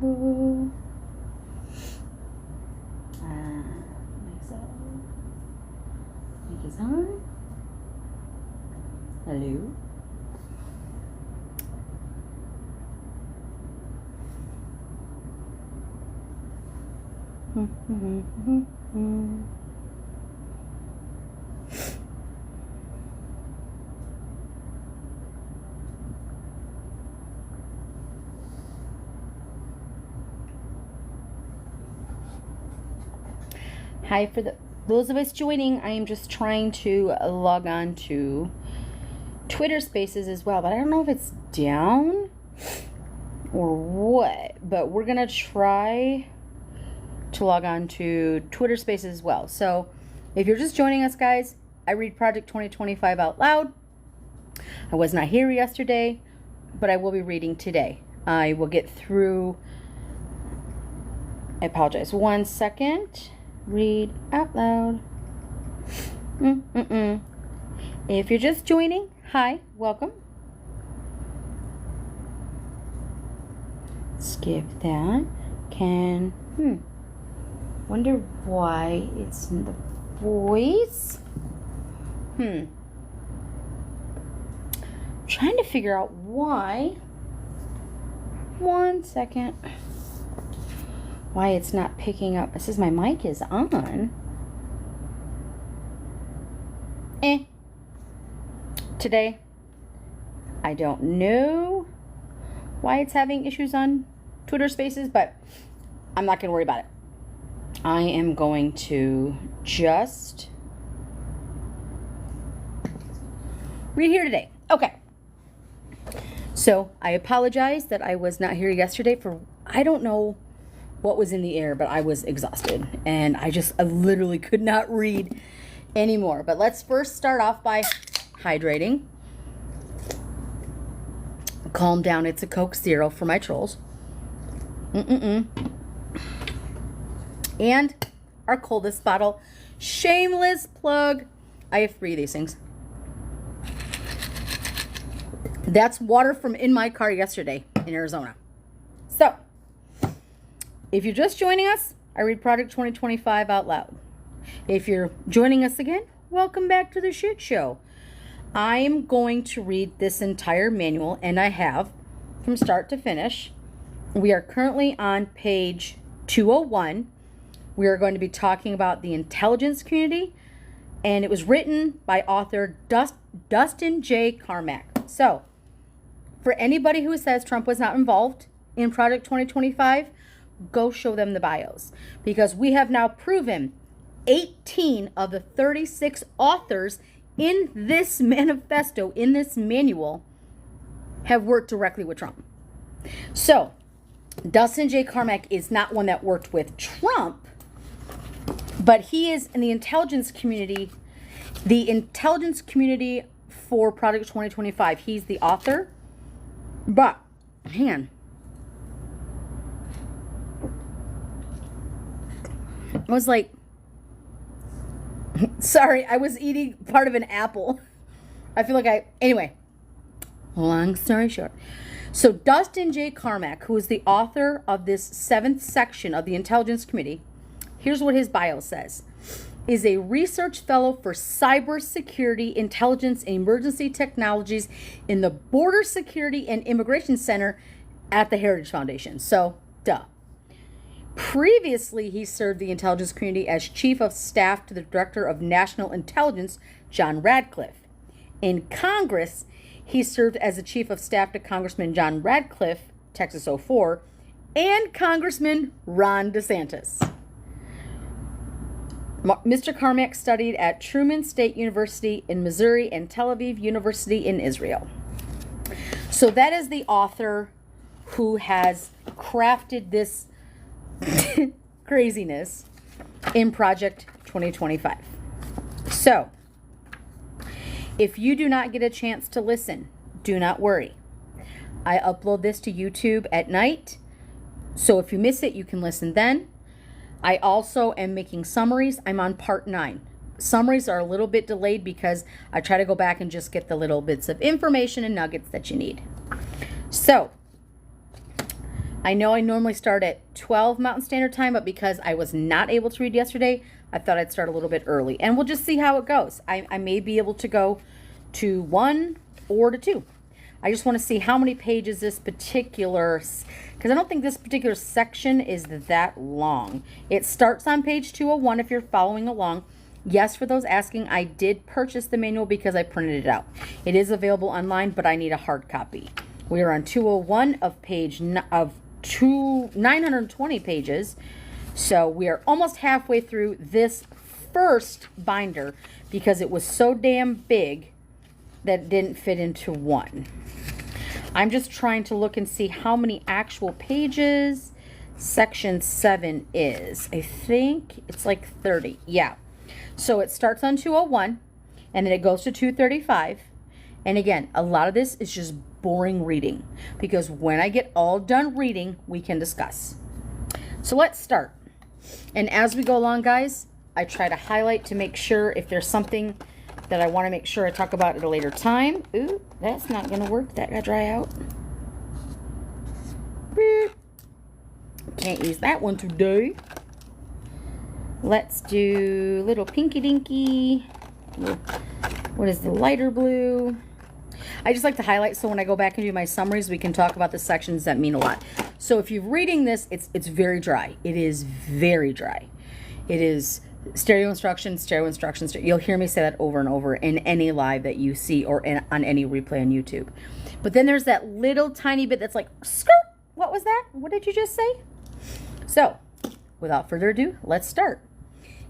Ooh. Myself. Mic is on. Hello. Hi, for those of us joining, I am just trying to log on to Twitter Spaces as well, but I don't know if it's down or what, but we're gonna try to log on to Twitter Spaces as well. So if you're just joining us, guys, I read Project 2025 out loud. I was not here yesterday, but I will be reading today. I will get through. I apologize. 1 second. Read out loud. If you're just joining, hi, welcome. Skip that. Wonder why it's in the voice. Trying to figure out why. 1 second. Why it's not picking up. It says my mic is on. Today, I don't know why it's having issues on Twitter Spaces, but I'm not going to worry about it. I am going to just read here today. Okay. So I apologize that I was not here yesterday for, I don't know what was in the air, but I was exhausted and I literally could not read anymore. But let's first start off by hydrating. Calm down. It's a Coke Zero for my trolls. And our coldest bottle. Shameless plug. I have 3 of these things. That's water from in my car yesterday in Arizona. So, if you're just joining us, I read Project 2025 out loud. If you're joining us again, welcome back to the shit show. I am going to read this entire manual, and I have from start to finish. We are currently on page 201. We are going to be talking about the intelligence community, and it was written by author Dustin J. Carmack. So, for anybody who says Trump was not involved in Project 2025, go show them the bios, because we have now proven 18 of the 36 authors in this manifesto, in this manual, have worked directly with Trump. So, Dustin J. Carmack is not one that worked with Trump, but he is in the intelligence community for Project 2025. He's the author. But, man, I was like, sorry, I was eating part of an apple. I feel like anyway, long story short. So Dustin J. Carmack, who is the author of this 7th section of the Intelligence Committee, here's what his bio says, is a research fellow for cybersecurity, intelligence, and emergency technologies in the Border Security and Immigration Center at the Heritage Foundation. So, duh. Previously, he served the intelligence community as chief of staff to the director of national intelligence, John Radcliffe. In Congress, he served as the chief of staff to Congressman John Radcliffe, Texas 04, and Congressman Ron DeSantis. Mr. Carmack studied at Truman State University in Missouri and Tel Aviv University in Israel. So that is the author who has crafted this craziness in Project 2025. So, if you do not get a chance to listen, do not worry. I upload this to YouTube at night, so if you miss it, you can listen then. I also am making summaries. I'm on part 9. Summaries are a little bit delayed because I try to go back and just get the little bits of information and nuggets that you need. So, I know I normally start at 12 Mountain Standard Time, but because I was not able to read yesterday, I thought I'd start a little bit early. And we'll just see how it goes. I may be able to go to 1 or to 2. I just want to see how many pages this particular, because I don't think this particular section is that long. It starts on page 201 if you're following along. Yes, for those asking, I did purchase the manual because I printed it out. It is available online, but I need a hard copy. We are on 201 of 920 pages. So we are almost halfway through this first binder because it was so damn big that it didn't fit into one. I'm just trying to look and see how many actual pages section 7 is. I think it's like 30. Yeah. So it starts on 201 and then it goes to 235. And again, a lot of this is just boring reading because when I get all done reading, we can discuss. So let's start. And as we go along, guys, I try to highlight to make sure if there's something that I want to make sure I talk about at a later time. Ooh, that's not going to work. That got dry out. Can't use that one today. Let's do little pinky dinky. What is the lighter blue? I just like to highlight so when I go back and do my summaries, we can talk about the sections that mean a lot. So if you're reading this, it's very dry. It is very dry. It is stereo instructions, stereo instructions. You'll hear me say that over and over in any live that you see or on any replay on YouTube. But then there's that little tiny bit that's like, skirt. What was that? What did you just say? So without further ado, let's start.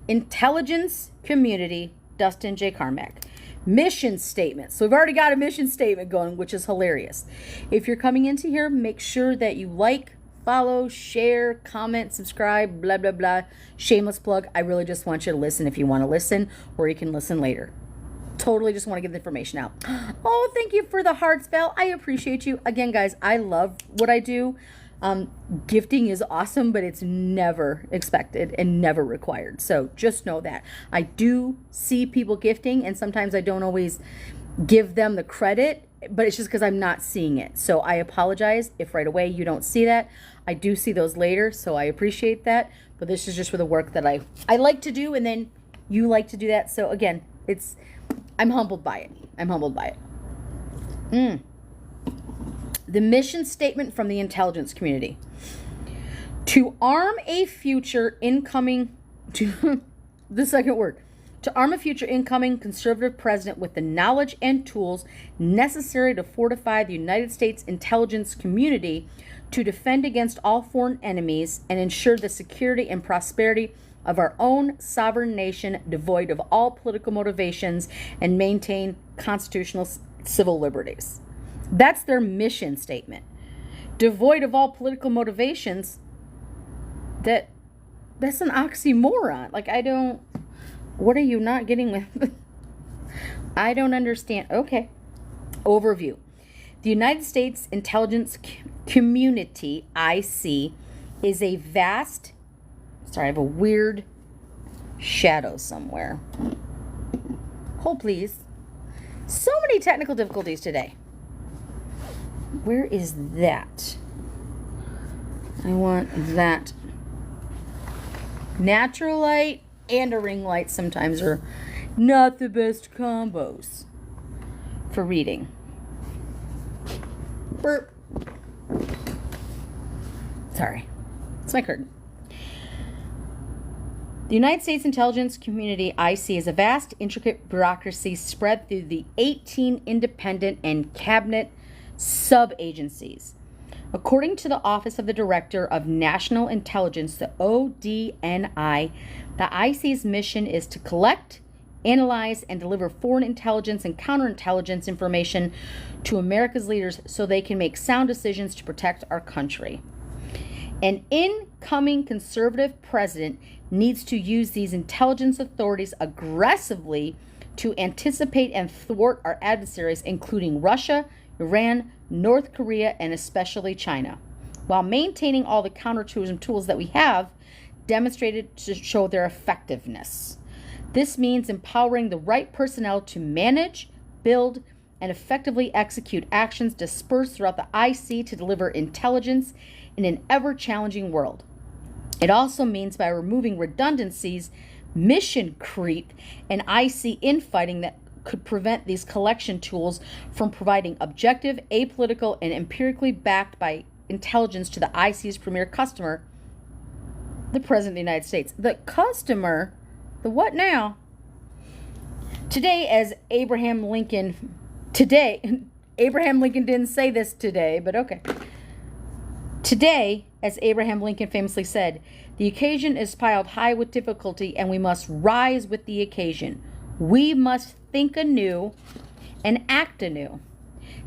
Intelligence Community, Dustin J. Carmack. Mission statement. So we've already got a mission statement going, which is hilarious. If you're coming into here, make sure that you like, follow, share, comment, subscribe, blah, blah, blah. Shameless plug. I really just want you to listen if you want to listen, or you can listen later. Totally just want to get the information out. Oh, thank you for the heart spell. I appreciate you. Again, guys, I love what I do. Gifting is awesome, but it's never expected and never required. So just know that. I do see people gifting, and sometimes I don't always give them the credit, but it's just because I'm not seeing it. So I apologize if right away you don't see that. I do see those later, so I appreciate that. But this is just for the work that I like to do, and then you like to do that. So again, I'm humbled by it. I'm humbled by it. The mission statement from the intelligence community. To arm a future incoming, the second word, to arm a future incoming conservative president with the knowledge and tools necessary to fortify the United States intelligence community to defend against all foreign enemies and ensure the security and prosperity of our own sovereign nation devoid of all political motivations and maintain constitutional civil liberties. That's their mission statement. Devoid of all political motivations, that's an oxymoron. Like, what are you not getting with? I don't understand. Okay. Overview. The United States Intelligence Community, IC, is a vast, sorry, I have a weird shadow somewhere. Hold please. So many technical difficulties today. Where is that? I want that. Natural light and a ring light sometimes are not the best combos for reading. Burp. Sorry. It's my curtain. The United States Intelligence Community, IC, is a vast, intricate bureaucracy spread through the 18 independent and cabinet sub-agencies. According to the Office of the Director of National Intelligence, the ODNI, the IC's mission is to collect, analyze, and deliver foreign intelligence and counterintelligence information to America's leaders so they can make sound decisions to protect our country. An incoming conservative president needs to use these intelligence authorities aggressively to anticipate and thwart our adversaries, including Russia, Iran, North Korea, and especially China, while maintaining all the counterterrorism tools that we have demonstrated to show their effectiveness. This means empowering the right personnel to manage, build, and effectively execute actions dispersed throughout the IC to deliver intelligence in an ever-challenging world. It also means by removing redundancies, mission creep, and IC infighting that could prevent these collection tools from providing objective, apolitical, and empirically backed by intelligence to the IC's premier customer, the President of the United States. The customer, the what now? Today, Abraham Lincoln didn't say this today, but okay. Today, as Abraham Lincoln famously said, the occasion is piled high with difficulty, and we must rise with the occasion. We must think anew and act anew.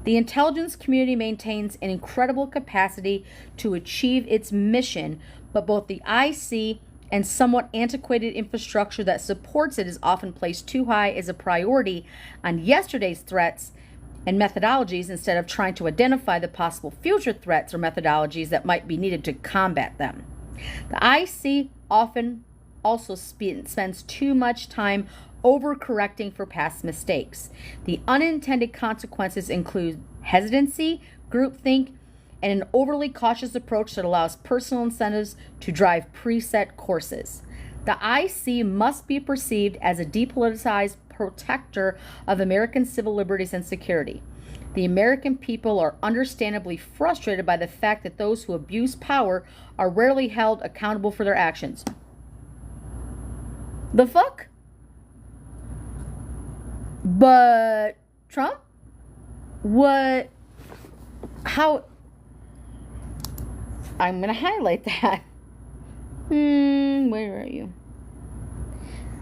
The intelligence community maintains an incredible capacity to achieve its mission, but both the IC and somewhat antiquated infrastructure that supports it is often placed too high as a priority on yesterday's threats and methodologies instead of trying to identify the possible future threats or methodologies that might be needed to combat them. The IC often also spends too much time overcorrecting for past mistakes. The unintended consequences include hesitancy, groupthink, and an overly cautious approach that allows personal incentives to drive preset courses. The IC must be perceived as a depoliticized protector of American civil liberties and security. The American people are understandably frustrated by the fact that those who abuse power are rarely held accountable for their actions. The fuck? But Trump? What? How? I'm going to highlight that. Where are you?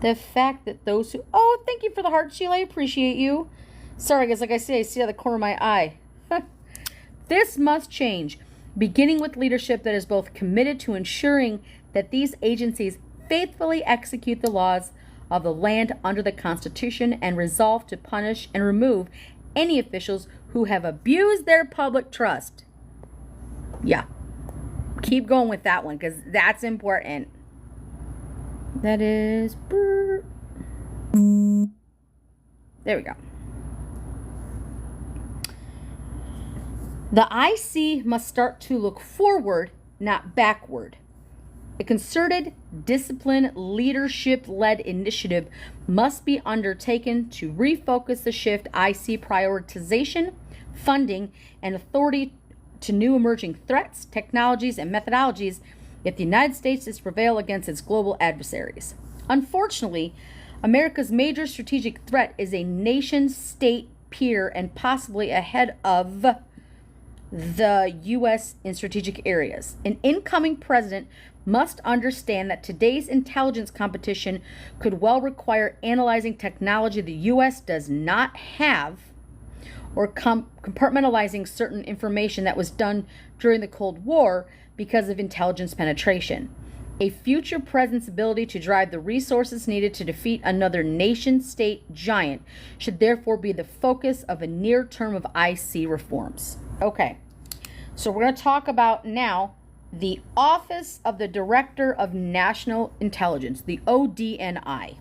The fact that those who... Oh, thank you for the heart, Sheila. I appreciate you. Sorry, guys. Like I say, I see out of the corner of my eye. This must change, beginning with leadership that is both committed to ensuring that these agencies faithfully execute the laws of the land under the Constitution and resolve to punish and remove any officials who have abused their public trust. Yeah. Keep going with that one because that's important. That is... There we go. The IC must start to look forward, not backward. A concerted, disciplined, leadership-led initiative must be undertaken to refocus the shift IC prioritization, funding, and authority to new emerging threats, technologies, and methodologies if the United States is to prevail against its global adversaries. Unfortunately, America's major strategic threat is a nation-state peer and possibly ahead of the U.S. in strategic areas. An incoming president must understand that today's intelligence competition could well require analyzing technology the U.S. does not have or compartmentalizing certain information that was done during the Cold War because of intelligence penetration. A future president's ability to drive the resources needed to defeat another nation-state giant should therefore be the focus of a near term of IC reforms. Okay, so we're going to talk about now the Office of the Director of National Intelligence, the ODNI.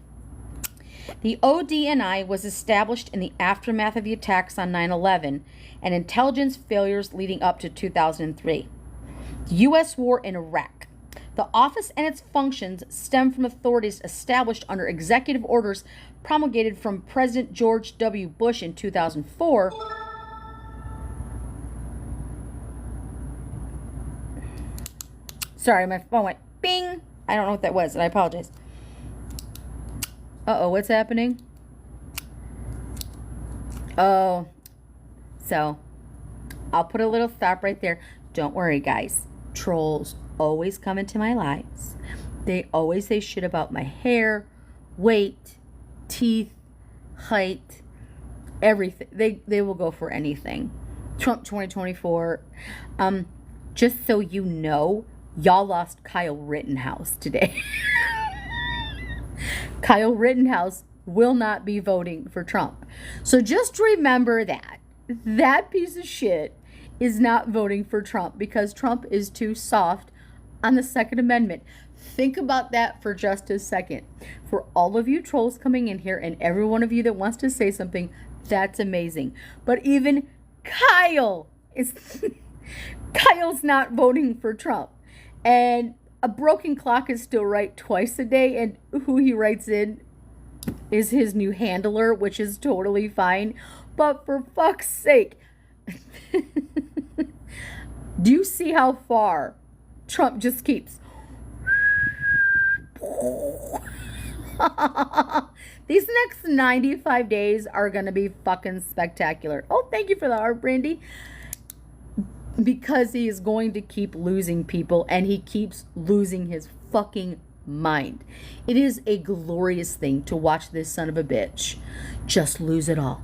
The ODNI was established in the aftermath of the attacks on 9/11 and intelligence failures leading up to 2003. The U.S. war in Iraq. The office and its functions stem from authorities established under executive orders promulgated from President George W. Bush in 2004. Sorry, my phone went bing. I don't know what that was, and I apologize. Uh-oh, what's happening? Oh, so I'll put a little stop right there. Don't worry, guys. Trolls always come into my lives. They always say shit about my hair, weight, teeth, height, everything. They will go for anything. Trump 2024. Just so you know, y'all lost Kyle Rittenhouse today. Kyle Rittenhouse will not be voting for Trump. So just remember that. That piece of shit is not voting for Trump because Trump is too soft on the Second Amendment. Think about that for just a second. For all of you trolls coming in here and every one of you that wants to say something, that's amazing. But even Kyle is Kyle's not voting for Trump. And a broken clock is still right twice a day. And who he writes in is his new handler, which is totally fine. But for fuck's sake, do you see how far Trump just keeps? These next 95 days are going to be fucking spectacular. Oh, thank you for the heart, Brandy. Because he is going to keep losing people, and he keeps losing his fucking mind. It is a glorious thing to watch this son of a bitch just lose it all.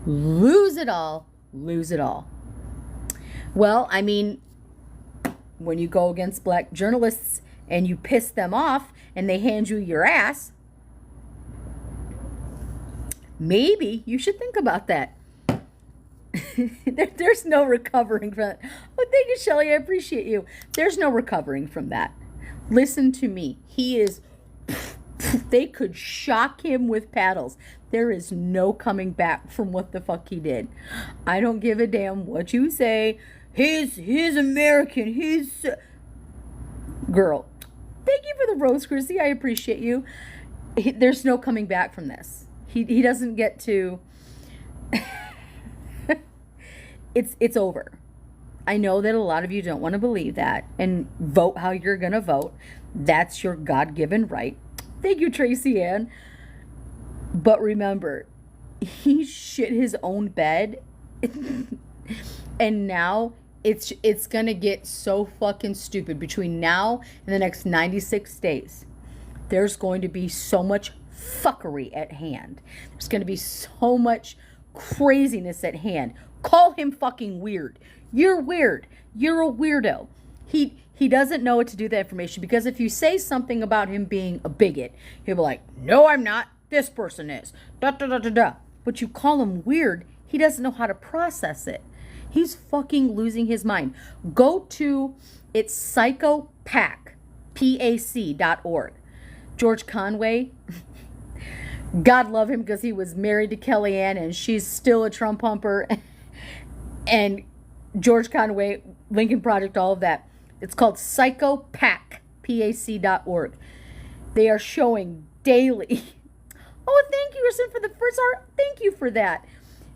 Lose it all. Lose it all. Well, I mean, when you go against black journalists and you piss them off and they hand you your ass, maybe you should think about that. There's no recovering from that. Oh, thank you, Shelly. I appreciate you. There's no recovering from that. Listen to me. He is... They could shock him with paddles. There is no coming back from what the fuck he did. I don't give a damn what you say. He's American. He's... Girl. Thank you for the rose, Chrissy. I appreciate you. There's no coming back from this. He doesn't get to... It's over. I know that a lot of you don't want to believe that and vote how you're going to vote. That's your God-given right. Thank you, Tracy Ann. But remember, he shit his own bed. And now it's going to get so fucking stupid. Between now and the next 96 days, there's going to be so much fuckery at hand. There's going to be so much craziness at hand. Call him fucking weird. You're weird. You're a weirdo. He doesn't know what to do with that information, because if you say something about him being a bigot, he'll be like, no, I'm not. This person is. Da da da da da. But you call him weird, he doesn't know how to process it. He's fucking losing his mind. Go to, it's psychopac, PAC.org. George Conway, God love him because he was married to Kellyanne and she's still a Trump humper. And George Conway, Lincoln Project, all of that. It's called psychopac, PAC.org. They are showing daily. Oh, thank you, Kristen, for the first art. Thank you for that.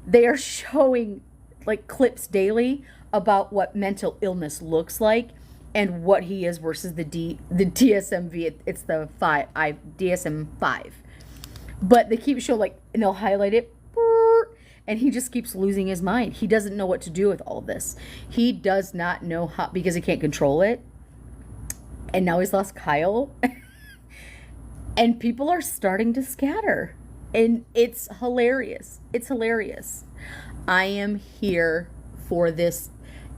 They are showing like clips daily about what mental illness looks like and what he is versus the DSM-V. It's the DSM-5. But they keep showing, like, and they'll highlight it, and he just keeps losing his mind. He doesn't know what to do with all of this. He does not know how, because he can't control it. And now he's lost Kyle. And people are starting to scatter. And it's hilarious. It's hilarious. I am here for this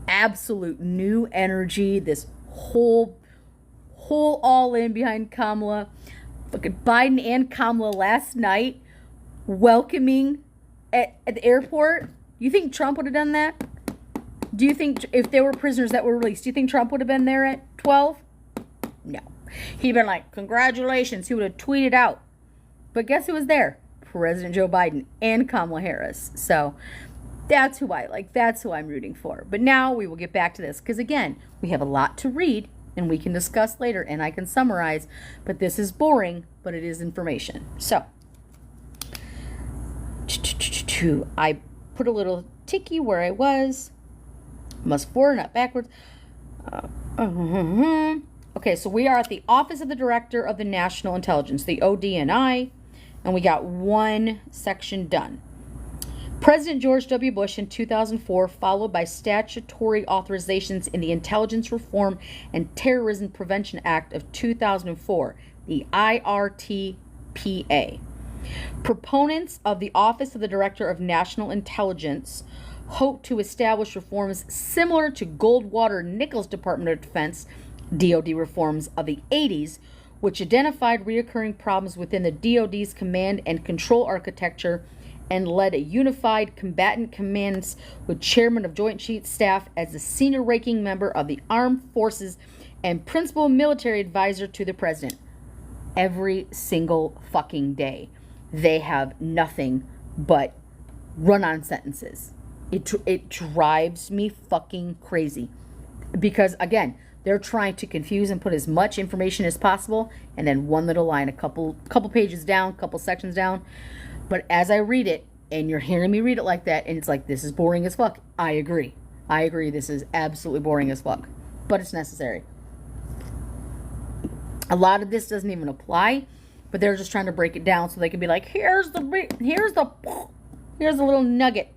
absolute new energy, this whole all in behind Kamala. Fucking Biden and Kamala last night welcoming at the airport. You think Trump would have done that? Do you think if there were prisoners that were released, do you think Trump would have been there at 12? No. He'd been like, congratulations. He would have tweeted out. But guess who was there? President Joe Biden and Kamala Harris. So that's who I like. That's who I'm rooting for. But now we will get back to this, because again, we have a lot to read and we can discuss later and I can summarize. But this is boring, but it is information. So I put a little ticky where I was. Must forward, not backwards. Okay, so we are at the Office of the Director of the National Intelligence, the ODNI, and we got one section done. President George W. Bush in 2004, followed by statutory authorizations in the Intelligence Reform and Terrorism Prevention Act of 2004, the IRTPA. Proponents of the Office of the Director of National Intelligence hope to establish reforms similar to Goldwater-Nichols Department of Defense DoD reforms of the 80s, which identified reoccurring problems within the DoD's command and control architecture and led a unified combatant commands with Chairman of Joint Chiefs Staff as the senior ranking member of the Armed Forces and principal military advisor to the President. Every single fucking day, they have nothing but run-on sentences. It drives me fucking crazy. Because, again, they're trying to confuse and put as much information as possible, and then one little line, a couple pages down, couple sections down. But as I read it, and you're hearing me read it like that, and it's like, this is boring as fuck. I agree. This is absolutely boring as fuck. But it's necessary. A lot of this doesn't even apply, but they're just trying to break it down so they can be like, here's the little nugget.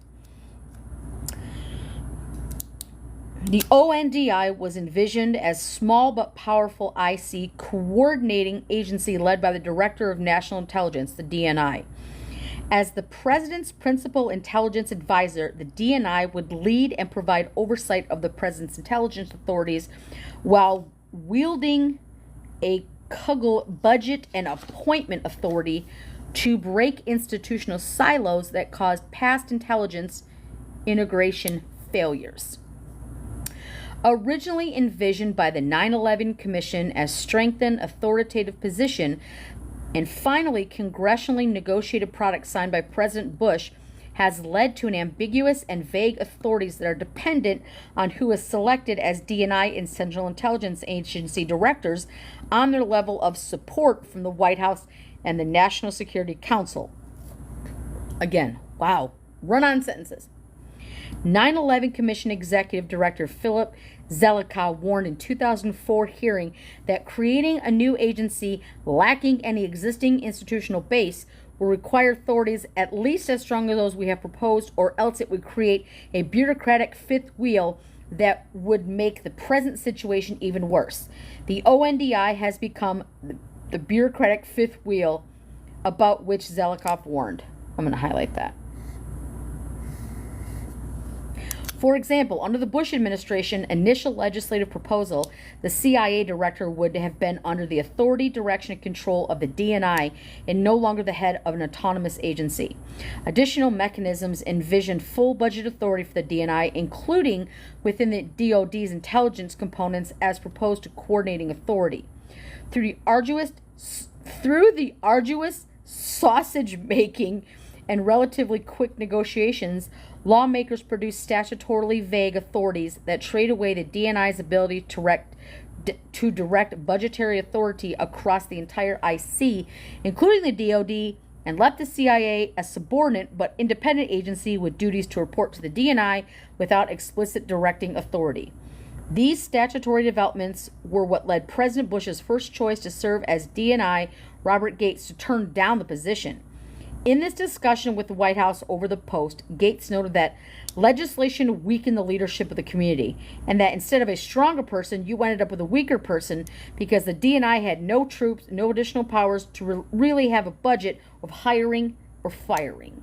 The ONDI was envisioned as small but powerful IC coordinating agency led by the Director of National Intelligence, the DNI. As the President's principal intelligence advisor, the DNI would lead and provide oversight of the President's intelligence authorities while wielding a Kugel budget and appointment authority to break institutional silos that caused past intelligence integration failures. Originally envisioned by the 9/11 Commission as strengthened authoritative position, and finally congressionally negotiated product signed by President Bush, has led to an ambiguous and vague authorities that are dependent on who is selected as DNI and Central Intelligence Agency directors on their level of support from the White House and the National Security Council. Again, wow, run-on sentences. 9/11 Commission Executive Director Philip Zelikow warned in 2004 hearing that creating a new agency lacking any existing institutional base will require authorities at least as strong as those we have proposed, or else it would create a bureaucratic fifth wheel that would make the present situation even worse. The ONDI has become the bureaucratic fifth wheel about which Zelikow warned. I'm going to highlight that. For example, under the Bush administration initial legislative proposal, the CIA director would have been under the authority, direction, and control of the DNI and no longer the head of an autonomous agency. Additional mechanisms envisioned full budget authority for the DNI, including within the DoD's intelligence components as proposed to coordinating authority. Through the arduous sausage making and relatively quick negotiations, lawmakers produced statutorily vague authorities that trade away the DNI's ability to direct budgetary authority across the entire IC, including the DoD, and left the CIA a subordinate but independent agency with duties to report to the DNI without explicit directing authority. These statutory developments were what led President Bush's first choice to serve as DNI, Robert Gates, to turn down the position. In this discussion with the White House over the post, Gates noted that legislation weakened the leadership of the community, and that instead of a stronger person, you ended up with a weaker person because the DNI had no troops, no additional powers to really have a budget of hiring or firing.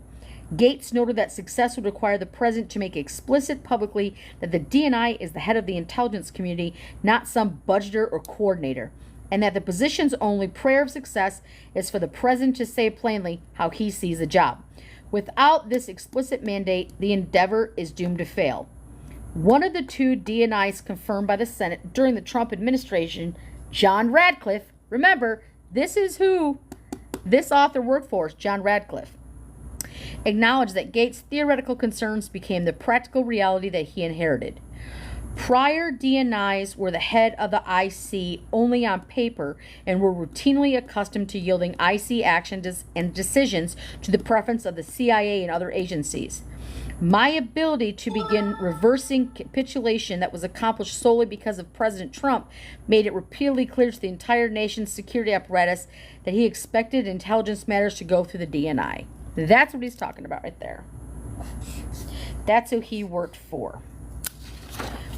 Gates noted that success would require the president to make explicit publicly that the DNI is the head of the intelligence community, not some budgeter or coordinator, and that the position's only prayer of success is for the president to say plainly how he sees the job. Without this explicit mandate, the endeavor is doomed to fail. One of the two DNIs confirmed by the Senate during the Trump administration, John Radcliffe, remember, this is who this author worked for, John Radcliffe, acknowledged that Gates' theoretical concerns became the practical reality that he inherited. Prior DNIs were the head of the IC only on paper and were routinely accustomed to yielding IC actions and decisions to the preference of the CIA and other agencies. My ability to begin reversing capitulation that was accomplished solely because of President Trump made it repeatedly clear to the entire nation's security apparatus that he expected intelligence matters to go through the DNI. That's what he's talking about right there. That's who he worked for.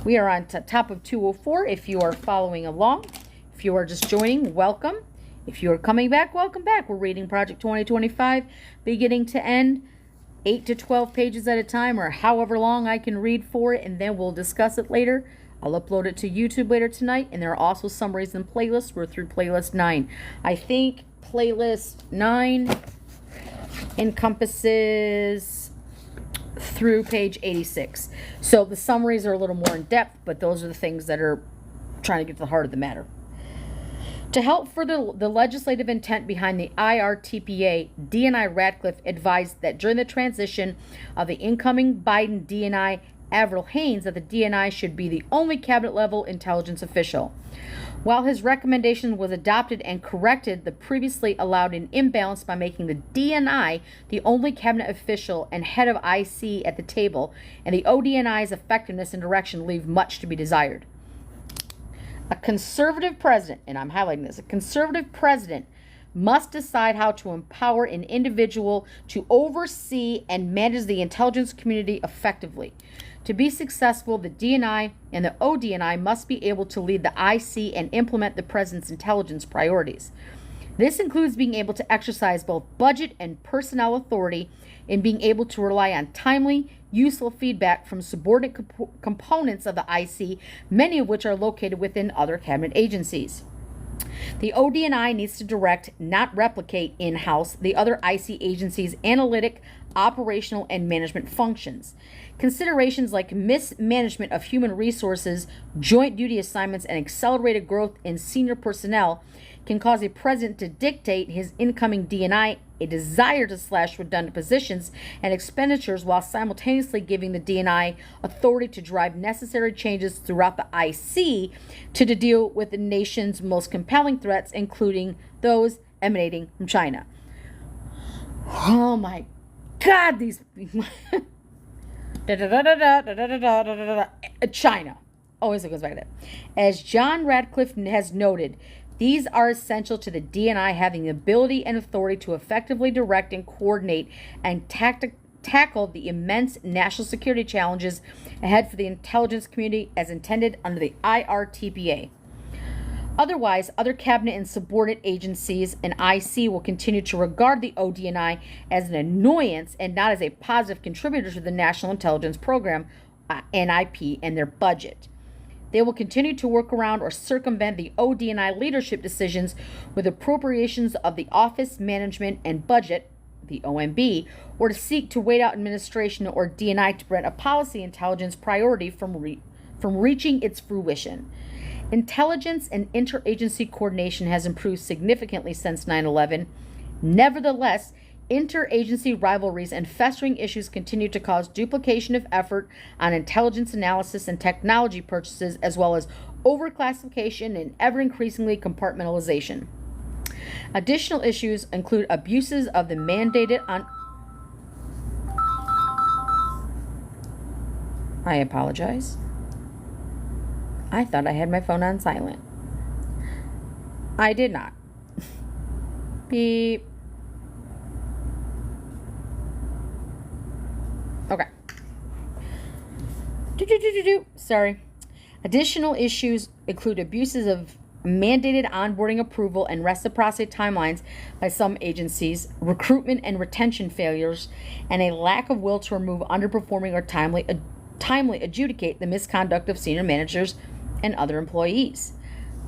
We are on top of 204. If you are following along, if you are just joining, welcome. If you are coming back, welcome back. We're reading Project 2025, beginning to end, 8 to 12 pages at a time, or however long I can read for it, and then we'll discuss it later. I'll upload it to YouTube later tonight, and there are also summaries and playlists. We're through playlist 9. I think playlist 9 encompasses through page 86. So the summaries are a little more in depth, but those are the things that are trying to get to the heart of the matter. To help further the legislative intent behind the IRTPA, DNI Ratcliffe advised that during the transition of the incoming Biden DNI Avril Haines that the DNI should be the only cabinet-level intelligence official. While his recommendation was adopted and corrected the previously allowed an imbalance by making the DNI the only cabinet official and head of IC at the table, and the ODNI's effectiveness and direction leave much to be desired. A conservative president, and I'm highlighting this, a conservative president must decide how to empower an individual to oversee and manage the intelligence community effectively. To be successful, the DNI and the ODNI must be able to lead the IC and implement the president's intelligence priorities. This includes being able to exercise both budget and personnel authority and being able to rely on timely, useful feedback from subordinate components of the IC, many of which are located within other cabinet agencies. The ODNI needs to direct, not replicate in-house, the other IC agencies' analytic, operational, and management functions. Considerations like mismanagement of human resources, joint duty assignments, and accelerated growth in senior personnel can cause a president to dictate his incoming DNI a desire to slash redundant positions and expenditures while simultaneously giving the DNI authority to drive necessary changes throughout the IC to deal with the nation's most compelling threats, including those emanating from China. Oh my God, these China. Always it goes back there. As John Ratcliffe has noted, these are essential to the DNI having the ability and authority to effectively direct and coordinate and tackle the immense national security challenges ahead for the intelligence community as intended under the IRTPA. Otherwise, other cabinet and subordinate agencies and IC will continue to regard the ODNI as an annoyance and not as a positive contributor to the National Intelligence Program, NIP, and their budget. They will continue to work around or circumvent the ODNI leadership decisions with appropriations of the Office Management and Budget, the OMB, or to seek to wait out administration or DNI to prevent a policy intelligence priority from reaching its fruition. Intelligence and interagency coordination has improved significantly since 9/11. Nevertheless, interagency rivalries and festering issues continue to cause duplication of effort on intelligence analysis and technology purchases, as well as overclassification and ever-increasingly compartmentalization. Additional issues include abuses of the mandated on... I apologize. I thought I had my phone on silent. I did not. Beep. Okay. Sorry. Additional issues include abuses of mandated onboarding approval and reciprocity timelines by some agencies, recruitment and retention failures, and a lack of will to remove underperforming or timely adjudicate the misconduct of senior managers and other employees.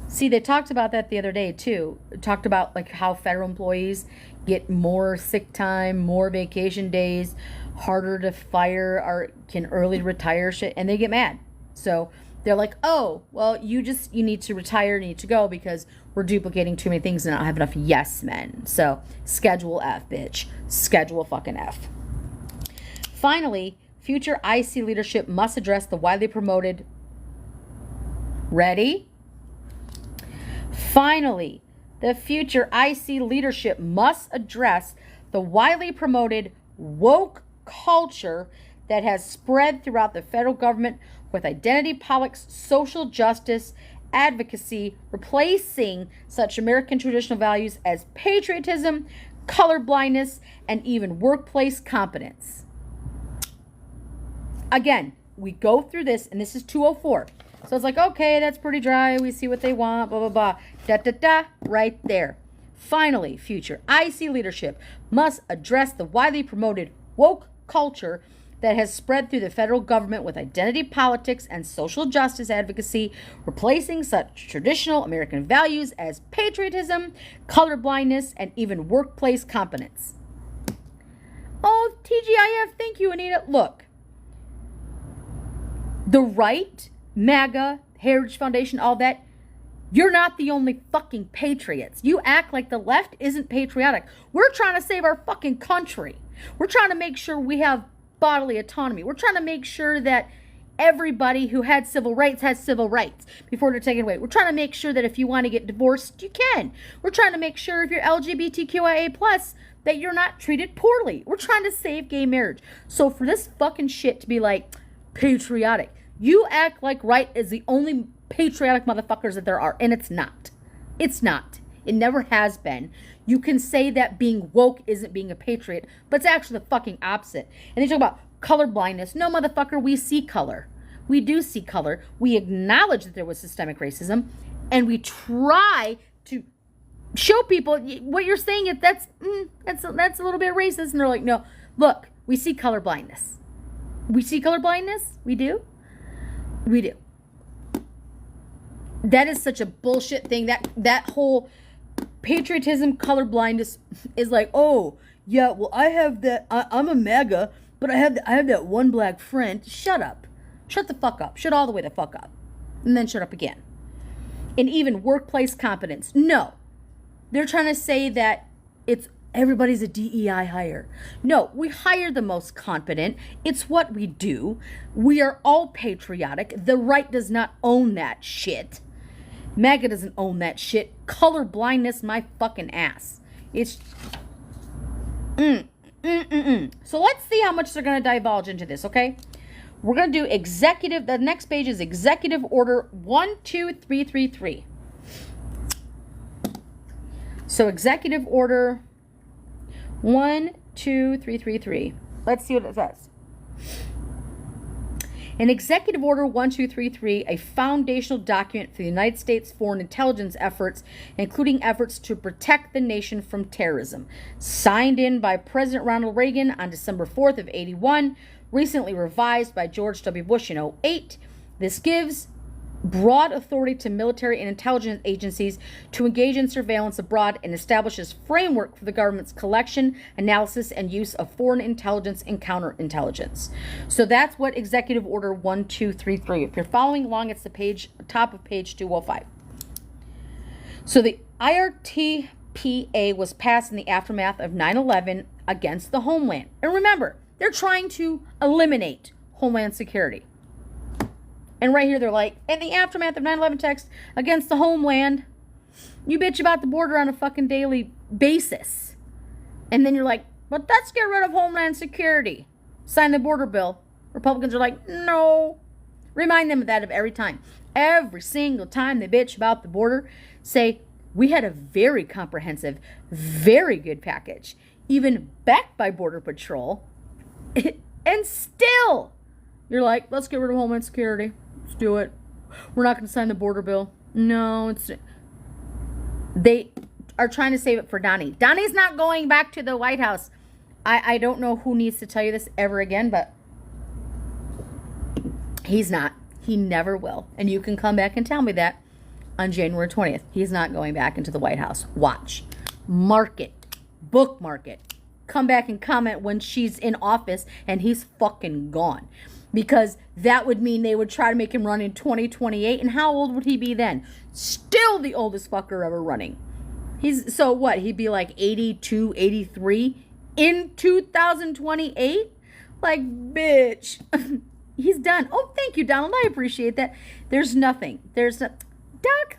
See, they talked about that the other day too. Talked about like how federal employees get more sick time, more vacation days, harder to fire, or can early retire shit, and they get mad. So they're like, oh, well, you need to retire, you need to go because we're duplicating too many things and I don't have enough yes men. So schedule F, bitch. Schedule fucking F. Finally, future IC leadership must address the widely promoted... Ready? Finally, the future IC leadership must address the widely promoted woke culture that has spread throughout the federal government with identity politics, social justice, advocacy, replacing such American traditional values as patriotism, colorblindness, and even workplace competence. Again, we go through this, and this is 204. So it's like, okay, that's pretty dry. We see what they want, blah, blah, blah. Da-da-da, right there. Finally, future IC leadership must address the widely promoted woke culture that has spread through the federal government with identity politics and social justice advocacy, replacing such traditional American values as patriotism, colorblindness, and even workplace competence. Oh, TGIF, thank you, Anita. Look, the right, MAGA, Heritage Foundation, all that, You're not the only fucking patriots. You act like the left isn't patriotic. We're trying to save our fucking country. We're trying to make sure we have bodily autonomy. We're trying to make sure that everybody who had civil rights has civil rights before they're taken away. We're trying to make sure that if you want to get divorced, you can. We're trying to make sure if you're LGBTQIA+, that you're not treated poorly. We're trying to save gay marriage. So for this fucking shit to be like patriotic, you act like right is the only patriotic motherfuckers that there are, and it's not. It's not. It never has been. You can say that being woke isn't being a patriot, but it's actually the fucking opposite. And they talk about color blindness. No, motherfucker, we see color. We do see color. We acknowledge that there was systemic racism, and we try to show people what you're saying is that's a little bit racist. And they're like, no, look, we see color blindness. We see color blindness. We do. We do. That is such a bullshit thing. That whole patriotism, color blindness is like, oh yeah, well I have that. I'm a MAGA, but I have that one black friend. Shut up. Shut the fuck up. Shut all the way the fuck up, and then shut up again. And even workplace competence. No, they're trying to say that it's everybody's a DEI hire. No, we hire the most competent. It's what we do. We are all patriotic. The right does not own that shit. MAGA doesn't own that shit. Color blindness, my fucking ass. It's So let's see how much they're going to divulge into this, okay? We're going to do executive. The next page is Executive Order 12333. So Executive Order 12333. Let's see what it says. In Executive Order 1233, a foundational document for the United States foreign intelligence efforts, including efforts to protect the nation from terrorism, signed in by President Ronald Reagan on December 4th of 81, recently revised by George W. Bush in 08. This gives broad authority to military and intelligence agencies to engage in surveillance abroad and establishes framework for the government's collection, analysis, and use of foreign intelligence and counterintelligence. So that's what Executive Order 1233. If you're following along, it's the top of page 205. So the IRTPA was passed in the aftermath of 9/11 against the homeland. And remember, they're trying to eliminate Homeland Security. And right here, they're like, in the aftermath of 9/11 text against the homeland, you bitch about the border on a fucking daily basis. And then you're like, but let's get rid of Homeland Security. Sign the border bill. Republicans are like, no. Remind them of that every time. Every single time they bitch about the border, say, we had a very comprehensive, very good package, even backed by Border Patrol. And still, you're like, let's get rid of Homeland Security. Let's do it. We're not going to sign the border bill. No, they are trying to save it for Donnie. Donnie's not going back to the White House. I don't know who needs to tell you this ever again, but he's not. He never will. And you can come back and tell me that on January 20th. He's not going back into the White House. Watch. Mark it. Bookmark it. Come back and comment when she's in office and he's fucking gone. Because that would mean they would try to make him run in 2028. And how old would he be then? Still the oldest fucker ever running. So what? He'd be like 82, 83 in 2028? Like, bitch. He's done. Oh, thank you, Donald. I appreciate that. There's nothing. Doc,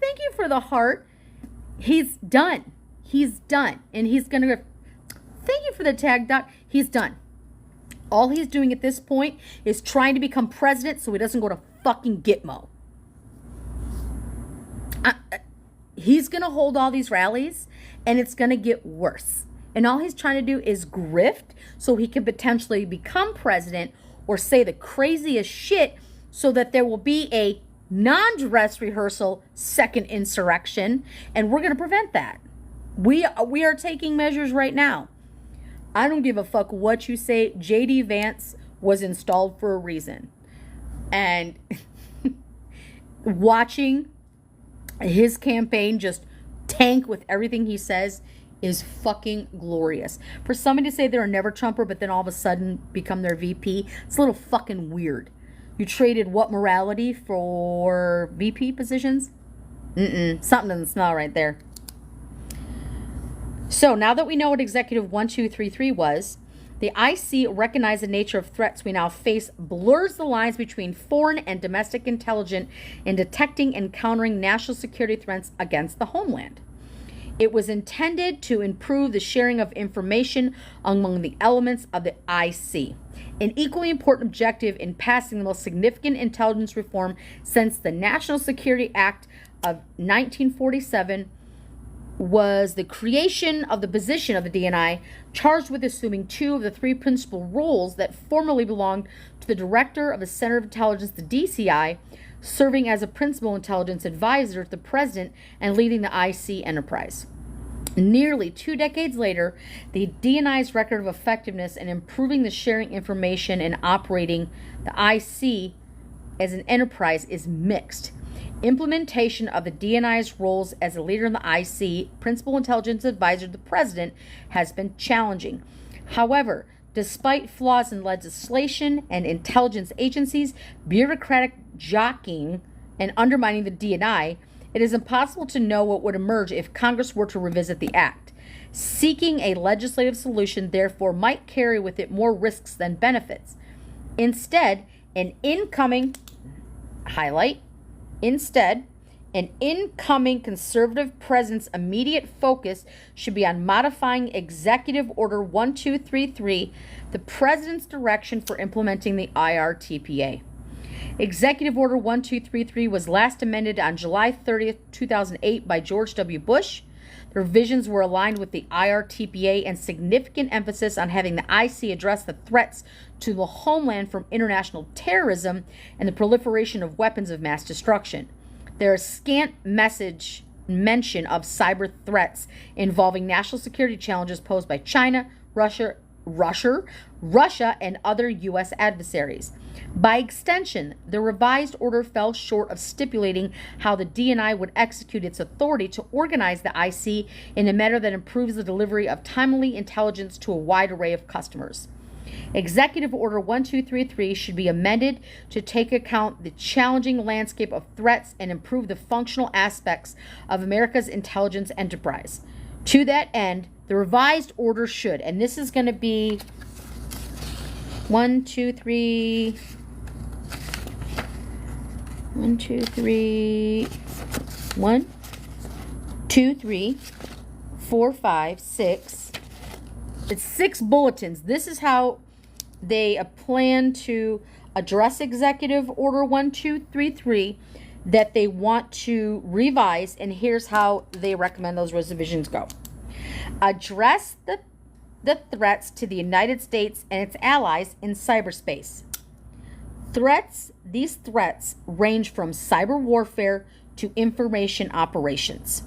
thank you for the heart. He's done. He's done. And he's going to... Thank you for the tag, Doc. He's done. All he's doing at this point is trying to become president so he doesn't go to fucking Gitmo. He's going to hold all these rallies, and it's going to get worse. And all he's trying to do is grift so he can potentially become president or say the craziest shit so that there will be a non-dress rehearsal second insurrection, and we're going to prevent that. We are taking measures right now. I don't give a fuck what you say. J.D. Vance was installed for a reason. And watching his campaign just tank with everything he says is fucking glorious. For somebody to say they're a never Trumper, but then all of a sudden become their VP, it's a little fucking weird. You traded what morality for VP positions? Something doesn't smell right there. So now that we know what Executive 1233 was, the IC recognized the nature of threats we now face blurs the lines between foreign and domestic intelligence in detecting and countering national security threats against the homeland. It was intended to improve the sharing of information among the elements of the IC, an equally important objective in passing the most significant intelligence reform since the National Security Act of 1947 was the creation of the position of the DNI, charged with assuming two of the three principal roles that formerly belonged to the Director of the Center of Intelligence, the DCI, serving as a principal intelligence advisor to the President and leading the IC enterprise. Nearly 2 decades later, the DNI's record of effectiveness in improving the sharing information and operating the IC as an enterprise is mixed. Implementation of the DNI's roles as a leader in the IC, principal intelligence advisor to the President, has been challenging. However, despite flaws in legislation and intelligence agencies, bureaucratic jockeying, and undermining the DNI, it is impossible to know what would emerge if Congress were to revisit the act. Seeking a legislative solution, therefore, might carry with it more risks than benefits. Instead, an incoming conservative president's immediate focus should be on modifying Executive Order 1233, the president's direction for implementing the IRTPA. Executive Order 1233 was last amended on July 30th, 2008 by George W. Bush. The revisions were aligned with the IRTPA and significant emphasis on having the IC address the threats to the homeland from international terrorism and the proliferation of weapons of mass destruction. There is scant mention of cyber threats involving national security challenges posed by China, Russia, and other U.S. adversaries. By extension, the revised order fell short of stipulating how the DNI would execute its authority to organize the IC in a manner that improves the delivery of timely intelligence to a wide array of customers. Executive Order 1233 should be amended to take account the challenging landscape of threats and improve the functional aspects of America's intelligence enterprise. To that end, the revised order should, and this is going to be 1, 2, 3, 4, 5, 6. It's 6 bulletins. This is how they plan to address Executive Order 1233 that they want to revise, and here's how they recommend those revisions go. Address the threats to the United States and its allies in cyberspace. These threats range from cyber warfare to information operations.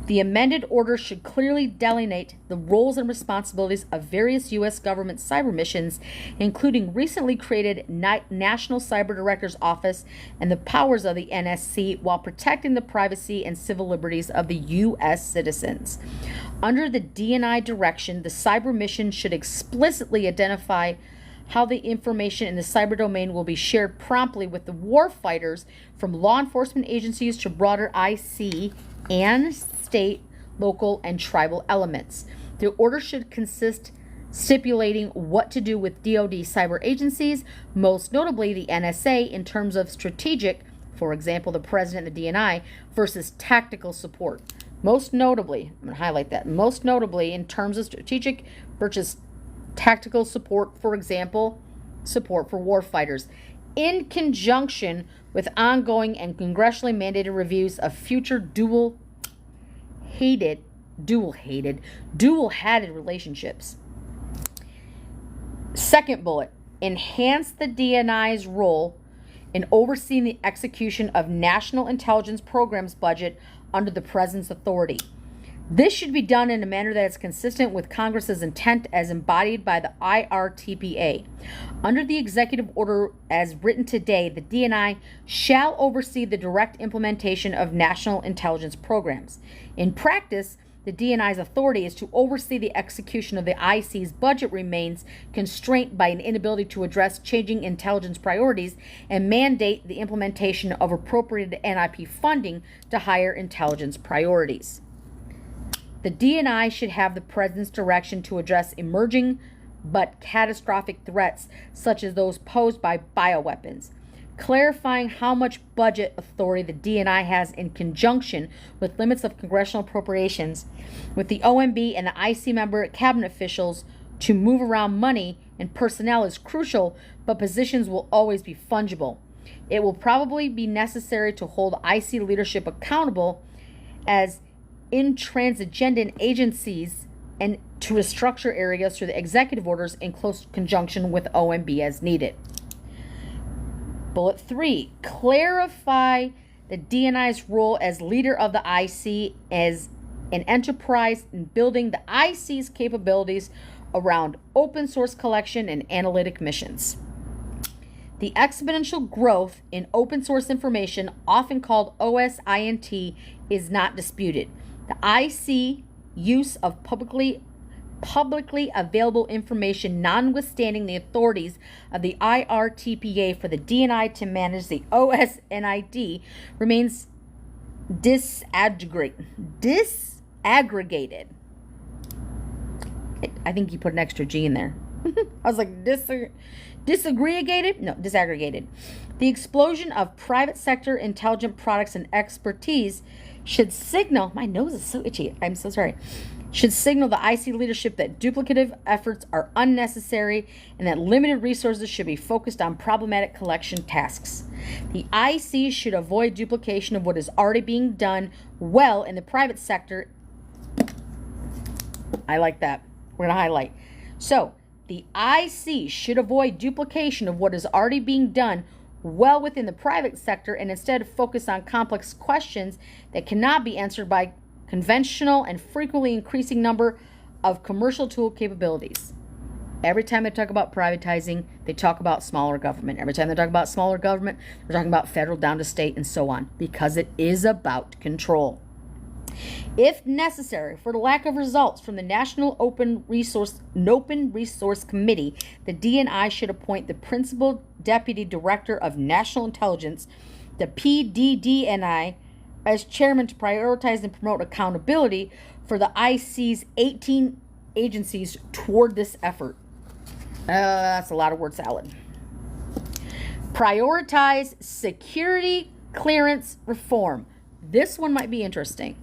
The amended order should clearly delineate the roles and responsibilities of various U.S. government cyber missions, including recently created National Cyber Director's Office and the powers of the NSC, while protecting the privacy and civil liberties of the U.S. citizens. Under the DNI direction, the cyber mission should explicitly identify how the information in the cyber domain will be shared promptly with the warfighters, from law enforcement agencies to broader IC and state, local, and tribal elements. The order should consist stipulating what to do with DoD cyber agencies, most notably the NSA, in terms of strategic, for example, the President and the DNI, versus tactical support. Most notably, I'm going to highlight that, most notably in terms of strategic versus tactical support, for example, support for warfighters, in conjunction with ongoing and congressionally mandated reviews of future dual-headed relationships. Second bullet, enhance the DNI's role in overseeing the execution of national intelligence programs budget under the President's authority. This should be done in a manner that is consistent with Congress's intent as embodied by the IRTPA. Under the executive order as written today, the DNI shall oversee the direct implementation of national intelligence programs. In practice, the DNI's authority is to oversee the execution of the IC's budget remains constrained by an inability to address changing intelligence priorities and mandate the implementation of appropriated NIP funding to higher intelligence priorities. The DNI should have the President's direction to address emerging but catastrophic threats such as those posed by bioweapons, clarifying how much budget authority the DNI has in conjunction with limits of congressional appropriations with the OMB and the IC member cabinet officials to move around money and personnel is crucial, but positions will always be fungible. It will probably be necessary to hold IC leadership accountable as intransigent agencies and to restructure areas through the executive orders in close conjunction with OMB as needed. Bullet 3, clarify the DNI's role as leader of the IC as an enterprise in building the IC's capabilities around open source collection and analytic missions. The exponential growth in open source information, often called OSINT, is not disputed. The IC use of publicly available information, notwithstanding the authorities of the IRTPA for the DNI to manage the OSNID, remains disaggregated. I think you put an extra G in there. I was like, disaggregated? No, disaggregated. The explosion of private sector intelligent products and expertise should signal, my nose is so itchy, I'm so sorry, should signal the IC leadership that duplicative efforts are unnecessary and that limited resources should be focused on problematic collection tasks. The IC should avoid duplication of what is already being done well in the private sector. I like that. We're going to highlight. So, the IC should avoid duplication of what is already being done well within the private sector and instead focus on complex questions that cannot be answered by conventional and frequently increasing number of commercial tool capabilities. Every time they talk about privatizing, they talk about smaller government. Every time they talk about smaller government, they're talking about federal down to state and so on, because it is about control. If necessary, for the lack of results from the National Open Resource Committee, the DNI should appoint the Principal Deputy Director of National Intelligence, the PDDNI, as chairman to prioritize and promote accountability for the IC's 18 agencies toward this effort. That's a lot of word salad. Prioritize security clearance reform. This one might be interesting.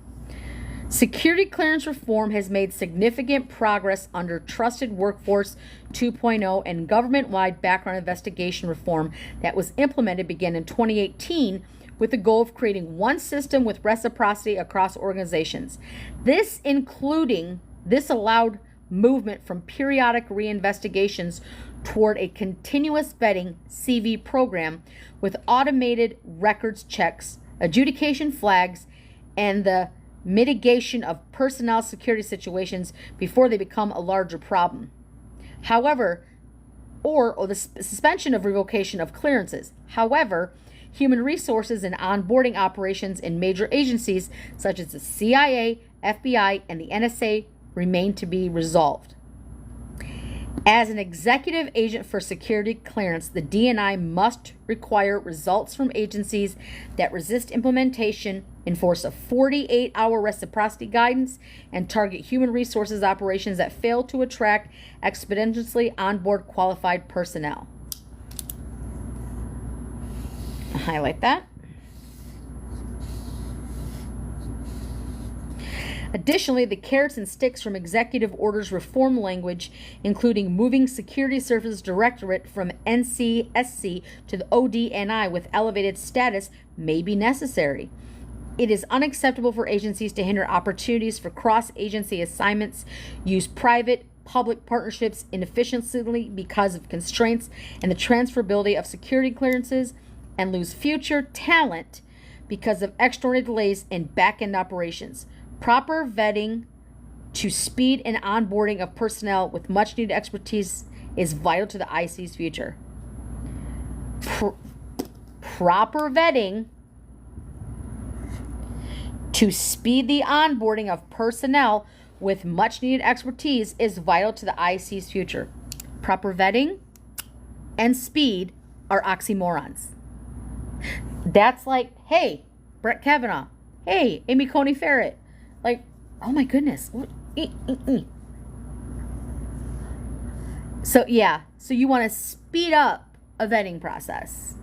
Security clearance reform has made significant progress under Trusted Workforce 2.0 and government-wide background investigation reform that was implemented began in 2018 with the goal of creating one system with reciprocity across organizations. This allowed movement from periodic reinvestigations toward a continuous vetting CV program with automated records checks, adjudication flags, and the mitigation of personnel security situations before they become a larger problem. However, or the suspension of revocation of clearances. However, human resources and onboarding operations in major agencies such as the CIA, FBI, and the NSA remain to be resolved. As an executive agent for security clearance, the DNI must require results from agencies that resist implementation, enforce a 48-hour reciprocity guidance, and target human resources operations that fail to attract expeditiously onboard qualified personnel. Highlight that. Additionally, the carrots and sticks from executive orders reform language, including moving Security Services Directorate from NCSC to the ODNI with elevated status, may be necessary. It is unacceptable for agencies to hinder opportunities for cross-agency assignments, use private-public partnerships inefficiently because of constraints and the transferability of security clearances, and lose future talent because of extraordinary delays in back-end operations. Proper vetting to speed and onboarding of personnel with much-needed expertise is vital to the IC's future. Proper vetting To speed the onboarding of personnel with much needed expertise is vital to the IC's future. Proper vetting and speed are oxymorons. That's like, hey, Brett Kavanaugh. Hey, Amy Coney Barrett. Like, oh my goodness. So you want to speed up a vetting process.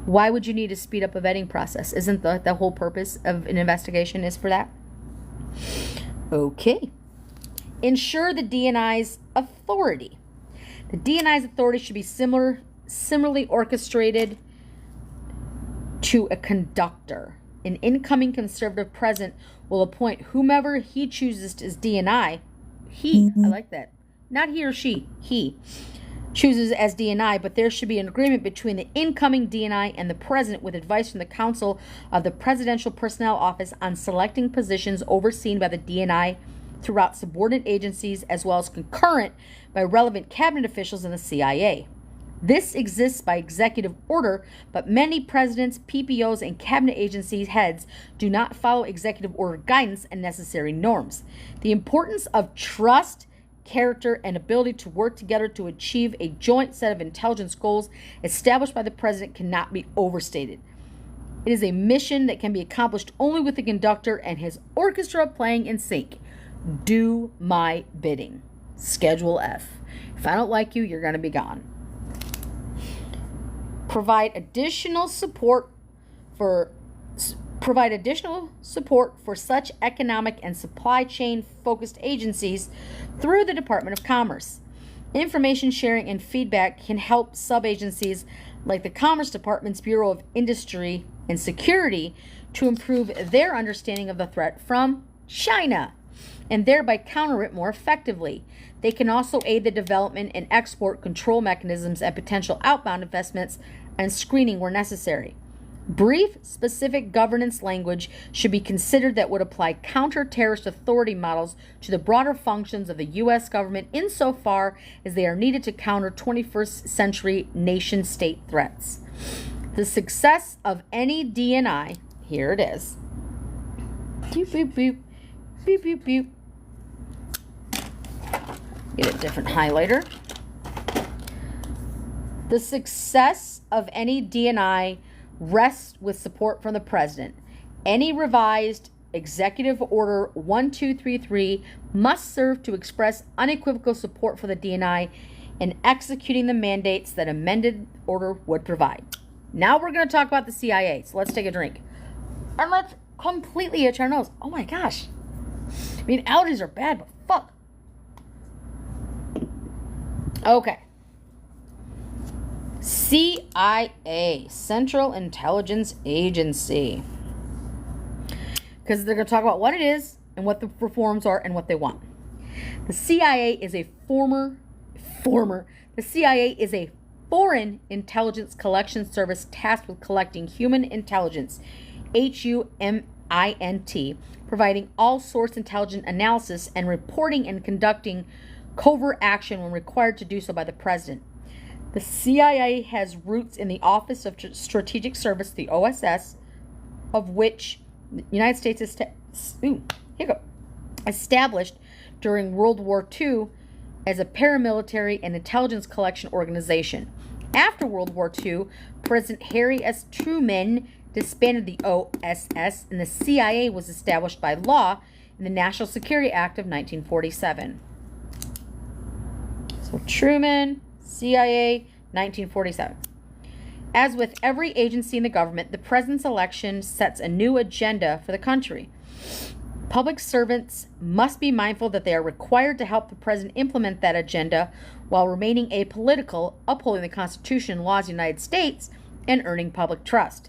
Why would you need to speed up a vetting process? Isn't the whole purpose of an investigation is for that? Okay. Ensure the DNI's authority. The DNI's authority should be similarly orchestrated to a conductor. An incoming conservative president will appoint whomever he chooses as DNI. I like that. Not he or she. He chooses as DNI, but there should be an agreement between the incoming DNI and the president with advice from the Council of the Presidential Personnel Office on selecting positions overseen by the DNI throughout subordinate agencies as well as concurrent by relevant cabinet officials in the CIA. This exists by executive order, but many presidents, PPOs, and cabinet agencies heads do not follow executive order guidance and necessary norms. The importance of trust, character, and ability to work together to achieve a joint set of intelligence goals established by the president cannot be overstated. It is a mission that can be accomplished only with the conductor and his orchestra playing in sync. Do my bidding. Schedule F. If I don't like you, you're going to be gone. Provide additional support for such economic and supply chain focused agencies through the Department of Commerce. Information sharing and feedback can help sub-agencies like the Commerce Department's Bureau of Industry and Security to improve their understanding of the threat from China and thereby counter it more effectively. They can also aid the development and export control mechanisms and potential outbound investments and screening where necessary. Brief, specific governance language should be considered that would apply counter-terrorist authority models to the broader functions of the U.S. government insofar as they are needed to counter 21st century nation-state threats. The success of any DNI, here it is. Boop, boop, boop. Boop, boop, boop. Get a different highlighter. The success of any DNI rests with support from the president. Any revised Executive Order 1233 must serve to express unequivocal support for the DNI in executing the mandates that amended order would provide. Now we're going to talk about the CIA. So let's take a drink. And let's completely itch our nose. Oh my gosh. I mean, allergies are bad, but fuck. Okay. CIA, Central Intelligence Agency. Because they're going to talk about what it is and what the reforms are and what they want. The CIA is a the CIA is a foreign intelligence collection service tasked with collecting human intelligence, HUMINT, providing all source intelligence analysis and reporting and conducting covert action when required to do so by the president. The CIA has roots in the Office of Strategic Service, the OSS, of which the United States established during World War II as a paramilitary and intelligence collection organization. After World War II, President Harry S. Truman disbanded the OSS, and the CIA was established by law in the National Security Act of 1947. So Truman, CIA, 1947. As with every agency in the government, the president's election sets a new agenda for the country. Public servants must be mindful that they are required to help the president implement that agenda while remaining apolitical, upholding the Constitution and laws of the United States, and earning public trust.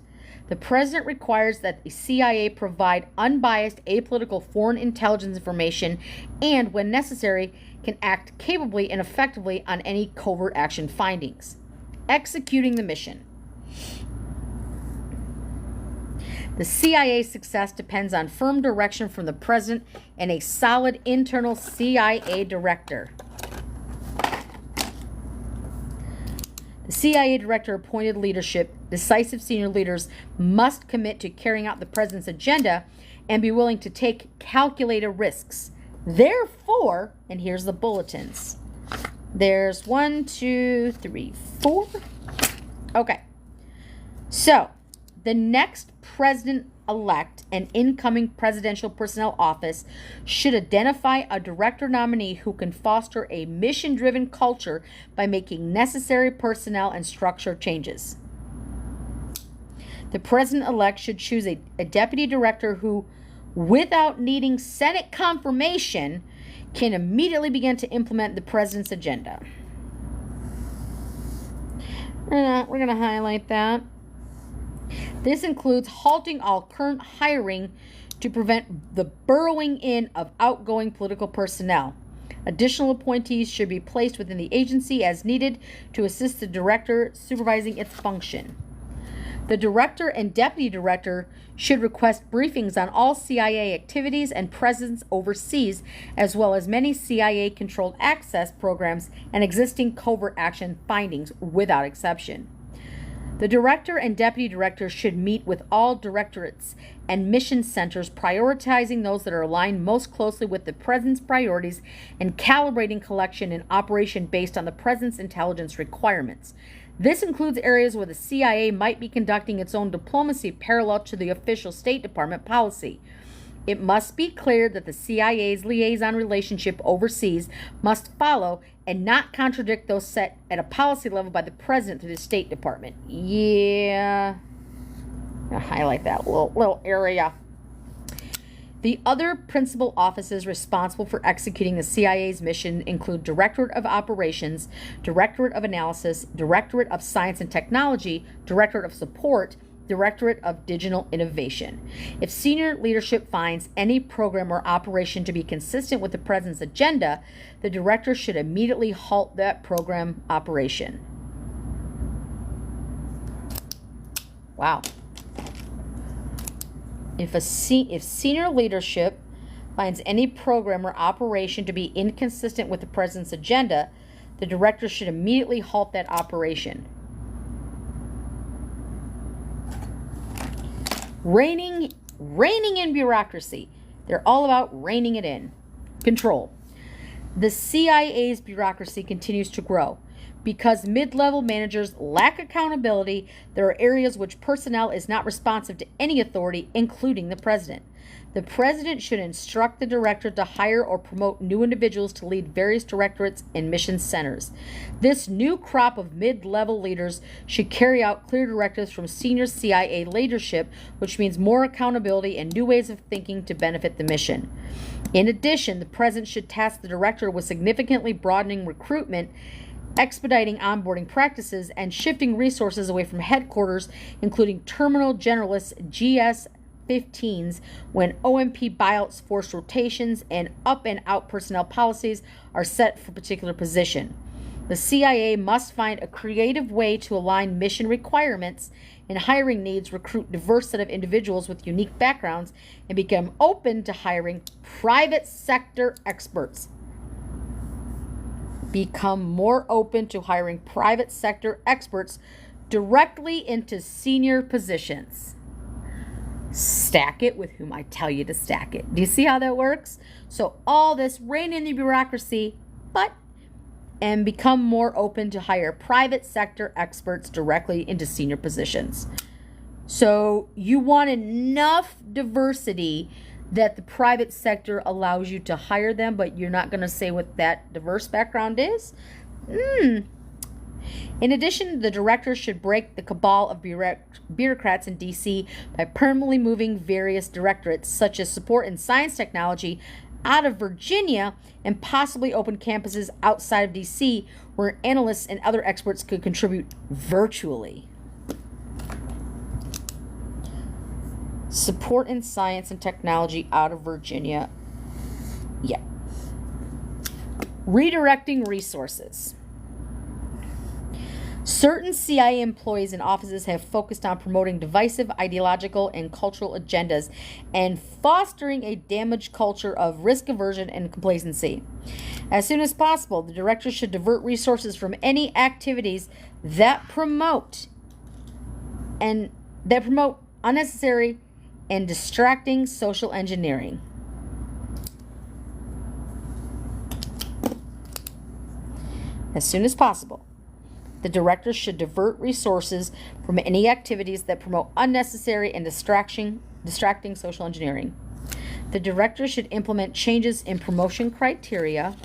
The president requires that the CIA provide unbiased, apolitical foreign intelligence information and, when necessary, can act capably and effectively on any covert action findings. Executing the mission. The CIA's success depends on firm direction from the president and a solid internal CIA director. The CIA director appointed leadership, decisive senior leaders must commit to carrying out the president's agenda and be willing to take calculated risks. Therefore, and here's the bulletins. There's 1, 2, 3, 4. Okay. So, the next president-elect and incoming presidential personnel office should identify a director nominee who can foster a mission-driven culture by making necessary personnel and structure changes. The president-elect should choose a deputy director who, without needing Senate confirmation, can immediately begin to implement the president's agenda. We're going to highlight that. This includes halting all current hiring to prevent the burrowing in of outgoing political personnel. Additional appointees should be placed within the agency as needed to assist the director supervising its function. The director and deputy director should request briefings on all CIA activities and presence overseas, as well as many CIA-controlled access programs and existing covert action findings without exception. The director and deputy director should meet with all directorates and mission centers, prioritizing those that are aligned most closely with the President's priorities and calibrating collection and operation based on the President's intelligence requirements. This includes areas where the CIA might be conducting its own diplomacy parallel to the official State Department policy. It must be clear that the CIA's liaison relationship overseas must follow and not contradict those set at a policy level by the President through the State Department. Yeah. I'll highlight that little area. The other principal offices responsible for executing the CIA's mission include Directorate of Operations, Directorate of Analysis, Directorate of Science and Technology, Directorate of Support, Directorate of Digital Innovation. If senior leadership finds any program or operation to be consistent with the President's agenda, the director should immediately halt that program operation. Wow. If senior leadership finds any program or operation to be inconsistent with the President's agenda, the director should immediately halt that operation. Reining in bureaucracy. They're all about reining it in. Control. The CIA's bureaucracy continues to grow. Because mid-level managers lack accountability, there are areas which personnel is not responsive to any authority, including the President. The President should instruct the director to hire or promote new individuals to lead various directorates and mission centers. This new crop of mid-level leaders should carry out clear directives from senior CIA leadership, which means more accountability and new ways of thinking to benefit the mission. In addition, the President should task the director with significantly broadening recruitment, expediting onboarding practices, and shifting resources away from headquarters, including terminal generalists, GS-15s, when OMP buyouts, forced rotations, and up and out personnel policies are set for a particular position. The CIA must find a creative way to align mission requirements and hiring needs, recruit diverse set of individuals with unique backgrounds, and become open to hiring private sector experts. Become more open to hiring private sector experts directly into senior positions. Stack it with whom I tell you to stack it. Do you see how that works? So all this, rein in the bureaucracy, and become more open to hire private sector experts directly into senior positions. So you want enough diversity that the private sector allows you to hire them, but you're not going to say what that diverse background is? In addition, the director should break the cabal of bureaucrats in D.C. by permanently moving various directorates, such as support and science technology, out of Virginia and possibly open campuses outside of D.C. where analysts and other experts could contribute virtually. Support in science and technology out of Virginia. Yeah. Redirecting resources. Certain CIA employees and offices have focused on promoting divisive ideological and cultural agendas and fostering a damaged culture of risk aversion and complacency. As soon as possible, the director should divert resources from any activities that promote unnecessary and distracting social engineering. As soon as possible, the director should divert resources from any activities that promote unnecessary and distracting social engineering. The director should implement changes in promotion criteria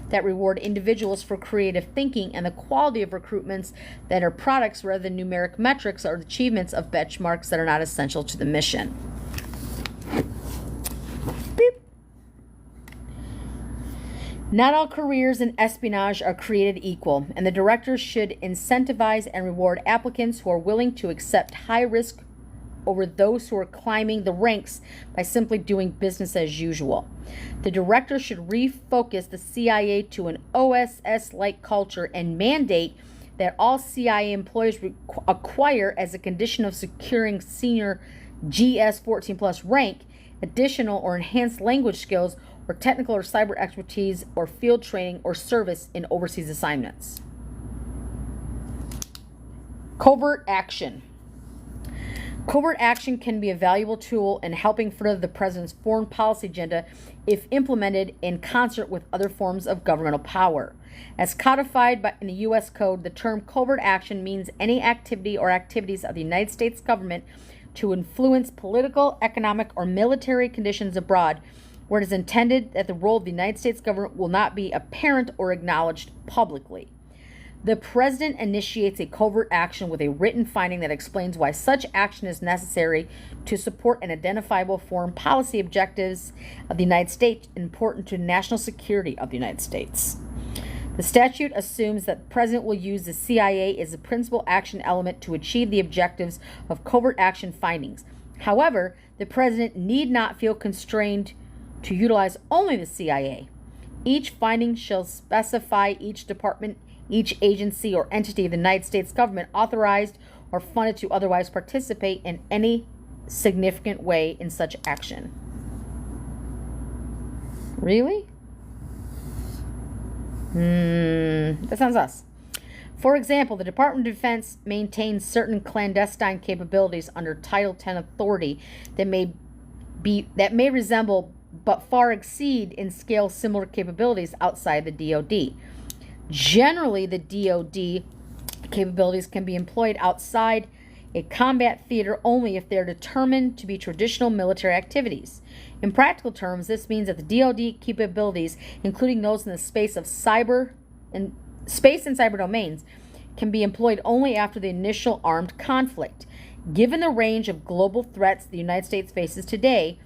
that reward individuals for creative thinking and the quality of recruitments that are products rather than numeric metrics or achievements of benchmarks that are not essential to the mission. Beep. Not all careers in espionage are created equal, and the director should incentivize and reward applicants who are willing to accept high risk over those who are climbing the ranks by simply doing business as usual. The director should refocus the CIA to an OSS-like culture and mandate that all CIA employees acquire, as a condition of securing senior GS-14 plus rank, additional or enhanced language skills or technical or cyber expertise or field training or service in overseas assignments. Covert action. Covert action can be a valuable tool in helping further the president's foreign policy agenda if implemented in concert with other forms of governmental power. As codified in the U.S. Code, the term covert action means any activity or activities of the United States government to influence political, economic, or military conditions abroad, where it is intended that the role of the United States government will not be apparent or acknowledged publicly. The president initiates a covert action with a written finding that explains why such action is necessary to support an identifiable foreign policy objectives of the United States important to national security of the United States. The statute assumes that the president will use the CIA as the principal action element to achieve the objectives of covert action findings. However, the president need not feel constrained to utilize only the CIA. Each finding shall specify each department, each agency or entity of the United States government authorized or funded to otherwise participate in any significant way in such action. Really? That sounds us. For example, the Department of Defense maintains certain clandestine capabilities under Title 10 authority that may resemble but far exceed in scale similar capabilities outside the DoD. Generally, the DoD capabilities can be employed outside a combat theater only if they are determined to be traditional military activities. In practical terms, this means that the DoD capabilities, including those in the space and cyber domains, can be employed only after the initial armed conflict. Given the range of global threats the United States faces today,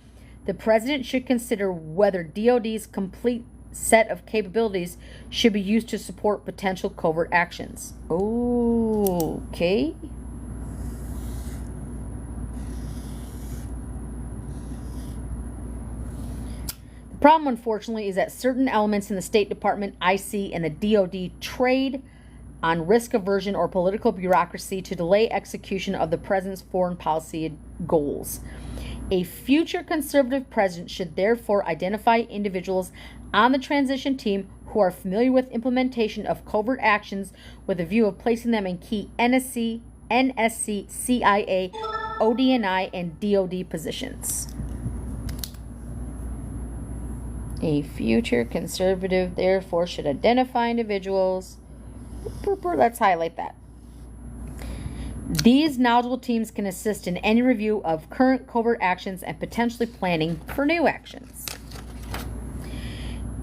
the president should consider whether DoD's complete set of capabilities should be used to support potential covert actions. Okay. The problem, unfortunately, is that certain elements in the State Department, IC, and the DoD trade on risk aversion or political bureaucracy to delay execution of the president's foreign policy goals. A future conservative president should therefore identify individuals on the transition team who are familiar with implementation of covert actions with a view of placing them in key NSC, CIA, ODNI, and DoD positions. A future conservative therefore should identify individuals. Let's highlight that. These knowledgeable teams can assist in any review of current covert actions and potentially planning for new actions.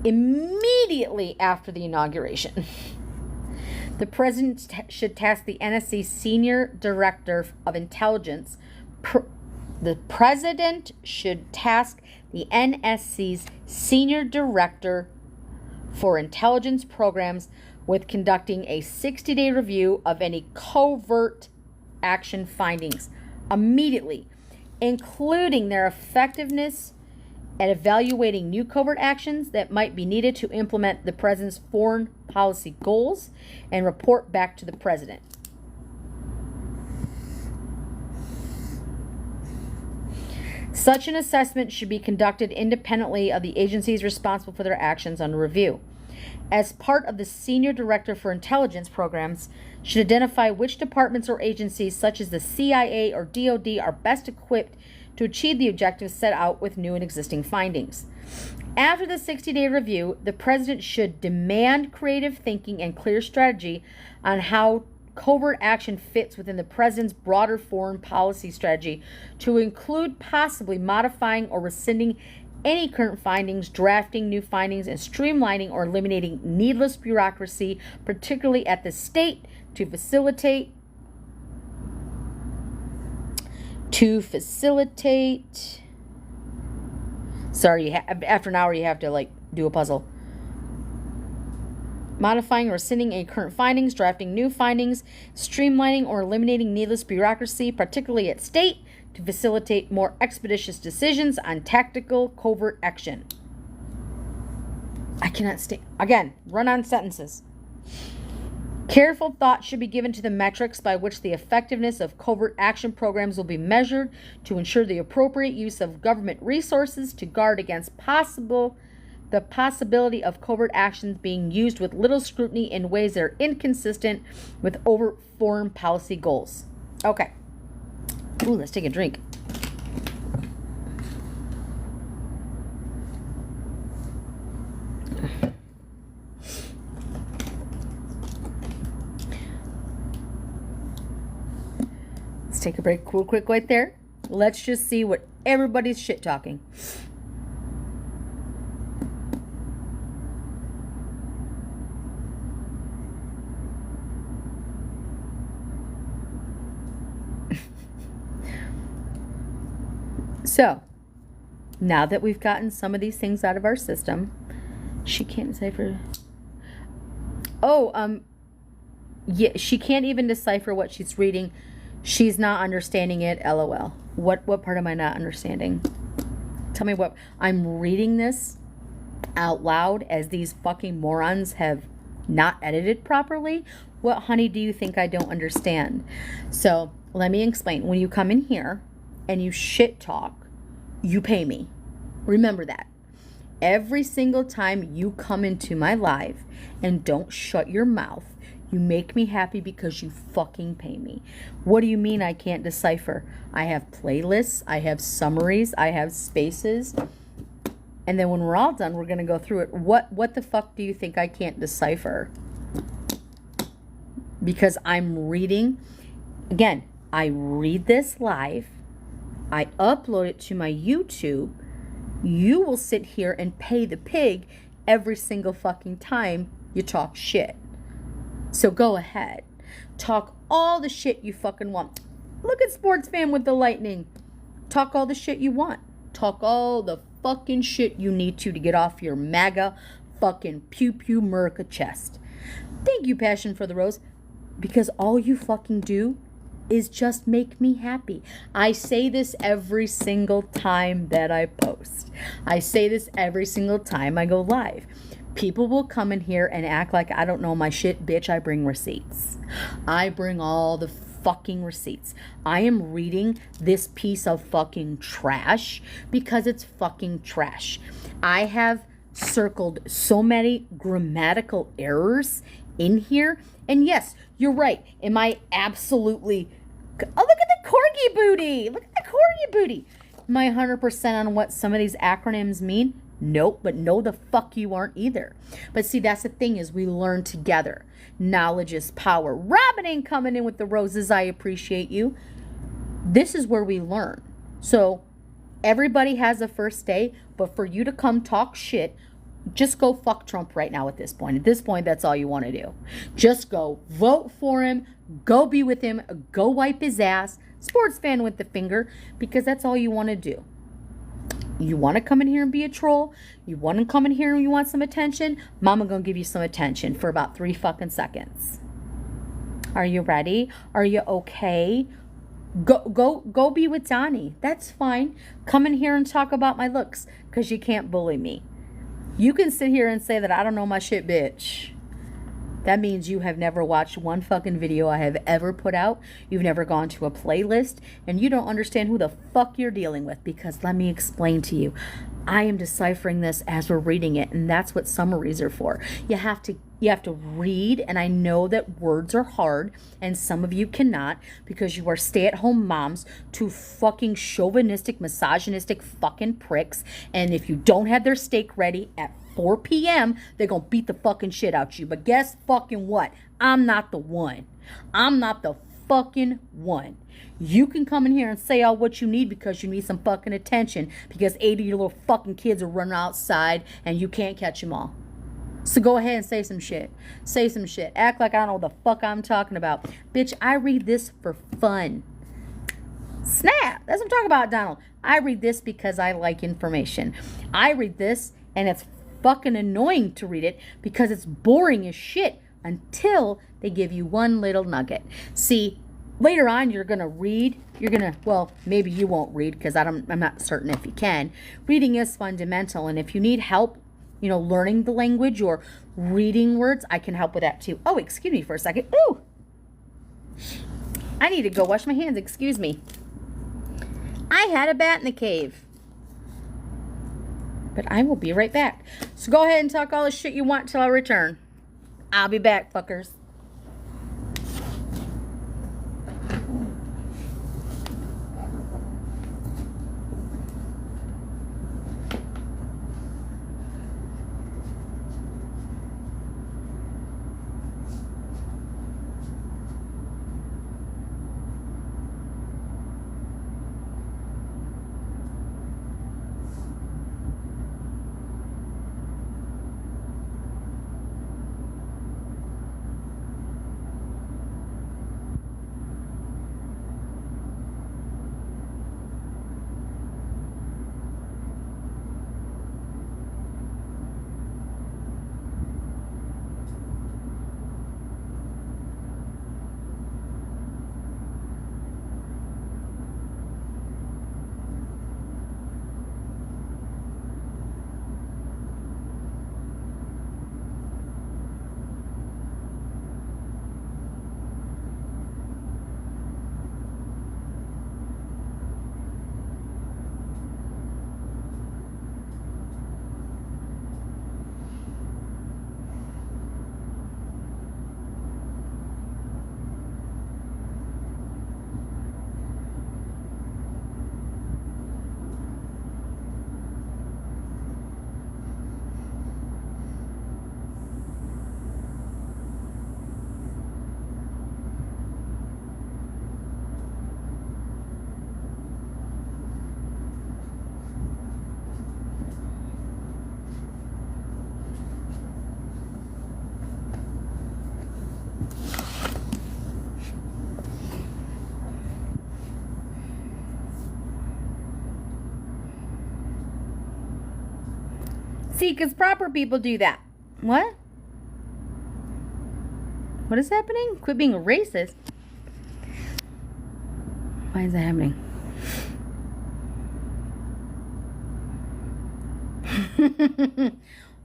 Immediately after the inauguration, the president should task the NSC Senior Director of Intelligence. The president should task the NSC's Senior Director for Intelligence Programs with conducting a 60-day review of any covert action findings immediately, including their effectiveness at evaluating new covert actions that might be needed to implement the president's foreign policy goals, and report back to the president. Such an assessment should be conducted independently of the agencies responsible for their actions under review. As part of the Senior Director for Intelligence Programs should identify which departments or agencies such as the CIA or DoD are best equipped to achieve the objectives set out with new and existing findings. After the 60-day review, the president should demand creative thinking and clear strategy on how covert action fits within the president's broader foreign policy strategy to include possibly modifying or rescinding any current findings, drafting new findings, and streamlining or eliminating needless bureaucracy, particularly at the state, to facilitate sorry, after an hour you have to do a puzzle. Modifying or rescinding any current findings, drafting new findings, streamlining or eliminating needless bureaucracy, particularly at state, to facilitate more expeditious decisions on tactical covert action. I cannot stay. Again, run-on sentences. Careful thought should be given to the metrics by which the effectiveness of covert action programs will be measured to ensure the appropriate use of government resources to guard against the possibility of covert actions being used with little scrutiny in ways that are inconsistent with overt foreign policy goals. Okay. Ooh, let's take a drink. Let's take a break real quick right there. Let's just see what everybody's shit talking. So, now that we've gotten some of these things out of our system, she can't decipher. Yeah, she can't even decipher what she's reading. She's not understanding it, LOL. What part am I not understanding? Tell me what. I'm reading this out loud as these fucking morons have not edited properly. What, honey, do you think I don't understand? So, let me explain. When you come in here and you shit talk, you pay me. Remember that. Every single time you come into my live and don't shut your mouth, you make me happy because you fucking pay me. What do you mean I can't decipher? I have playlists, I have summaries, I have spaces. And then when we're all done, we're going to go through it. What the fuck do you think I can't decipher? Because I'm reading. Again, I read this live. I upload it to my YouTube. You will sit here and pay the pig every single fucking time you talk shit. So go ahead. Talk all the shit you fucking want. Look at Sports Fan with the lightning. Talk all the shit you want. Talk all the fucking shit you need to get off your MAGA fucking pew-pew America chest. Thank you, Passion for the Rose. Because all you fucking do is just make me happy. I say this every single time that I post. I say this every single time I go live. People will come in here and act like I don't know my shit. Bitch, I bring receipts. I bring all the fucking receipts. I am reading this piece of fucking trash because it's fucking trash. I have circled so many grammatical errors in here. And yes, you're right. Am I absolutely... Oh, look at the corgi booty. Look at the corgi booty. Am I 100% on what some of these acronyms mean? Nope, but no the fuck you aren't either. But see, that's the thing is we learn together. Knowledge is power. Robin ain't coming in with the roses. I appreciate you. This is where we learn. So everybody has a first day, but for you to come talk shit, just go fuck Trump right now at this point. At this point, that's all you want to do. Just go vote for him. Go be with him. Go wipe his ass. Sports Fan with the finger. Because that's all you want to do. You want to come in here and be a troll. You want to come in here and you want some attention. Mama gonna give you some attention for about 3 fucking seconds. Are you ready? Are you okay? Go be with Donnie. That's fine. Come in here and talk about my looks. Because you can't bully me. You can sit here and say that I don't know my shit, bitch. That means you have never watched one fucking video I have ever put out. You've never gone to a playlist. And you don't understand who the fuck you're dealing with. Because let me explain to you. I am deciphering this as we're reading it. And that's what summaries are for. You have to You have to read, and I know that words are hard, and some of you cannot because you are stay-at-home moms, two fucking chauvinistic, misogynistic fucking pricks, and if you don't have their steak ready at 4 p.m., they're gonna beat the fucking shit out you. But guess fucking what? I'm not the one. I'm not the fucking one. You can come in here and say all what you need because you need some fucking attention because 80 of your little fucking kids are running outside and you can't catch them all. So go ahead and say some shit. Say some shit. Act like I don't know what the fuck I'm talking about. Bitch, I read this for fun. Snap. That's what I'm talking about, Donald. I read this because I like information. I read this and it's fucking annoying to read it because it's boring as shit until they give you one little nugget. See, later on, you're going to read. Well, maybe you won't read because I'm not certain if you can. Reading is fundamental. And if you need help, learning the language or reading words, I can help with that too. Oh, excuse me for a second. Ooh. I need to go wash my hands. Excuse me. I had a bat in the cave. But I will be right back. So go ahead and talk all the shit you want till I return. I'll be back, fuckers. See, because proper people do that. What? What is happening? Quit being a racist. Why is that happening?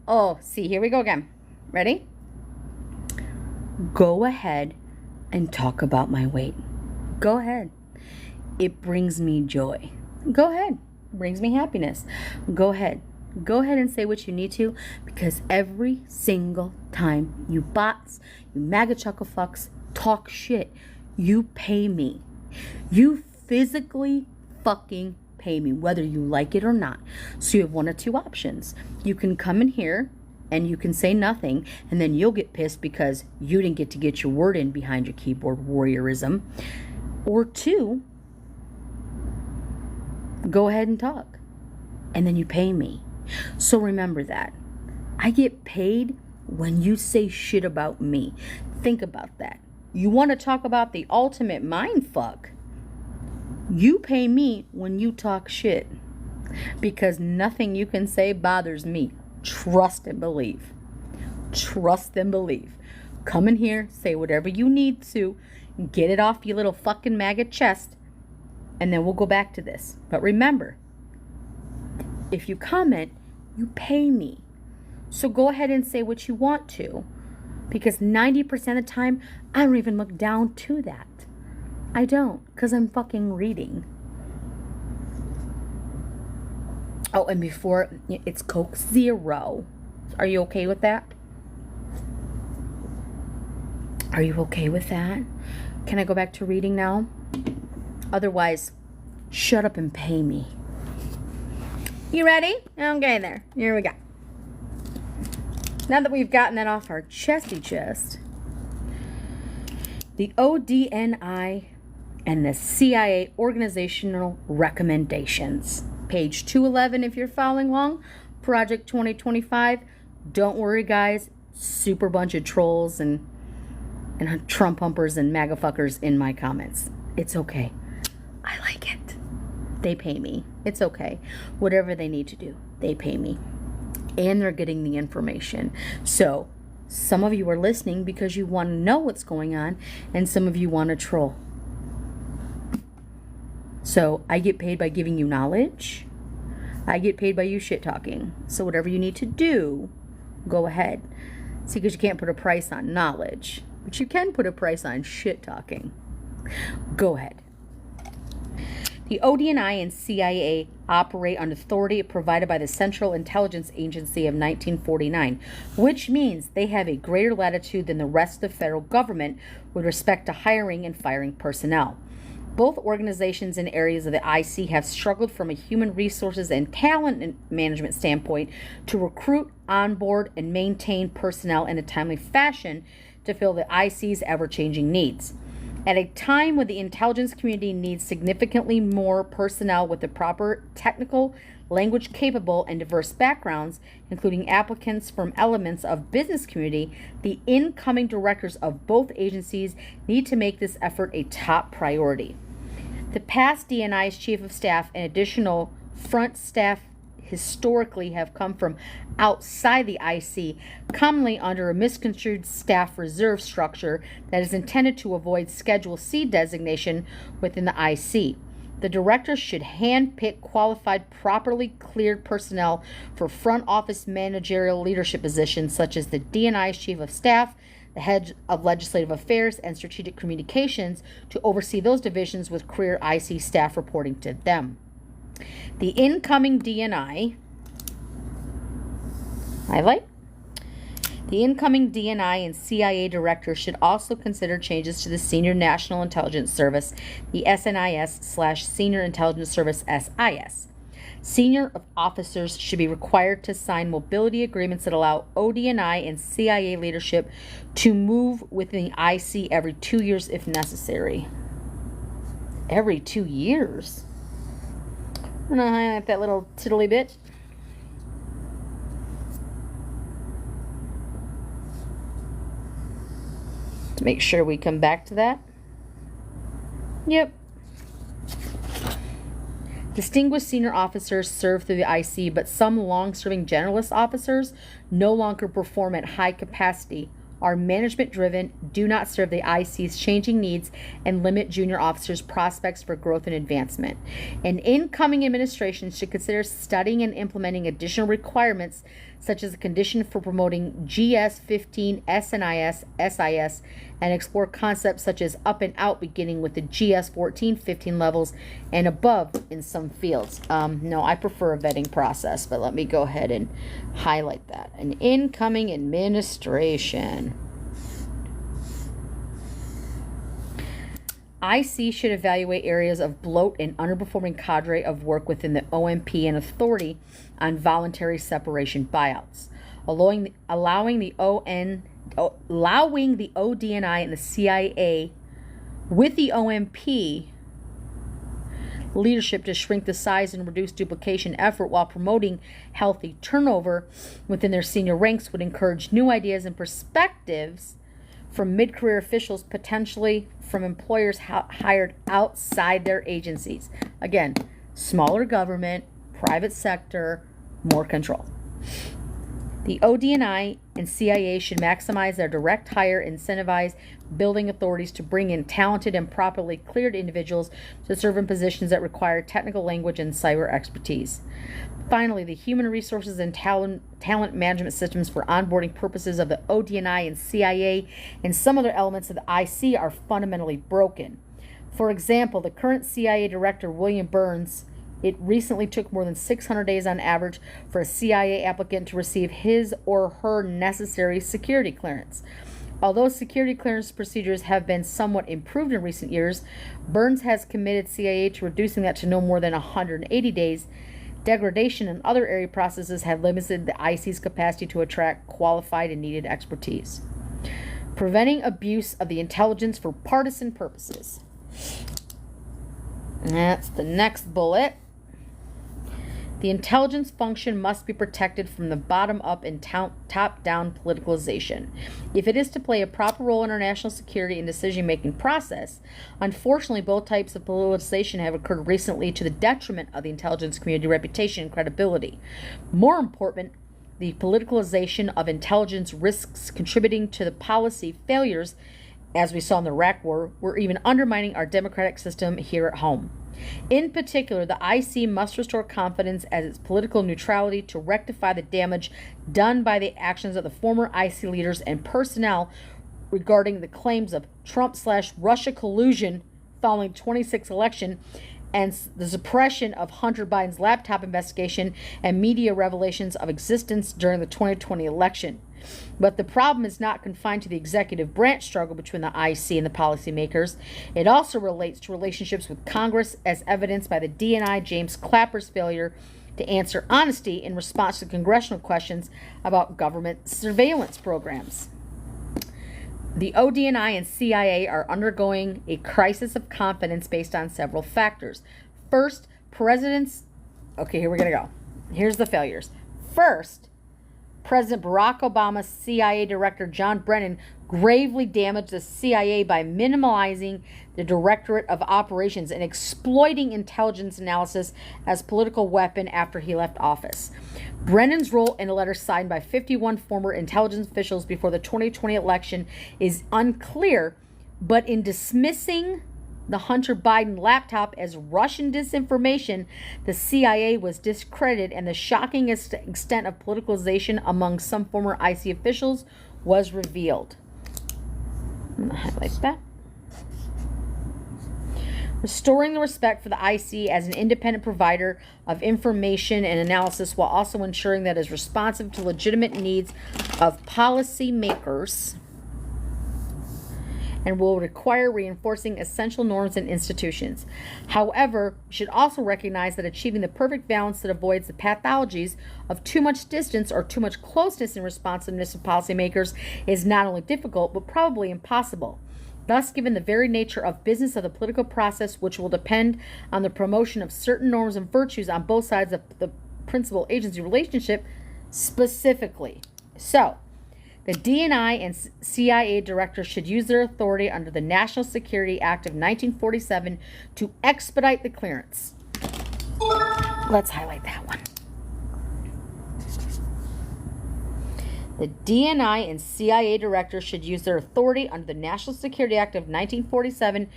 Oh, see, here we go again. Ready? Go ahead and talk about my weight. Go ahead. It brings me joy. Go ahead. It brings me happiness. Go ahead. Go ahead and say what you need to, because every single time you bots, you MAGA chuckle fucks, talk shit, you pay me. You physically fucking pay me, whether you like it or not. So you have one of two options. You can come in here and you can say nothing, and then you'll get pissed because you didn't get to get your word in behind your keyboard warriorism. Or two, go ahead and talk, and then you pay me. So remember that. I get paid when you say shit about me. Think about that. You want to talk about the ultimate mind fuck? You pay me when you talk shit. Because nothing you can say bothers me. Trust and believe. Trust and believe. Come in here, say whatever you need to, get it off your little fucking MAGA chest, and then we'll go back to this. But remember, if you comment, you pay me. So go ahead and say what you want to. Because 90% of the time, I don't even look down to that. I don't, because I'm fucking reading. Oh, and before, it's Coke Zero. Are you okay with that? Are you okay with that? Can I go back to reading now? Otherwise, shut up and pay me. You ready? Okay, there. Here we go. Now that we've gotten that off our chesty chest, the ODNI and the CIA organizational recommendations. Page 211 if you're following along. Project 2025. Don't worry, guys. Super bunch of trolls and Trump humpers and MAGA fuckers in my comments. It's okay. I like it. They pay me. It's okay. Whatever they need to do, they pay me. And they're getting the information. So some of you are listening because you want to know what's going on, and some of you want to troll. So I get paid by giving you knowledge. I get paid by you shit talking. So whatever you need to do, go ahead. See, because you can't put a price on knowledge, but you can put a price on shit talking. Go ahead. The ODNI and CIA operate under authority provided by the Central Intelligence Agency of 1949, which means they have a greater latitude than the rest of the federal government with respect to hiring and firing personnel. Both organizations and areas of the IC have struggled from a human resources and talent management standpoint to recruit, onboard, and maintain personnel in a timely fashion to fill the IC's ever-changing needs. At a time when the intelligence community needs significantly more personnel with the proper technical, language-capable, and diverse backgrounds, including applicants from elements of business community, the incoming directors of both agencies need to make this effort a top priority. The past DNI's chief of staff and additional front staff historically have come from outside the IC, commonly under a misconstrued staff reserve structure that is intended to avoid Schedule C designation within the IC. The directors should handpick qualified, properly cleared personnel for front office managerial leadership positions such as the DNI's chief of staff, the head of legislative affairs, and strategic communications to oversee those divisions with career IC staff reporting to them. The incoming DNI, the incoming DNI and CIA directors should also consider changes to the Senior National Intelligence Service, the SNIS/Senior Intelligence Service, SIS. Senior officers should be required to sign mobility agreements that allow ODNI and CIA leadership to move within the IC every 2 years if necessary. Every 2 years? I'm going to highlight that little tiddly bit. To make sure we come back to that. Yep. Distinguished senior officers serve through the IC, but some long-serving generalist officers no longer perform at high capacity, are management-driven, do not serve the IC's changing needs, and limit junior officers' prospects for growth and advancement. An incoming administration should consider studying and implementing additional requirements, such as a condition for promoting GS-15, SNIS, SIS, and explore concepts such as up and out beginning with the GS-14, 15 levels, and above in some fields. No, I prefer a vetting process, but let me go ahead and highlight that. An incoming administration. IC should evaluate areas of bloat and underperforming cadre of work within the OMP and authority on voluntary separation buyouts, allowing the ODNI and the CIA with the OMP leadership to shrink the size and reduce duplication effort while promoting healthy turnover within their senior ranks would encourage new ideas and perspectives from mid-career officials, potentially from employers hired outside their agencies. Again, smaller government, private sector, more control. The ODNI and CIA should maximize their direct hire, incentivize building authorities to bring in talented and properly cleared individuals to serve in positions that require technical language and cyber expertise. Finally, the human resources and talent management systems for onboarding purposes of the ODNI and CIA and some other elements of the IC are fundamentally broken. For example, the current CIA director, William Burns, it recently took more than 600 days on average for a CIA applicant to receive his or her necessary security clearance. Although security clearance procedures have been somewhat improved in recent years, Burns has committed CIA to reducing that to no more than 180 days. Degradation in other area processes have limited the IC's capacity to attract qualified and needed expertise. Preventing abuse of the intelligence for partisan purposes. And that's the next bullet. The intelligence function must be protected from the bottom-up and top-down politicalization. If it is to play a proper role in our national security and decision-making process, unfortunately, both types of politicization have occurred recently to the detriment of the intelligence community reputation and credibility. More important, the politicalization of intelligence risks contributing to the policy failures, as we saw in the Iraq War, or even undermining our democratic system here at home. In particular, the IC must restore confidence as its political neutrality to rectify the damage done by the actions of the former IC leaders and personnel regarding the claims of Trump/Russia collusion following the 26th election and the suppression of Hunter Biden's laptop investigation and media revelations of existence during the 2020 election. But the problem is not confined to the executive branch struggle between the IC and the policymakers. It also relates to relationships with Congress, as evidenced by the DNI James Clapper's failure to answer honesty in response to congressional questions about government surveillance programs. The ODNI and CIA are undergoing a crisis of confidence based on several factors. First, okay, here we're going to go. Here's the failures. First, President Barack Obama's CIA Director John Brennan gravely damaged the CIA by minimizing the Directorate of Operations and exploiting intelligence analysis as political weapon after he left office. Brennan's role in a letter signed by 51 former intelligence officials before the 2020 election is unclear, but in dismissing the Hunter Biden laptop as Russian disinformation, the CIA was discredited, and the shocking extent of politicalization among some former IC officials was revealed. I'm going to highlight that. Restoring the respect for the IC as an independent provider of information and analysis while also ensuring that it is responsive to legitimate needs of policymakers and will require reinforcing essential norms and institutions. However, we should also recognize that achieving the perfect balance that avoids the pathologies of too much distance or too much closeness in responsiveness of policymakers is not only difficult, but probably impossible. Thus, given the very nature of business of the political process, which will depend on the promotion of certain norms and virtues on both sides of the principal-agency relationship specifically. So, the DNI and CIA directors should use their authority under the National Security Act of 1947 to expedite the clearance. Let's highlight that one. The DNI and CIA directors should use their authority under the National Security Act of 1947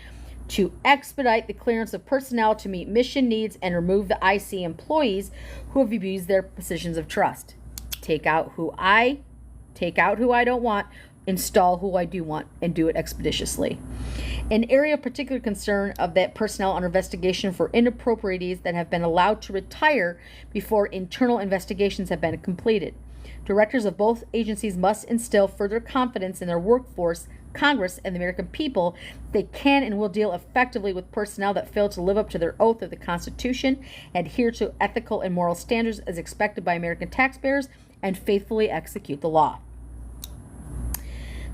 to expedite the clearance of personnel to meet mission needs and remove the IC employees who have abused their positions of trust. Take out who I don't want, install who I do want, and do it expeditiously. An area of particular concern of that personnel under investigation for inapproprieties that have been allowed to retire before internal investigations have been completed. Directors of both agencies must instill further confidence in their workforce, Congress, and the American people. They can and will deal effectively with personnel that fail to live up to their oath of the Constitution, adhere to ethical and moral standards as expected by American taxpayers, and faithfully execute the law.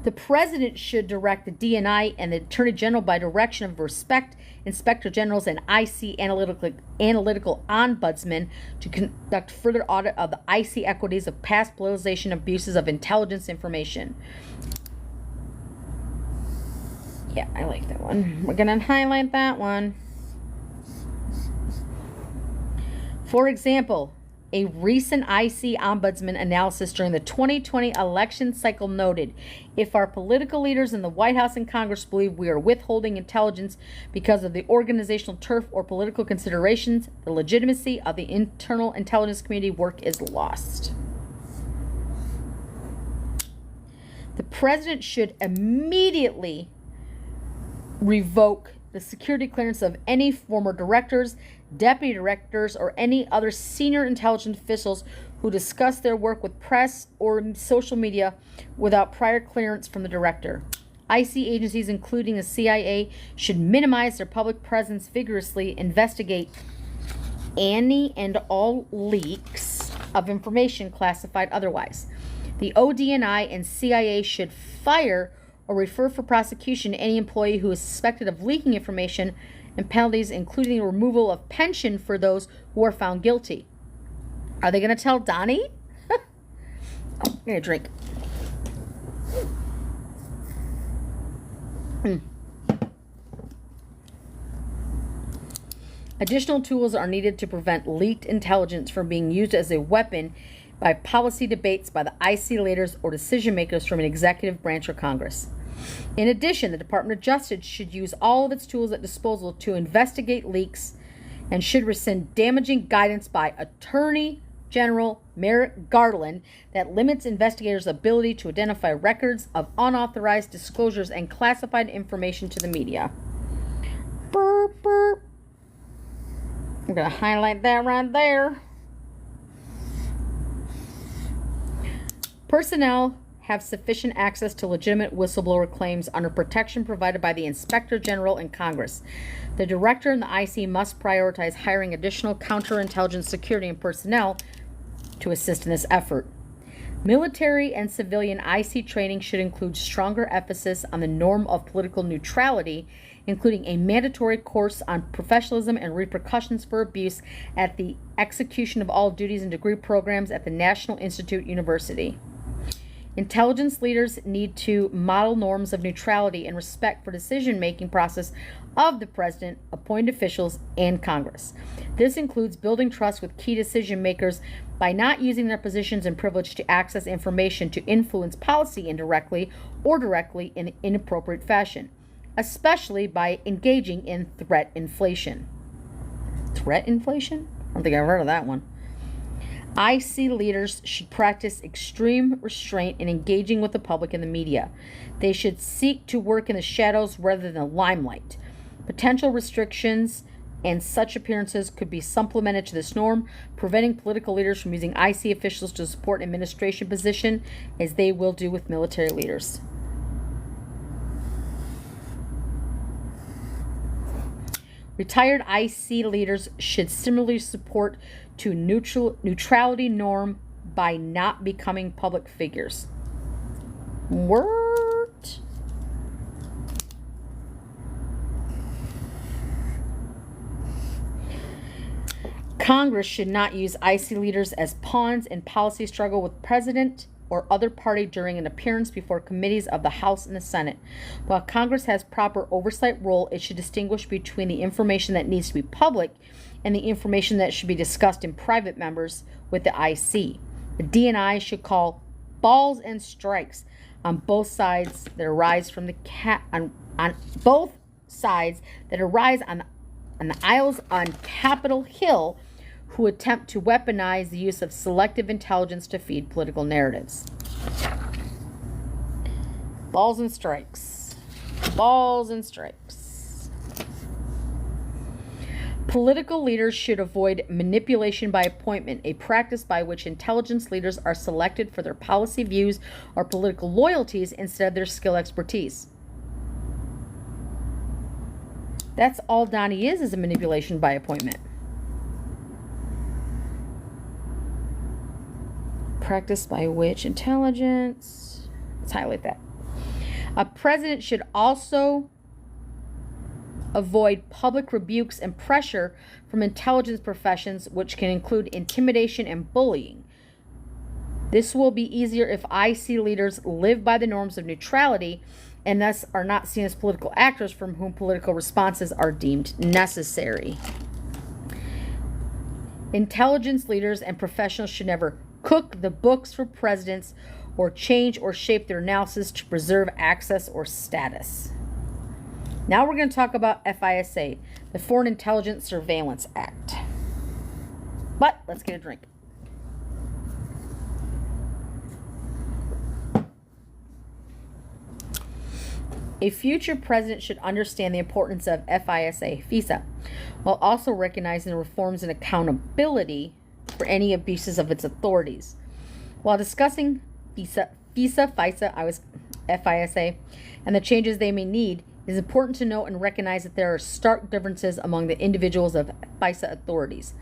The President should direct the DNI and the Attorney General by direction of respect Inspector Generals and IC analytical ombudsmen to conduct further audit of the IC equities of past politicization abuses of intelligence information. Yeah, I like that one. We're going to highlight that one. For example, a recent IC ombudsman analysis during the 2020 election cycle noted, if our political leaders in the White House and Congress believe we are withholding intelligence because of the organizational turf or political considerations, the legitimacy of the internal intelligence community work is lost. The President should immediately revoke the security clearance of any former directors, deputy directors, or any other senior intelligence officials who discuss their work with press or social media without prior clearance from the director. IC agencies, including the CIA, should minimize their public presence, vigorously investigate any and all leaks of information classified otherwise. The ODNI and CIA should fire or refer for prosecution any employee who is suspected of leaking information, and penalties including the removal of pension for those who are found guilty. Are they going to tell Donnie? I'm going to drink. Additional tools are needed to prevent leaked intelligence from being used as a weapon by policy debates by the IC leaders or decision makers from an executive branch or Congress. In addition, the Department of Justice should use all of its tools at disposal to investigate leaks and should rescind damaging guidance by Attorney General Merrick Garland that limits investigators' ability to identify records of unauthorized disclosures and classified information to the media. Burp, burp. I'm going to highlight that right there. Personnel have sufficient access to legitimate whistleblower claims under protection provided by the Inspector General and Congress. The Director and the IC must prioritize hiring additional counterintelligence security and personnel to assist in this effort. Military and civilian IC training should include stronger emphasis on the norm of political neutrality, including a mandatory course on professionalism and repercussions for abuse at the execution of all duties and degree programs at the National Institute University. Intelligence leaders need to model norms of neutrality and respect for decision-making process of the President, appointed officials, and Congress. This includes building trust with key decision makers by not using their positions and privilege to access information to influence policy indirectly or directly in an inappropriate fashion, especially by engaging in threat inflation. Threat inflation? I don't think I've heard of that one. IC leaders should practice extreme restraint in engaging with the public and the media. They should seek to work in the shadows rather than the limelight. Potential restrictions and such appearances could be supplemented to this norm, preventing political leaders from using IC officials to support administration position, as they will do with military leaders. Retired IC leaders should similarly support to neutrality norm by not becoming public figures. What? Congress should not use IC leaders as pawns in policy struggle with president or other party during an appearance before committees of the House and the Senate. While Congress has proper oversight role, it should distinguish between the information that needs to be public and the information that should be discussed in private members with the IC. The DNI should call balls and strikes on both sides that arise from the on both sides that arise on the aisles on Capitol Hill who attempt to weaponize the use of selective intelligence to feed political narratives. Balls and strikes. Balls and strikes. Political leaders should avoid manipulation by appointment, a practice by which intelligence leaders are selected for their policy views or political loyalties instead of their skill expertise. That's all Donnie is a manipulation by appointment. Practice by which intelligence. Let's highlight that. A president should also avoid public rebukes and pressure from intelligence professions, which can include intimidation and bullying. This will be easier if IC leaders live by the norms of neutrality and thus are not seen as political actors from whom political responses are deemed necessary. Intelligence leaders and professionals should never cook the books for presidents or change or shape their analysis to preserve access or status. Now we're going to talk about FISA, the Foreign Intelligence Surveillance Act. But let's get a drink. A future president should understand the importance of FISA, while also recognizing the reforms and accountability for any abuses of its authorities. While discussing FISA, and the changes they may need, it is important to note and recognize that there are stark differences among the individuals of FISA authorities.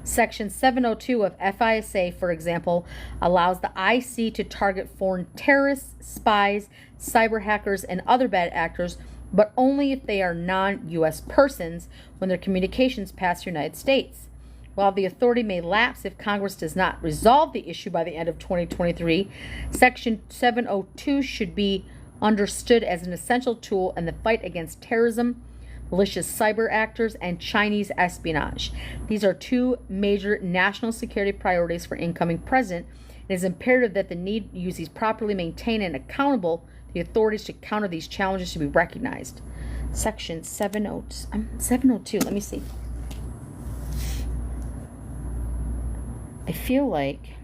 Section 702 of FISA, for example, allows the IC to target foreign terrorists, spies, cyber hackers, and other bad actors, but only if they are non-U.S. persons when their communications pass the United States. While the authority may lapse if Congress does not resolve the issue by the end of 2023, Section 702 should be understood as an essential tool in the fight against terrorism, malicious cyber actors, and Chinese espionage. These are two major national security priorities for incoming president. It is imperative that the need to use these properly maintained and accountable. The authorities to counter these challenges should be recognized. Section 702. Let me see. I feel like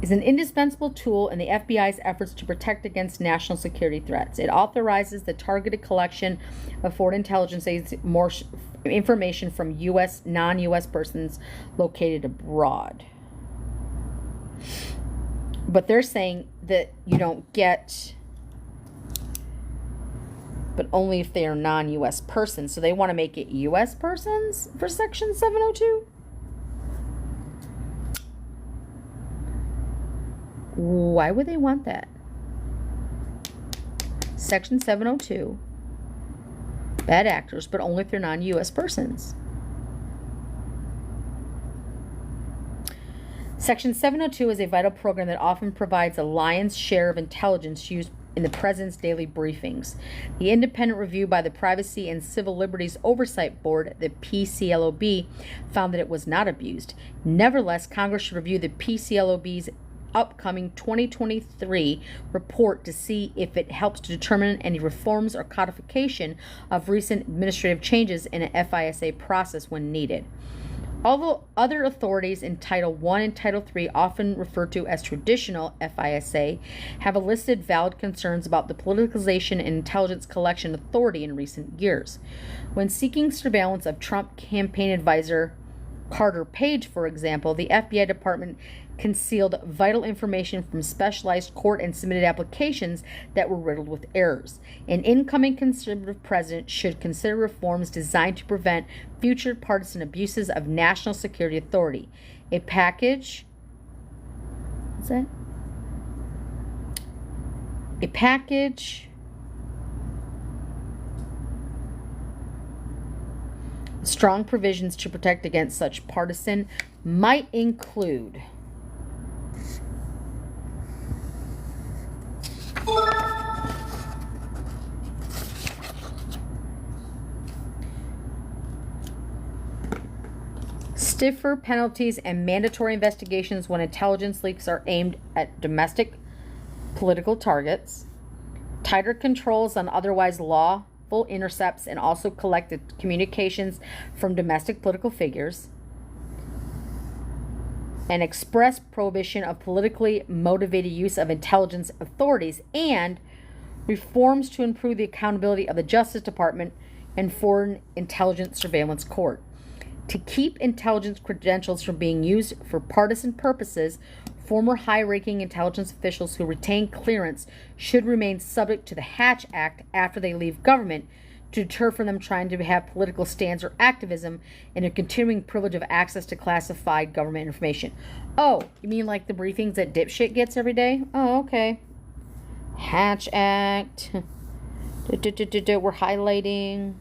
is an indispensable tool in the FBI's efforts to protect against national security threats. It authorizes the targeted collection of foreign intelligence information from non-U.S. persons located abroad. But they're saying that you don't get, but only if they are non-U.S. persons. So they want to make it U.S. persons for Section 702? Why would they want that? Section 702, bad actors, but only if they're non-U.S. persons. Section 702 is a vital program that often provides a lion's share of intelligence used in the President's daily briefings. The independent review by the Privacy and Civil Liberties Oversight Board, the PCLOB, found that it was not abused. Nevertheless, Congress should review the PCLOB's upcoming 2023 report to see if it helps to determine any reforms or codification of recent administrative changes in an FISA process when needed. Although other authorities in Title I and Title III, often referred to as traditional FISA, have elicited valid concerns about the politicalization and intelligence collection authority in recent years. When seeking surveillance of Trump campaign advisor Carter Page, for example, the FBI department concealed vital information from specialized court and submitted applications that were riddled with errors. An incoming conservative president should consider reforms designed to prevent future partisan abuses of national security authority. A package strong provisions to protect against such partisan might include stiffer penalties and mandatory investigations when intelligence leaks are aimed at domestic political targets, tighter controls on otherwise lawful intercepts and also collected communications from domestic political figures, an express prohibition of politically motivated use of intelligence authorities, and reforms to improve the accountability of the Justice Department and Foreign Intelligence Surveillance Court. To keep intelligence credentials from being used for partisan purposes, former high-ranking intelligence officials who retain clearance should remain subject to the Hatch Act after they leave government to deter from them trying to have political stands or activism and a continuing privilege of access to classified government information. Oh, you mean like the briefings that dipshit gets every day? Oh, okay. Hatch Act. We're highlighting.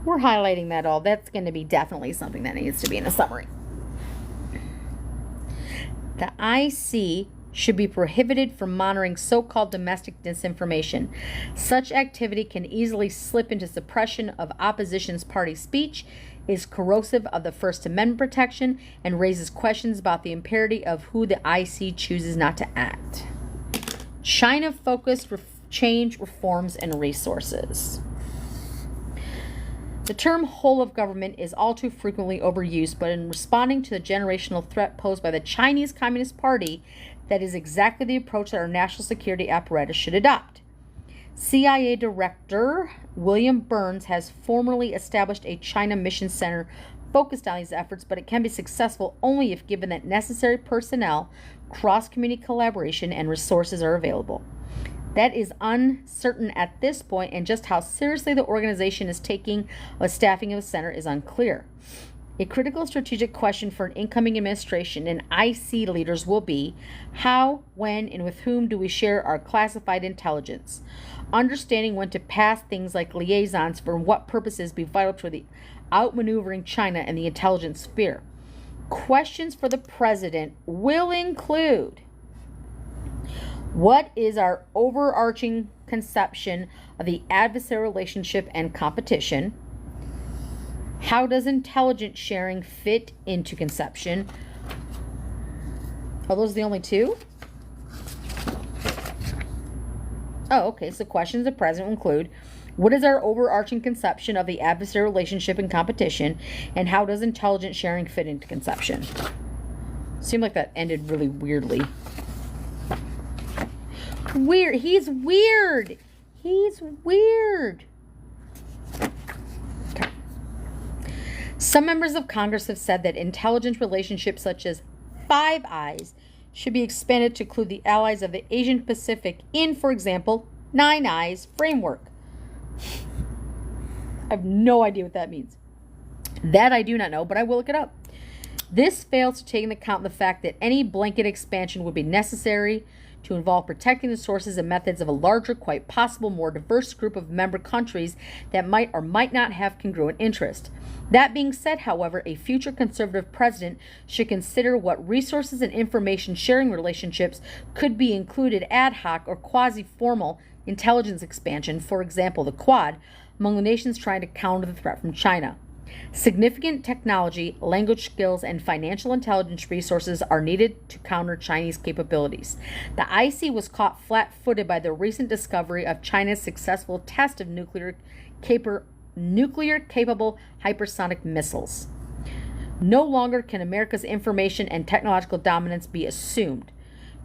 We're highlighting that all. That's going to be definitely something that needs to be in a summary. The IC should be prohibited from monitoring so-called domestic disinformation. Such activity can easily slip into suppression of opposition's party speech, is corrosive of the First Amendment protection, and raises questions about the imperative of who the IC chooses not to act. China-focused change, reforms, and resources. The term whole of government is all too frequently overused, but in responding to the generational threat posed by the Chinese Communist Party, That is exactly the approach that our national security apparatus should adopt. CIA Director William Burns has formally established a China Mission Center focused on these efforts, but it can be successful only if given that necessary personnel, cross-community collaboration, and resources are available. That is uncertain at this point, and just how seriously the organization is taking a staffing of the center is unclear. A critical strategic question for an incoming administration and IC leaders will be how, when, and with whom do we share our classified intelligence? Understanding when to pass things like liaisons for what purposes be vital to the outmaneuvering China in the intelligence sphere. Questions for the president will include: what is our overarching conception of the adversarial relationship and competition? How does intelligence sharing fit into conception? Are those the only two? Oh, okay. So questions the president will include: what is our overarching conception of the adversarial relationship and competition? And how does intelligence sharing fit into conception? Seemed like that ended really weirdly. Weird. He's weird. He's weird. Okay. Some members of Congress have said that intelligence relationships such as Five Eyes should be expanded to include the allies of the Asian Pacific in, for example, Nine Eyes framework. I have no idea what that means. That I do not know, but I will look it up. This fails to take into account the fact that any blanket expansion would be necessary to involve protecting the sources and methods of a larger, quite possible more diverse group of member countries that might or might not have congruent interest. That being said, however, a future conservative president should consider what resources and information sharing relationships could be included ad hoc or quasi-formal intelligence expansion, for example, the Quad, among the nations trying to counter the threat from China. Significant technology, language skills, and financial intelligence resources are needed to counter Chinese capabilities. The IC was caught flat-footed by the recent discovery of China's successful test of nuclear-capable hypersonic missiles. No longer can America's information and technological dominance be assumed.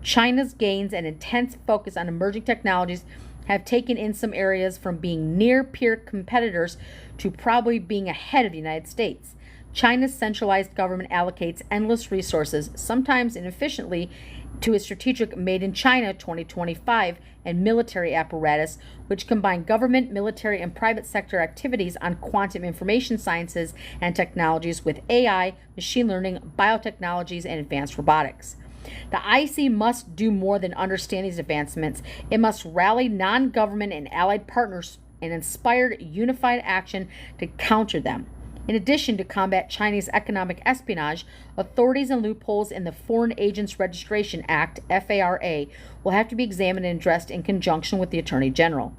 China's gains and intense focus on emerging technologies have taken in some areas from being near peer competitors to probably being ahead of the United States. China's centralized government allocates endless resources, sometimes inefficiently, to a strategic Made in China 2025 and military apparatus, which combine government, military, and private sector activities on quantum information sciences and technologies with AI, machine learning, biotechnologies, and advanced robotics. The IC must do more than understand these advancements. It must rally non-government and allied partners and inspire unified action to counter them. In addition to combat Chinese economic espionage, authorities and loopholes in the Foreign Agents Registration Act, FARA, will have to be examined and addressed in conjunction with the Attorney General.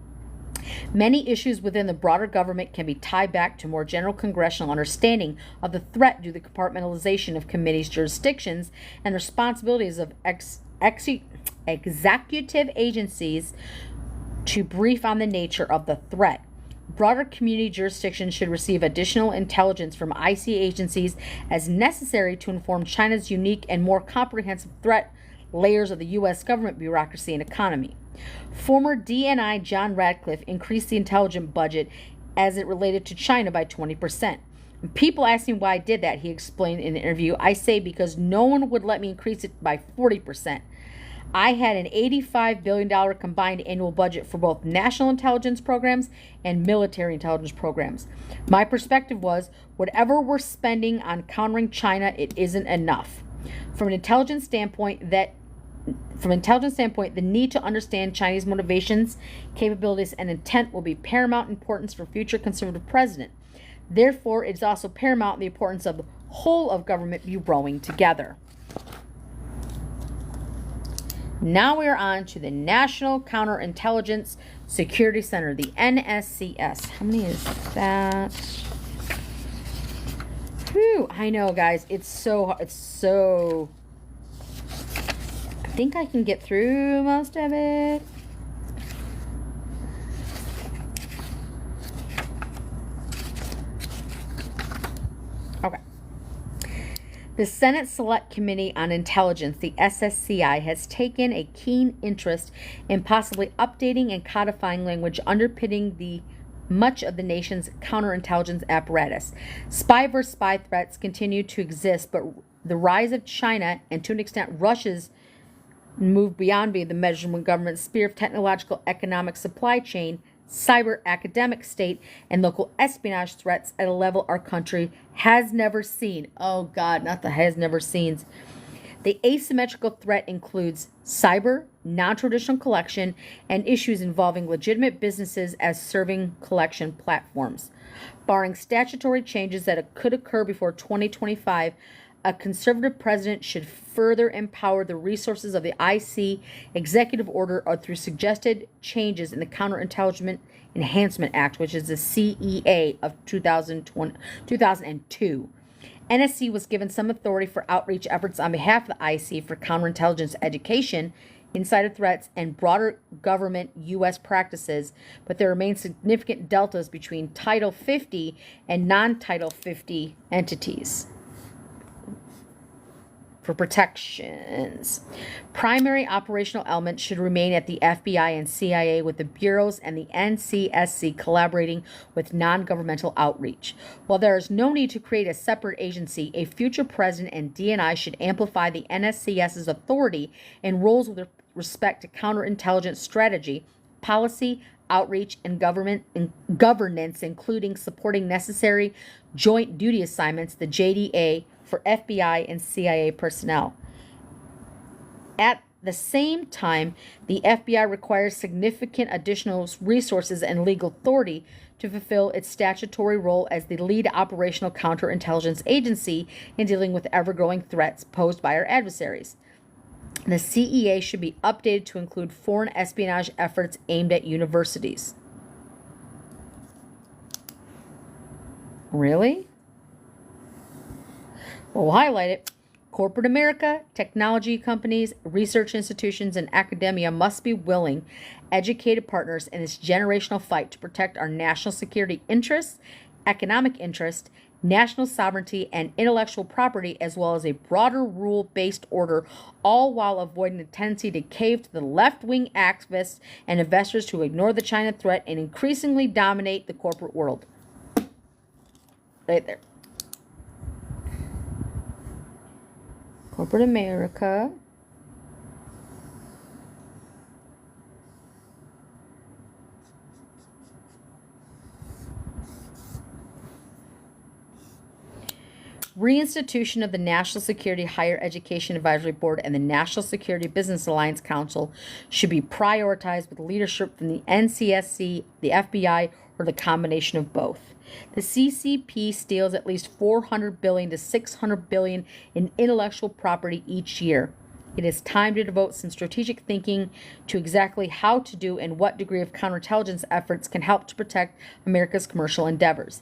Many issues within the broader government can be tied back to more general congressional understanding of the threat due to the compartmentalization of committees' jurisdictions and responsibilities of executive agencies to brief on the nature of the threat. Broader community jurisdictions should receive additional intelligence from IC agencies as necessary to inform China's unique and more comprehensive threat layers of the U.S. government bureaucracy and economy. Former DNI John Radcliffe increased the intelligence budget as it related to China by 20%. When people asked him why I did that, he explained in an interview, I say because no one would let me increase it by 40%. I had an $85 billion combined annual budget for both national intelligence programs and military intelligence programs. My perspective was, whatever we're spending on countering China, it isn't enough. From an intelligence standpoint, the need to understand Chinese motivations, capabilities, and intent will be paramount importance for future conservative president. Therefore, it is also paramount the importance of the whole of government be rowing together. Now we are on to the National Counterintelligence Security Center, the NSCS. How many is that? Whew, I know, guys. It's so. I think I can get through most of it. Okay. The Senate Select Committee on Intelligence, the SSCI, has taken a keen interest in possibly updating and codifying language underpinning much of the nation's counterintelligence apparatus. Spy versus spy threats continue to exist, but the rise of China and, to an extent, Russia's move beyond being the measurement government sphere of technological economic supply chain, cyber academic state, and local espionage threats at a level our country has never seen. Oh God, not the has never seen. The asymmetrical threat includes cyber, non-traditional collection, and issues involving legitimate businesses as serving collection platforms. Barring statutory changes that could occur before 2025, a conservative president should further empower the resources of the IC executive order or through suggested changes in the Counterintelligence Enhancement Act, which is the CEA of 2002. NSC was given some authority for outreach efforts on behalf of the IC for counterintelligence education, insider threats, and broader government U.S. practices, but there remain significant deltas between Title 50 and non-Title 50 entities. For protections, primary operational elements should remain at the FBI and CIA, with the bureaus and the NCSC collaborating with non-governmental outreach. While there is no need to create a separate agency, a future president and DNI should amplify the NSCS's authority and roles with respect to counterintelligence strategy, policy, outreach, and governance, including supporting necessary joint duty assignments, the JDA, for FBI and CIA personnel. At the same time, the FBI requires significant additional resources and legal authority to fulfill its statutory role as the lead operational counterintelligence agency in dealing with ever-growing threats posed by our adversaries. The CEA should be updated to include foreign espionage efforts aimed at universities. Really? We'll highlight it. Corporate America, technology companies, research institutions, and academia must be willing, educated partners in this generational fight to protect our national security interests, economic interest, national sovereignty, and intellectual property, as well as a broader rule-based order, all while avoiding the tendency to cave to the left-wing activists and investors who ignore the China threat and increasingly dominate the corporate world. Right there. Corporate America. Reinstitution of the National Security Higher Education Advisory Board and the National Security Business Alliance Council should be prioritized with leadership from the NCSC, the FBI, or the combination of both. The CCP steals at least $400 billion to $600 billion in intellectual property each year. It is time to devote some strategic thinking to exactly how to do and what degree of counterintelligence efforts can help to protect America's commercial endeavors.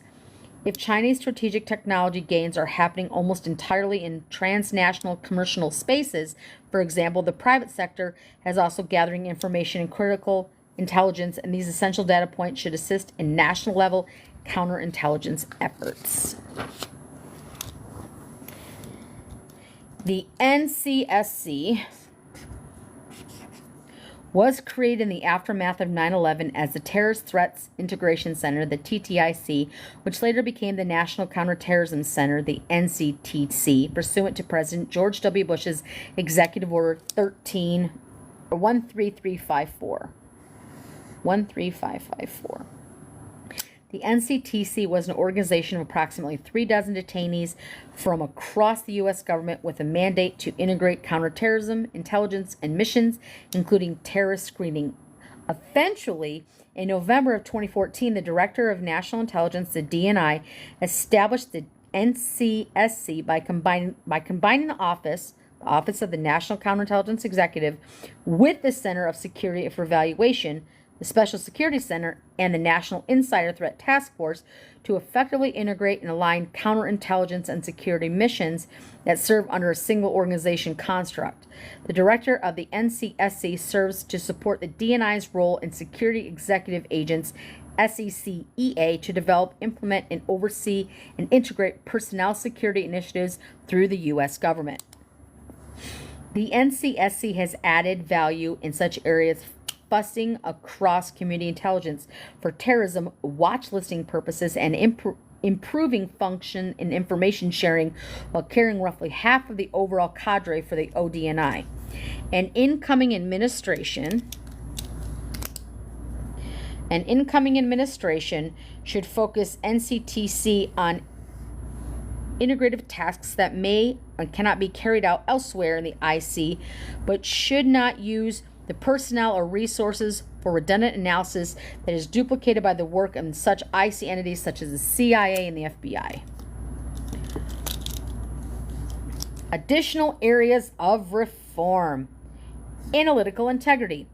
If Chinese strategic technology gains are happening almost entirely in transnational commercial spaces, for example, the private sector has also gathering information in critical intelligence, and these essential data points should assist in national level counterintelligence efforts. The NCSC was created in the aftermath of 9/11 as the Terrorist Threats Integration Center, the TTIC, which later became the National Counterterrorism Center, the NCTC, pursuant to President George W. Bush's Executive Order 13354. 13554. The NCTC was an organization of approximately 36 detainees from across the U.S. government with a mandate to integrate counterterrorism, intelligence, and missions, including terrorist screening. Eventually, in November of 2014, the Director of National Intelligence, the DNI, established the NCSC by combining the Office of the National Counterintelligence Executive, with the Center of Security for Evaluation, the Special Security Center, and the National Insider Threat Task Force to effectively integrate and align counterintelligence and security missions that serve under a single organization construct. The director of the NCSC serves to support the DNI's role in security executive agents SECEA to develop, implement, and oversee and integrate personnel security initiatives through the U.S. government. The NCSC has added value in such areas fussing across community intelligence for terrorism watch listing purposes and improving function in information sharing while carrying roughly half of the overall cadre for the ODNI. An incoming administration should focus NCTC on integrative tasks that may and cannot be carried out elsewhere in the IC, but should not use the personnel or resources for redundant analysis that is duplicated by the work of such IC entities such as the CIA and the FBI. Additional areas of reform. Analytical integrity.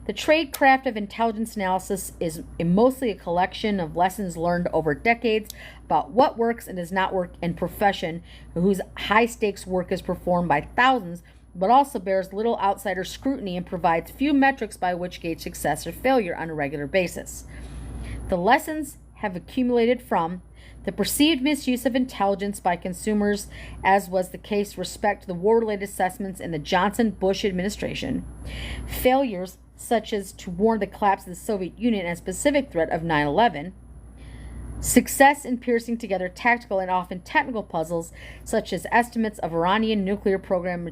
The tradecraft of intelligence analysis is mostly a collection of lessons learned over decades about what works and does not work in profession whose high-stakes work is performed by thousands, but also bears little outsider scrutiny and provides few metrics by which gauge success or failure on a regular basis. The lessons have accumulated from the perceived misuse of intelligence by consumers, as was the case with respect to the war-related assessments in the Johnson-Bush administration, failures such as to warn the collapse of the Soviet Union and a specific threat of 9/11, success in piecing together tactical and often technical puzzles such as estimates of Iranian nuclear program,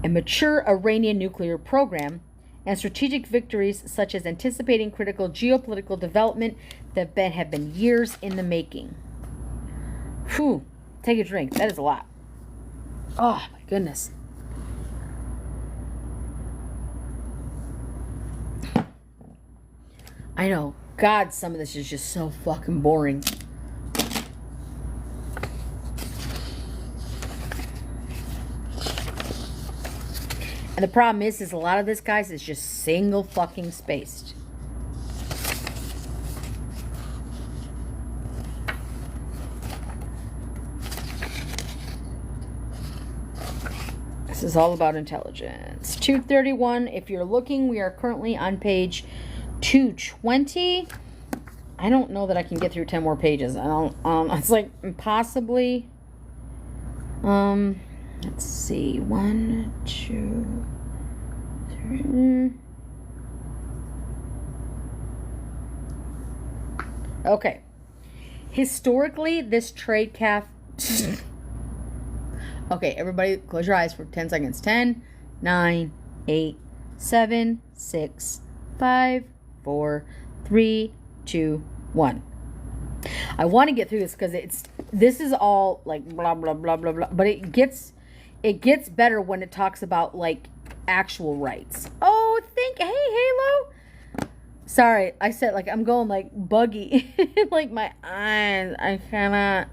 a mature Iranian nuclear program, and strategic victories such as anticipating critical geopolitical development that have been years in the making. Whew, take a drink. That is a lot. Oh my goodness. I know. God, some of this is just so fucking boring. And the problem is a lot of this, guys, is just single fucking spaced. This is all about intelligence. 231. If you're looking, we are currently on page 220. I don't know that I can get through 10 more pages. I don't. It's like possibly. Let's see. 1, 2, 3. Okay. Historically, this trade calf. Okay, everybody, close your eyes for 10 seconds. 10, 9, 8, 7, 6, 5, 4, 3, 2, 1. I want to get through this because this is all like blah blah blah blah blah, but it gets better when it talks about like actual rights. Oh, hey Halo. Sorry, I said like I'm going like buggy, like my eyes. I cannot.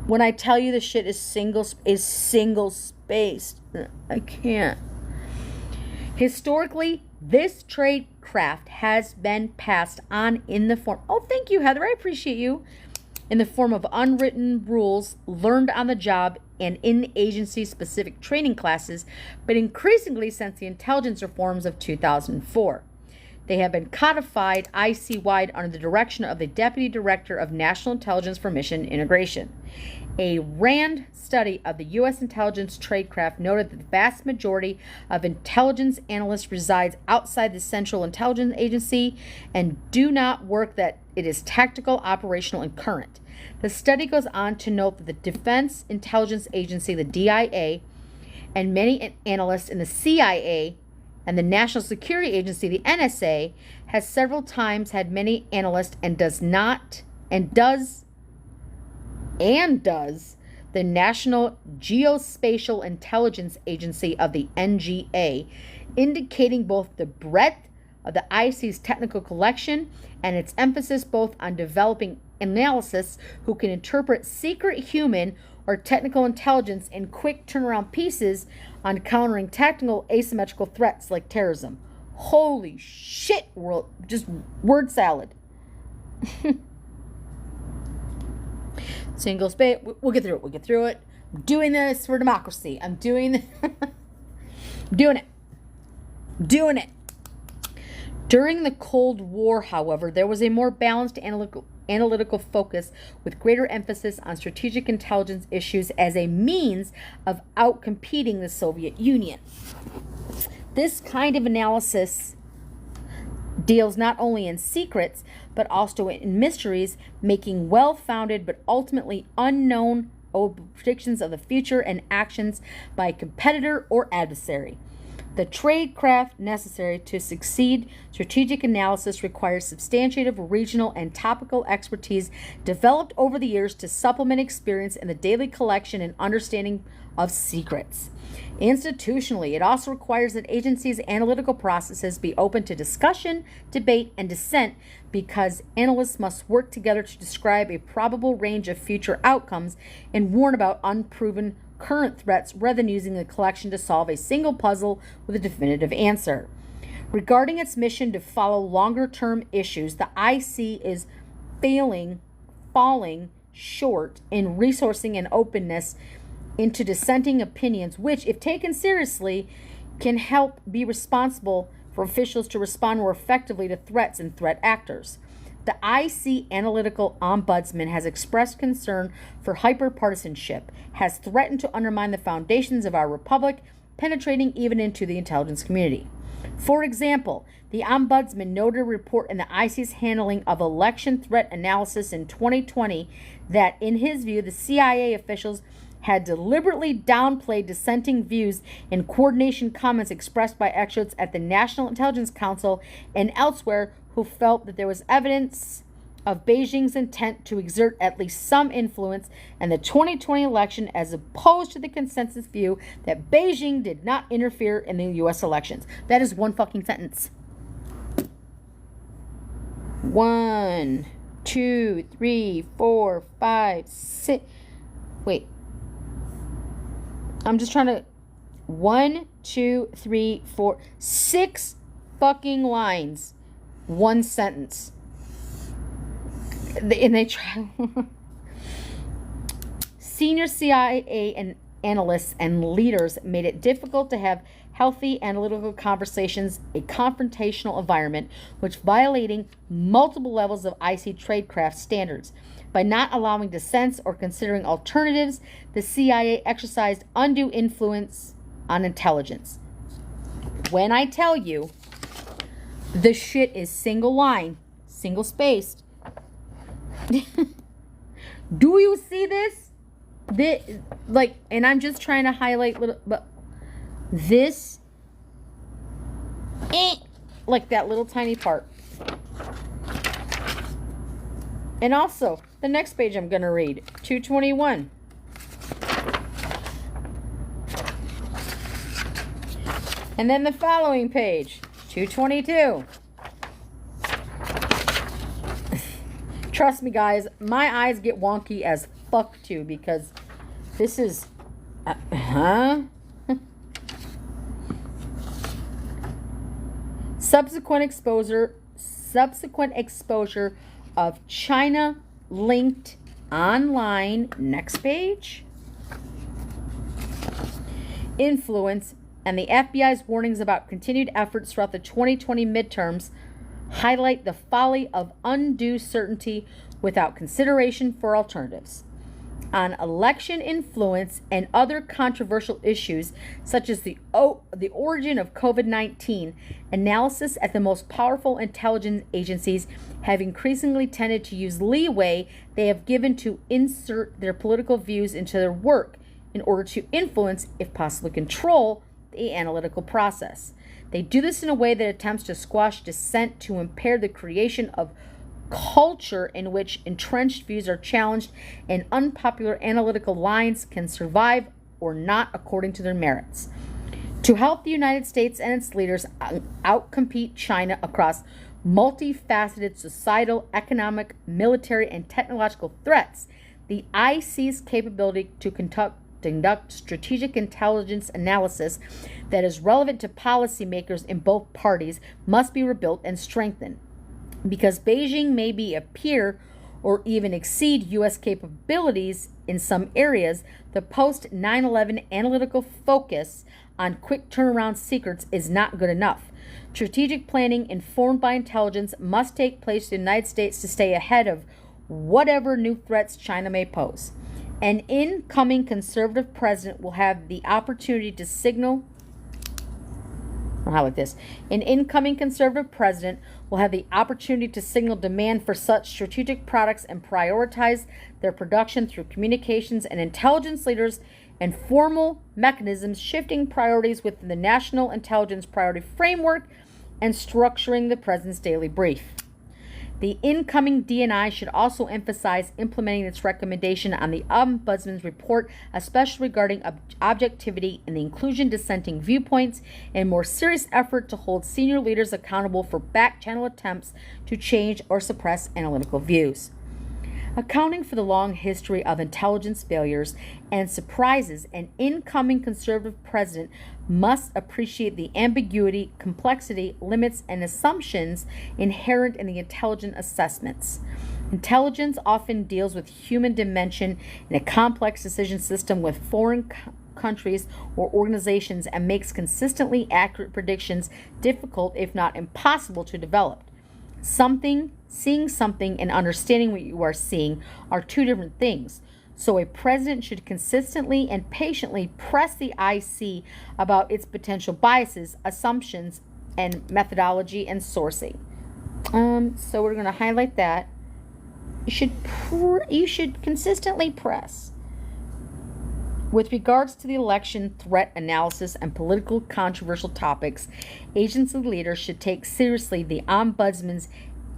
When I tell you this shit is single spaced, I can't. Historically, this trade craft has been passed on in the form. Oh, thank you, Heather. I appreciate you. In the form of unwritten rules learned on the job and in agency specific training classes, but increasingly since the intelligence reforms of 2004. They have been codified IC-wide under the direction of the Deputy Director of National Intelligence for Mission Integration. A RAND study of the U.S. intelligence tradecraft noted that the vast majority of intelligence analysts resides outside the Central Intelligence Agency and do not work that it is tactical, operational, and current. The study goes on to note that the Defense Intelligence Agency, the DIA, and many analysts in the CIA and the National Security Agency, the NSA, has several times had many analysts and does the National Geospatial Intelligence Agency of the NGA, indicating both the breadth of the IC's technical collection and its emphasis both on developing analysts who can interpret secret human or technical intelligence in quick turnaround pieces on countering tactical asymmetrical threats like terrorism. Holy shit, world, just word salad. Single space, we'll get through it. I'm doing this for democracy. I'm doing this. Doing it. During the Cold War, however, there was a more balanced analytical focus with greater emphasis on strategic intelligence issues as a means of outcompeting the Soviet Union. This kind of analysis deals not only in secrets, but also in mysteries, making well-founded but ultimately unknown predictions of the future and actions by a competitor or adversary. The tradecraft necessary to succeed strategic analysis requires substantive regional and topical expertise developed over the years to supplement experience in the daily collection and understanding of secrets. Institutionally, it also requires that agencies' analytical processes be open to discussion, debate, and dissent because analysts must work together to describe a probable range of future outcomes and warn about unproven current threats rather than using the collection to solve a single puzzle with a definitive answer. Regarding its mission to follow longer-term issues, the IC is falling short in resourcing and openness into dissenting opinions, which, if taken seriously, can help be responsible for officials to respond more effectively to threats and threat actors. The IC Analytical Ombudsman has expressed concern for hyperpartisanship, has threatened to undermine the foundations of our republic, penetrating even into the intelligence community. For example, the Ombudsman noted a report in the IC's handling of election threat analysis in 2020 that, in his view, the CIA officials had deliberately downplayed dissenting views in coordination comments expressed by experts at the National Intelligence Council and elsewhere who felt that there was evidence of Beijing's intent to exert at least some influence in the 2020 election, as opposed to the consensus view that Beijing did not interfere in the U.S. elections. That is one fucking sentence. 1, 2, 3, 4, 5, 6. Wait. I'm just trying to. 1, 2, 3, 4, 6 fucking lines. One sentence. And they try. Senior CIA and analysts and leaders made it difficult to have healthy analytical conversations, a confrontational environment, which violating multiple levels of IC tradecraft standards. By not allowing dissents or considering alternatives, the CIA exercised undue influence on intelligence. When I tell you, the shit is single line, single spaced. Do you see this? And I'm just trying to highlight little, but this, like that little tiny part. And also, the next page I'm going to read, 221. And then the following page, 222. Trust me, guys, my eyes get wonky as fuck too, because this is, subsequent exposure of China linked online, next page, influence, and the FBI's warnings about continued efforts throughout the 2020 midterms highlight the folly of undue certainty without consideration for alternatives. On election influence and other controversial issues, such as the origin of COVID-19, analysis at the most powerful intelligence agencies have increasingly tended to use leeway they have given to insert their political views into their work in order to influence, if possible control, the analytical process. They do this in a way that attempts to squash dissent, to impair the creation of culture in which entrenched views are challenged and unpopular analytical lines can survive or not according to their merits. To help the United States and its leaders outcompete China across multifaceted societal, economic, military, and technological threats, the IC's capability to conduct strategic intelligence analysis that is relevant to policymakers in both parties must be rebuilt and strengthened. Because Beijing may be a peer or even exceed U.S. capabilities in some areas, the post-9/11 analytical focus on quick turnaround secrets is not good enough. Strategic planning informed by intelligence must take place in the United States to stay ahead of whatever new threats China may pose. An incoming conservative president will have the opportunity to signal An incoming conservative president will have the opportunity to signal demand for such strategic products and prioritize their production through communications and intelligence leaders and formal mechanisms, shifting priorities within the National Intelligence Priority Framework and structuring the president's daily brief. The incoming DNI should also emphasize implementing its recommendation on the Ombudsman's report, especially regarding objectivity and the inclusion dissenting viewpoints, and more serious effort to hold senior leaders accountable for back-channel attempts to change or suppress analytical views. Accounting for the long history of intelligence failures and surprises, an incoming conservative president must appreciate the ambiguity, complexity, limits, and assumptions inherent in the intelligence assessments. Intelligence often deals with human dimension in a complex decision system with foreign countries or organizations and makes consistently accurate predictions difficult, if not impossible, to develop. Seeing something and understanding what you are seeing are two different things. So a president should consistently and patiently press the IC about its potential biases, assumptions, and methodology and sourcing. So we're going to highlight that. You should consistently press. With regards to the election threat analysis and political controversial topics, agency leaders should take seriously the Ombudsman's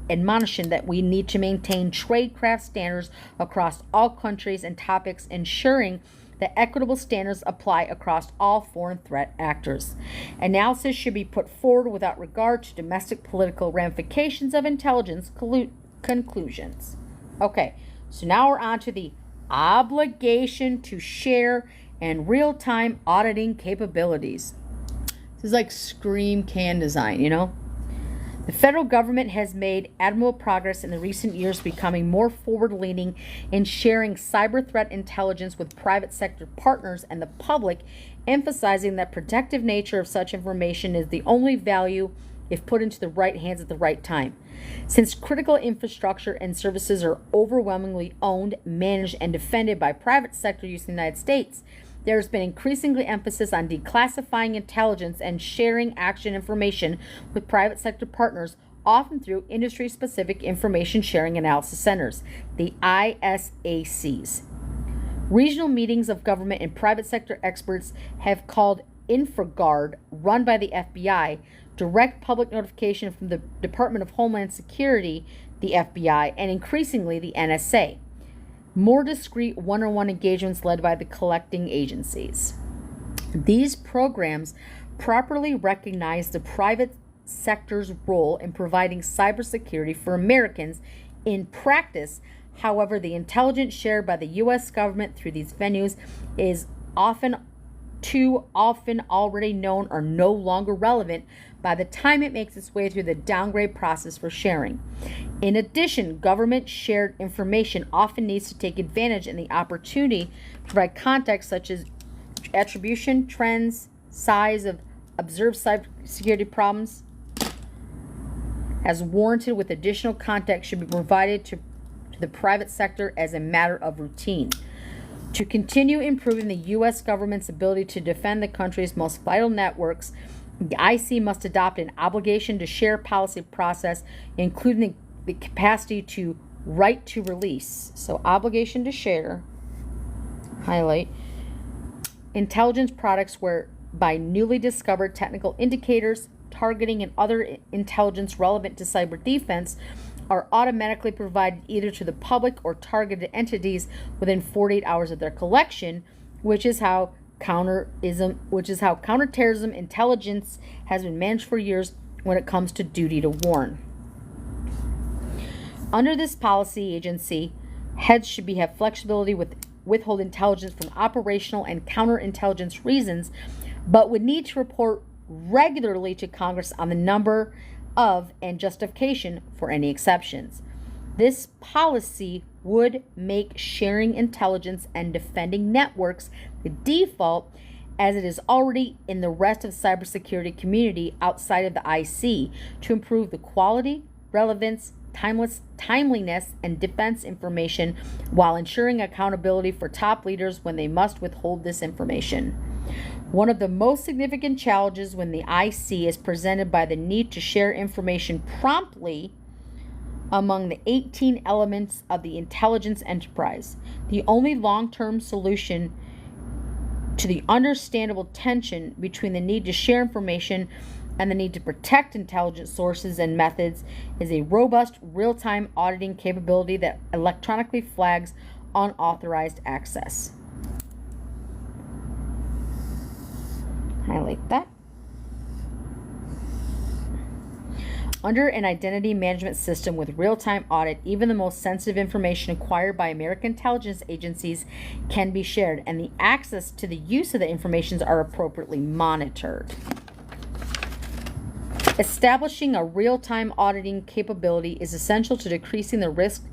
admonition that we need to maintain tradecraft standards across all countries and topics, ensuring that equitable standards apply across all foreign threat actors. Analysis should be put forward without regard to domestic political ramifications of intelligence conclusions. Okay, so now we're on to the obligation to share and real-time auditing capabilities. This is like Scream Can design, you know? The federal government has made admirable progress in the recent years, becoming more forward-leaning in sharing cyber threat intelligence with private sector partners and the public, emphasizing that protective nature of such information is the only value if put into the right hands at the right time. Since critical infrastructure and services are overwhelmingly owned, managed, and defended by private sector use in the United States, there has been increasingly emphasis on declassifying intelligence and sharing action information with private sector partners, often through industry-specific information sharing analysis centers, the ISACs. Regional meetings of government and private sector experts have called InfraGard, run by the FBI, direct public notification from the Department of Homeland Security, the FBI, and increasingly the NSA. More discreet one-on-one engagements led by the collecting agencies. These programs properly recognize the private sector's role in providing cybersecurity for Americans. In practice, however, the intelligence shared by the U.S. government through these venues is often already known or no longer relevant by the time it makes its way through the downgrade process for sharing. In addition, government shared information often needs to take advantage in the opportunity to provide context such as attribution, trends, size of observed cybersecurity problems, as warranted, with additional context should be provided to the private sector as a matter of routine. To continue improving the U.S. government's ability to defend the country's most vital networks, the IC must adopt an obligation to share policy process, including the capacity to right to release. So obligation to share, highlight, intelligence products whereby newly discovered technical indicators, targeting, and other intelligence relevant to cyber defense are automatically provided either to the public or targeted entities within 48 hours of their collection, which is how counterterrorism intelligence has been managed for years when it comes to duty to warn. Under this policy, agency heads should have flexibility with withhold intelligence from operational and counterintelligence reasons, but would need to report regularly to Congress on the number of and justification for any exceptions. This policy would make sharing intelligence and defending networks the default as it is already in the rest of the cybersecurity community outside of the IC, to improve the quality, relevance, timeliness, and defense information while ensuring accountability for top leaders when they must withhold this information. One of the most significant challenges when the IC is presented by the need to share information promptly among the 18 elements of the intelligence enterprise. The only long-term solution to the understandable tension between the need to share information and the need to protect intelligence sources and methods is a robust real-time auditing capability that electronically flags unauthorized access. Highlight that. Under an identity management system with real-time audit, even the most sensitive information acquired by American intelligence agencies can be shared, and the access to the use of the information are appropriately monitored. Establishing a real-time auditing capability is essential to decreasing the risk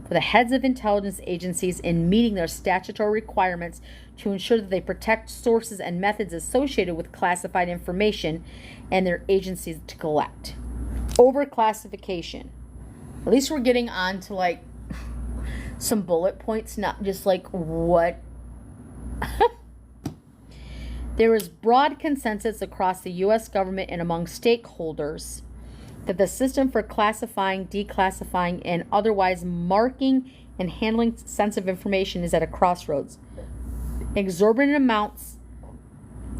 for the heads of intelligence agencies in meeting their statutory requirements to ensure that they protect sources and methods associated with classified information and their agencies to collect. Overclassification. At least we're getting on to like some bullet points, not just like what. There is broad consensus across the U.S. government and among stakeholders that the system for classifying, declassifying, and otherwise marking and handling sensitive information is at a crossroads. Exorbitant amounts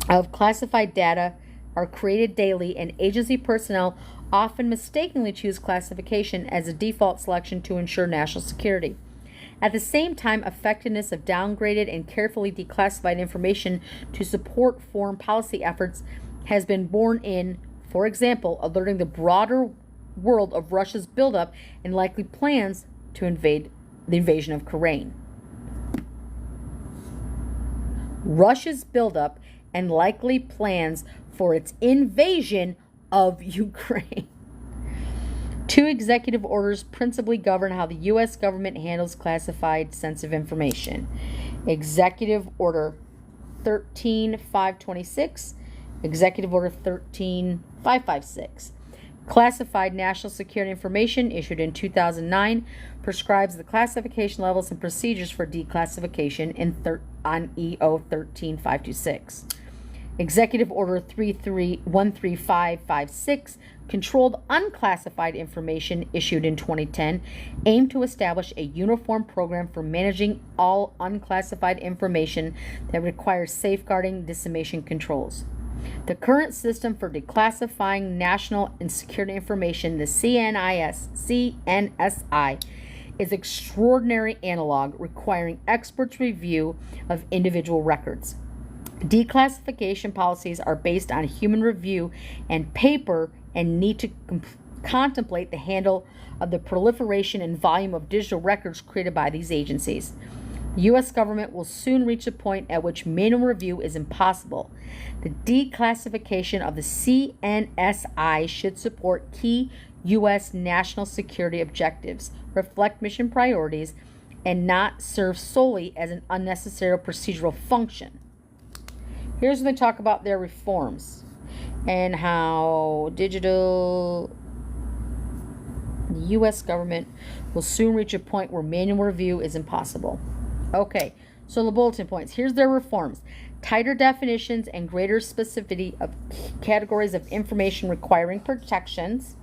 of classified data are created daily, and agency personnel often mistakenly choose classification as a default selection to ensure national security. At the same time, effectiveness of downgraded and carefully declassified information to support foreign policy efforts has been borne in, for example, alerting the broader world of Russia's buildup and likely plans to invade the invasion of Ukraine. Russia's buildup and likely plans for its invasion of Ukraine. 2 executive orders principally govern how the U.S. government handles classified sensitive information. Executive Order 13526, Executive Order 13556. Classified national security information, issued in 2009, prescribes the classification levels and procedures for declassification on EO 13526. Executive Order 13556, Controlled Unclassified Information, issued in 2010, aimed to establish a uniform program for managing all unclassified information that requires safeguarding dissemination controls. The current system for declassifying national and security information, the CNSI, is extraordinary analog, requiring experts' review of individual records. Declassification policies are based on human review and paper and need to contemplate the handle of the proliferation and volume of digital records created by these agencies. The U.S. government will soon reach a point at which manual review is impossible. The declassification of the CNSI should support key U.S. national security objectives, reflect mission priorities, and not serve solely as an unnecessary procedural function. Here's when they talk about their reforms and how the U.S. government will soon reach a point where manual review is impossible. Okay, so the bulletin points. Here's their reforms. Tighter definitions and greater specificity of categories of information requiring protections.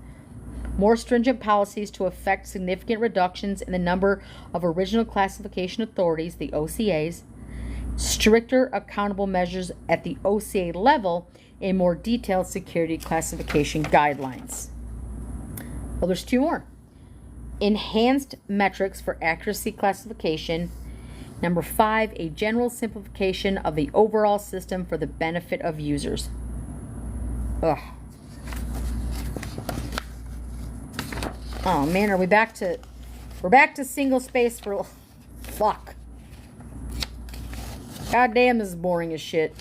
More stringent policies to effect significant reductions in the number of original classification authorities, the OCAs. Stricter accountable measures at the OCA level and more detailed security classification guidelines. Well, there's 2 more. Enhanced metrics for accuracy classification. Number 5, a general simplification of the overall system for the benefit of users. Ugh. Oh man, we're back to single space for fuck. God damn, this is boring as shit.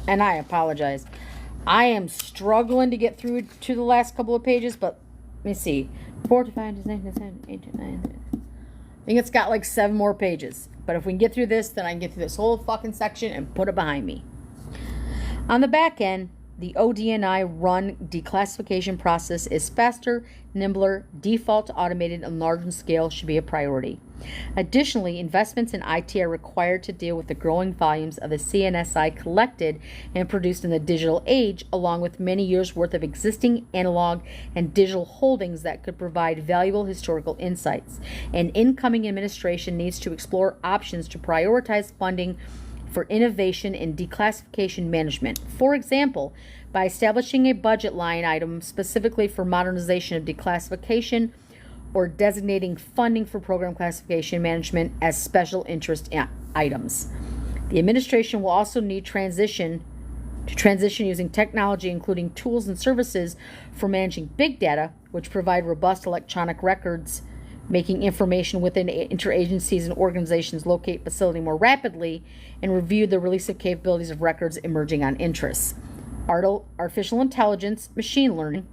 And I apologize. I am struggling to get through to the last couple of pages, but let me see. 4 to 5 to 9 to 7, 8 to 9. I think it's got like 7 more pages. But if we can get through this, then I can get through this whole fucking section and put it behind me. On the back end, the ODNI run declassification process is faster, nimbler, default automated, and larger scale should be a priority. Additionally, investments in IT are required to deal with the growing volumes of the CNSI collected and produced in the digital age, along with many years' worth of existing analog and digital holdings that could provide valuable historical insights. An incoming administration needs to explore options to prioritize funding for innovation in declassification management. For example, by establishing a budget line item specifically for modernization of declassification or designating funding for program classification management as special interest items. The administration will also need transition using technology, including tools and services for managing big data, which provide robust electronic records, making information within interagencies and organizations locate facility more rapidly, and review the release of capabilities of records emerging on interests. Artificial intelligence, machine learning,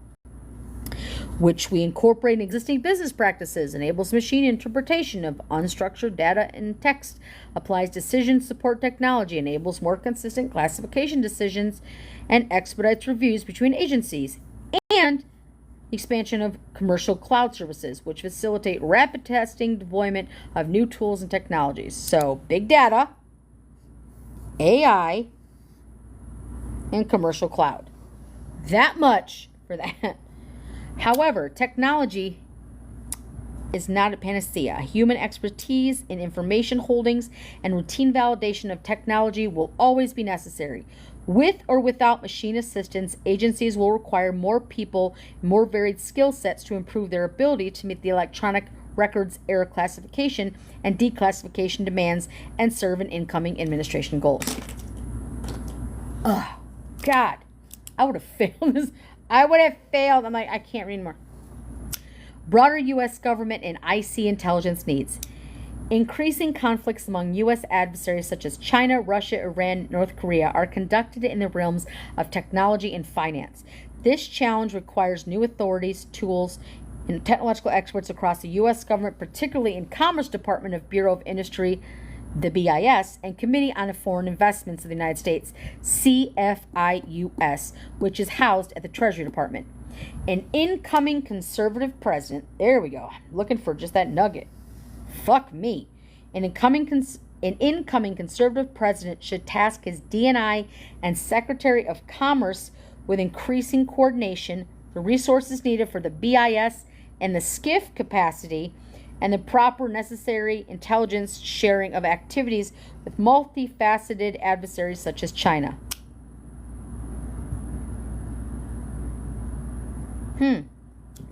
which we incorporate in existing business practices, enables machine interpretation of unstructured data and text, applies decision support technology, enables more consistent classification decisions, and expedites reviews between agencies, and expansion of commercial cloud services, which facilitate rapid testing, deployment of new tools and technologies. So, big data, AI, and commercial cloud. That much for that. However, technology is not a panacea. Human expertise in information holdings and routine validation of technology will always be necessary. With or without machine assistance, agencies will require more people, more varied skill sets to improve their ability to meet the electronic records error classification and declassification demands and serve an incoming administration goals. Oh, God. I would have failed this. I would have failed. I'm like, I can't read more. Broader U.S. government and IC intelligence needs. Increasing conflicts among U.S. adversaries such as China, Russia, Iran, North Korea are conducted in the realms of technology and finance. This challenge requires new authorities, tools, and technological experts across the U.S. government, particularly in Commerce Department of Bureau of Industry, the BIS, and Committee on Foreign Investments of the United States, CFIUS, which is housed at the Treasury Department. An incoming conservative president, there we go, looking for just that nugget. Fuck me. An incoming conservative president should task his DNI and Secretary of Commerce with increasing coordination, the resources needed for the BIS and the SCIF capacity, and the proper necessary intelligence sharing of activities with multifaceted adversaries such as China.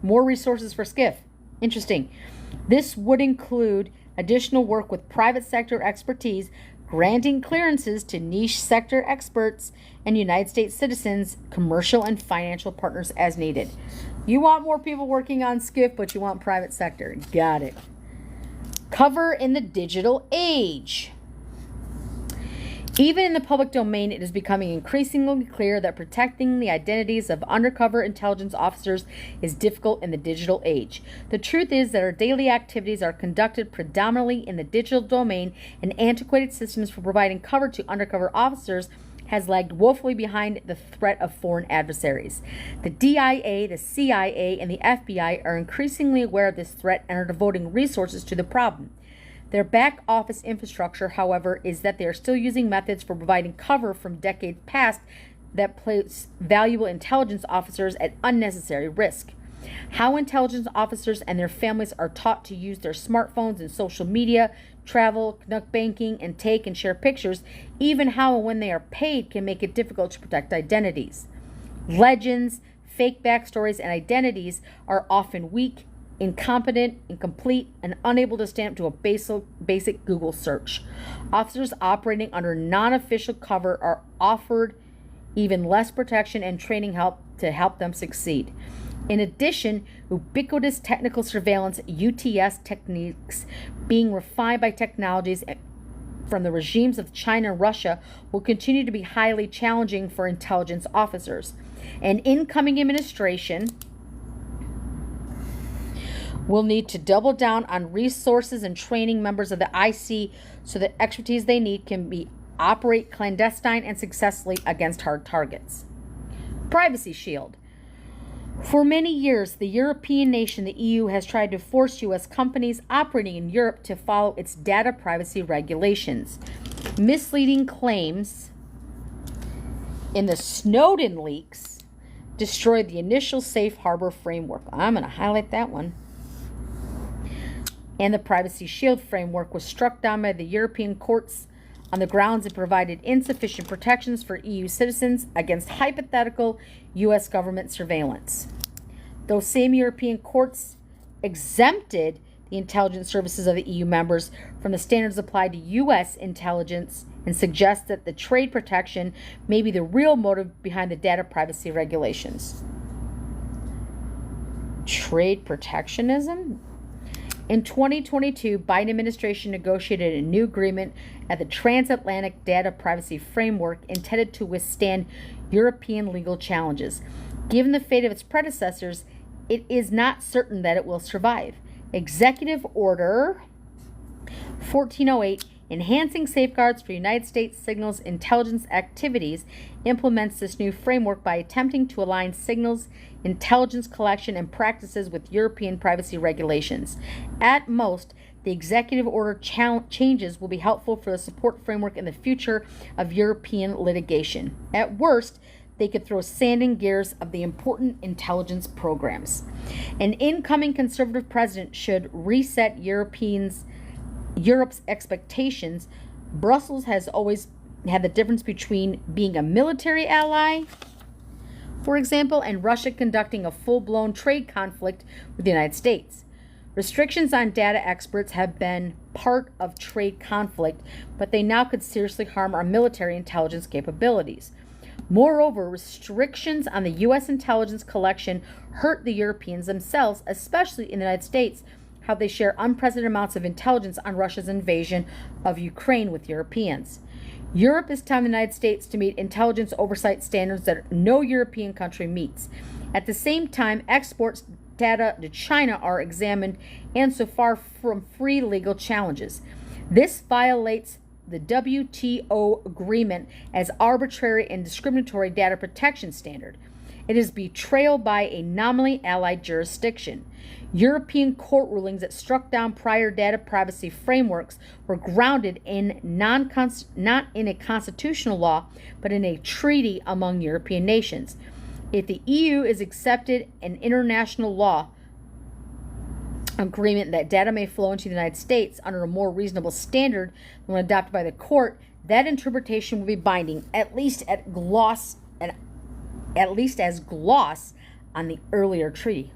More resources for SCIF. Interesting. This would include additional work with private sector expertise, granting clearances to niche sector experts and United States citizens, commercial and financial partners as needed. You want more people working on SCIF, but you want private sector. Got it. Cover in the digital age. Even in the public domain, it is becoming increasingly clear that protecting the identities of undercover intelligence officers is difficult in the digital age. The truth is that our daily activities are conducted predominantly in the digital domain, and antiquated systems for providing cover to undercover officers has lagged woefully behind the threat of foreign adversaries. The DIA, the CIA, and the FBI are increasingly aware of this threat and are devoting resources to the problem. Their back office infrastructure, however, is that they are still using methods for providing cover from decades past that place valuable intelligence officers at unnecessary risk. How intelligence officers and their families are taught to use their smartphones and social media, travel, conduct banking, and take and share pictures, even how and when they are paid, can make it difficult to protect identities. Legends, fake backstories, and identities are often weak, incompetent, incomplete, and unable to stand up to a basic Google search. Officers operating under non-official cover are offered even less protection and training help to help them succeed. In addition, ubiquitous technical surveillance UTS techniques being refined by technologies from the regimes of China and Russia will continue to be highly challenging for intelligence officers. An incoming administration will need to double down on resources and training members of the IC so that expertise they need can be operate clandestine and successfully against hard targets. Privacy Shield. For many years, the European nation, the EU, has tried to force U.S. companies operating in Europe to follow its data privacy regulations. Misleading claims in the Snowden leaks destroyed the initial safe harbor framework. I'm going to highlight that one. And the Privacy Shield framework was struck down by the European courts on the grounds it provided insufficient protections for EU citizens against hypothetical U.S. government surveillance. Those same European courts exempted the intelligence services of the EU members from the standards applied to U.S. intelligence and suggest that the trade protection may be the real motive behind the data privacy regulations. Trade protectionism? In 2022, Biden administration negotiated a new agreement at the Transatlantic Data Privacy Framework intended to withstand European legal challenges. Given the fate of its predecessors, it is not certain that it will survive. Executive Order 1408, Enhancing Safeguards for United States Signals Intelligence Activities, implements this new framework by attempting to align signals intelligence collection and practices with European privacy regulations. At most, the executive order changes will be helpful for the support framework in the future of European litigation. At worst, they could throw sand in gears of the important intelligence programs. An incoming conservative president should reset Europe's expectations. Brussels has always had the difference between being a military ally, for example, and Russia conducting a full-blown trade conflict with the United States. Restrictions on data experts have been part of trade conflict, but they now could seriously harm our military intelligence capabilities. Moreover, restrictions on the U.S. intelligence collection hurt the Europeans themselves, especially in the United States, how they share unprecedented amounts of intelligence on Russia's invasion of Ukraine with Europeans. Europe is telling the United States to meet intelligence oversight standards that no European country meets. At the same time, exports data to China are examined and so far from free legal challenges. This violates the WTO agreement as arbitrary and discriminatory data protection standard. It is betrayal by a nominally allied jurisdiction. European court rulings that struck down prior data privacy frameworks were grounded in not in a constitutional law, but in a treaty among European nations. If the EU is accepted an international law agreement that data may flow into the United States under a more reasonable standard than when adopted by the court, that interpretation will be binding, at least as gloss on the earlier treaty.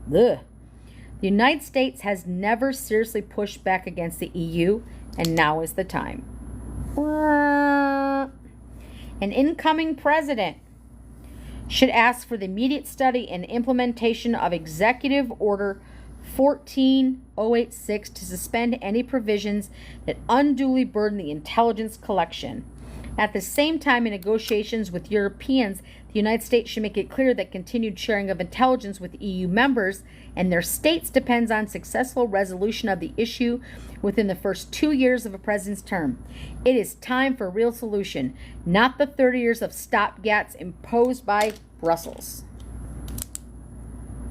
The United States has never seriously pushed back against the EU, and now is the time. An incoming president should ask for the immediate study and implementation of Executive Order 14086 to suspend any provisions that unduly burden the intelligence collection. At the same time, in negotiations with Europeans, the United States should make it clear that continued sharing of intelligence with EU members and their states depends on successful resolution of the issue within the first 2 years of a president's term. It is time for a real solution, not the 30 years of stopgaps imposed by Brussels.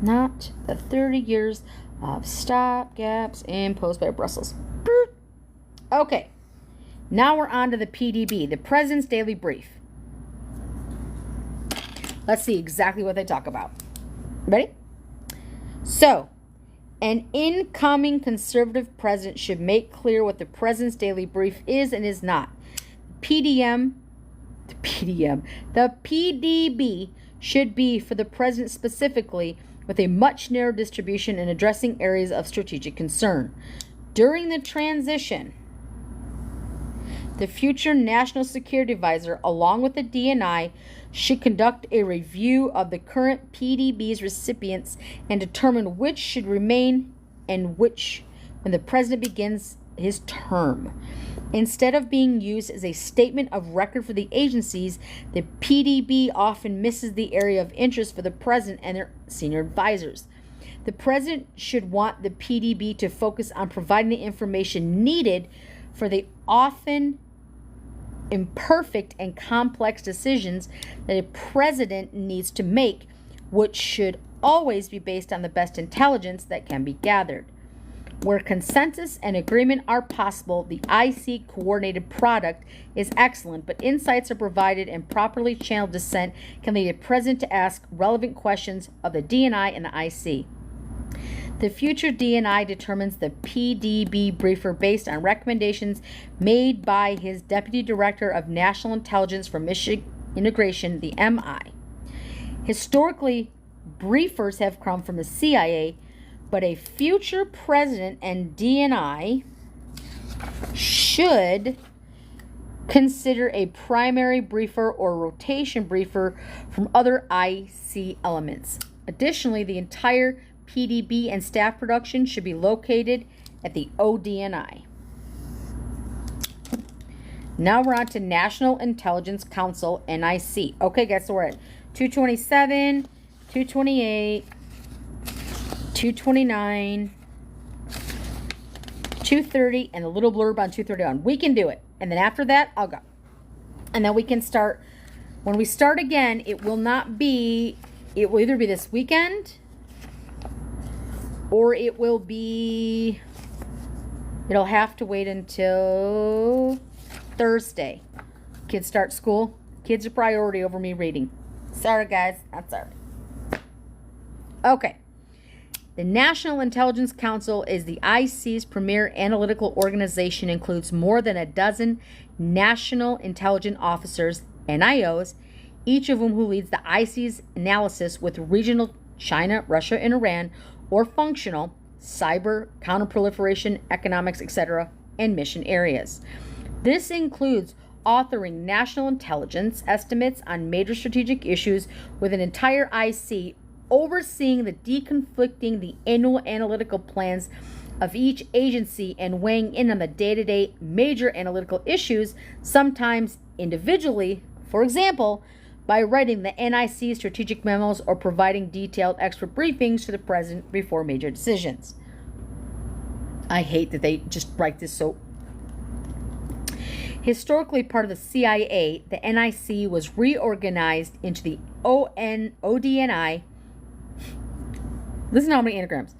Not the 30 years of stopgaps imposed by Brussels. Okay, now we're on to the PDB, the President's Daily Brief. Let's see exactly what they talk about. Ready? So, an incoming conservative president should make clear what the President's Daily Brief is and is not. The PDB should be for the president specifically, with a much narrower distribution in addressing areas of strategic concern. During the transition, the future National Security Advisor, along with the DNI, should conduct a review of the current PDB's recipients and determine which should remain and which when the president begins his term. Instead of being used as a statement of record for the agencies, the PDB often misses the area of interest for the president and their senior advisors. The president should want the PDB to focus on providing the information needed for the often imperfect and complex decisions that a president needs to make, which should always be based on the best intelligence that can be gathered. Where consensus and agreement are possible, the IC coordinated product is excellent, but insights are provided and properly channeled dissent can lead a president to ask relevant questions of the DNI and the IC. The future DNI determines the PDB briefer based on recommendations made by his Deputy Director of National Intelligence for Mission Integration, the MI. Historically, briefers have come from the CIA, but a future president and DNI should consider a primary briefer or rotation briefer from other IC elements. Additionally, the entire PDB and staff production should be located at the ODNI. Now we're on to National Intelligence Council, NIC. Okay, guys, so we're at 227, 228, 229, 230, and a little blurb on 231. We can do it. And then after that, I'll go. And then we can start. When we start again, it will either be this weekend or it'll have to wait until Thursday. Kids start school. Kids are priority over me reading. Sorry, guys. That's all right. Okay. The National Intelligence Council is the IC's premier analytical organization, includes more than a dozen National Intelligence Officers, NIOs, each of whom leads the IC's analysis with regional China, Russia, and Iran, or functional cyber, counterproliferation, economics, etc., and mission areas. This includes authoring national intelligence estimates on major strategic issues with an entire IC, overseeing the deconflicting the annual analytical plans of each agency and weighing in on the day-to-day major analytical issues, sometimes individually, for example, by writing the NIC strategic memos or providing detailed expert briefings to the president before major decisions. I hate that they just write this so. Historically part of the CIA, the NIC was reorganized into the ODNI. Listen to how many anagrams.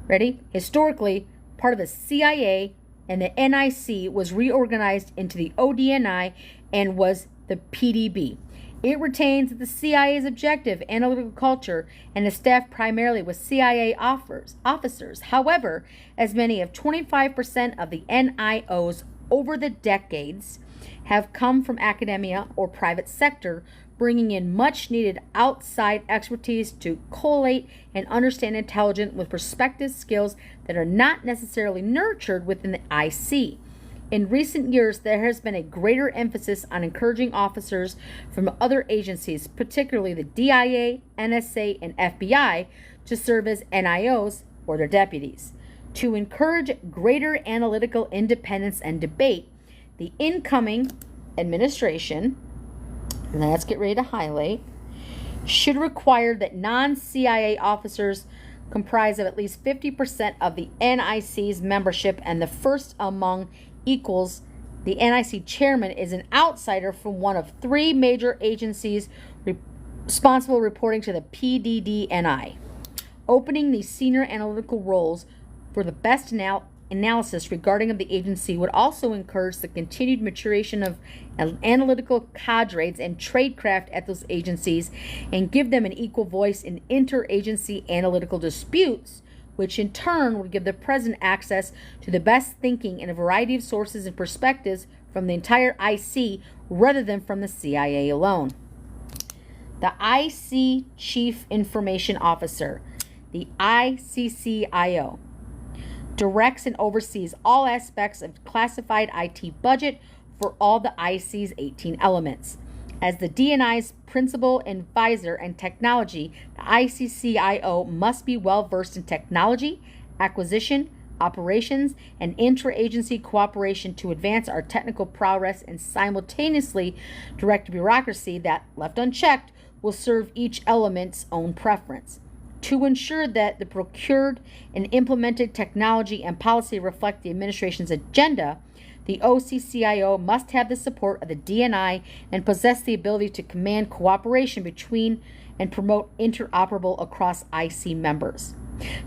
Ready? Historically, part of the CIA and the NIC was reorganized into the ODNI and was the PDB. It retains the CIA's objective, analytical culture, and is staffed primarily with CIA officers. However, as many as 25% of the NIOs over the decades have come from academia or private sector, bringing in much needed outside expertise to collate and understand intelligence with perspective skills that are not necessarily nurtured within the IC. In recent years, there has been a greater emphasis on encouraging officers from other agencies, particularly the DIA, NSA, and FBI, to serve as NIOs or their deputies. To encourage greater analytical independence and debate, the incoming administration, and let's get ready to highlight, should require that non-CIA officers comprise of at least 50% of the NIC's membership, and the first among equals. The NIC chairman is an outsider from one of three major agencies responsible reporting to the PDDNI. Opening these senior analytical roles for the best analysis regarding of the agency would also encourage the continued maturation of analytical cadres and tradecraft at those agencies and give them an equal voice in interagency analytical disputes, which in turn would give the president access to the best thinking in a variety of sources and perspectives from the entire IC rather than from the CIA alone. The IC Chief Information Officer, the ICCIO, directs and oversees all aspects of classified IT budget for all the IC's 18 elements. As the DNI's principal advisor and technology, the ICCIO must be well versed in technology, acquisition, operations, and interagency cooperation to advance our technical progress and simultaneously direct bureaucracy that, left unchecked, will serve each element's own preference. To ensure that the procured and implemented technology and policy reflect the administration's agenda, The OCCIO must have the support of the DNI and possess the ability to command cooperation between and promote interoperable across IC members.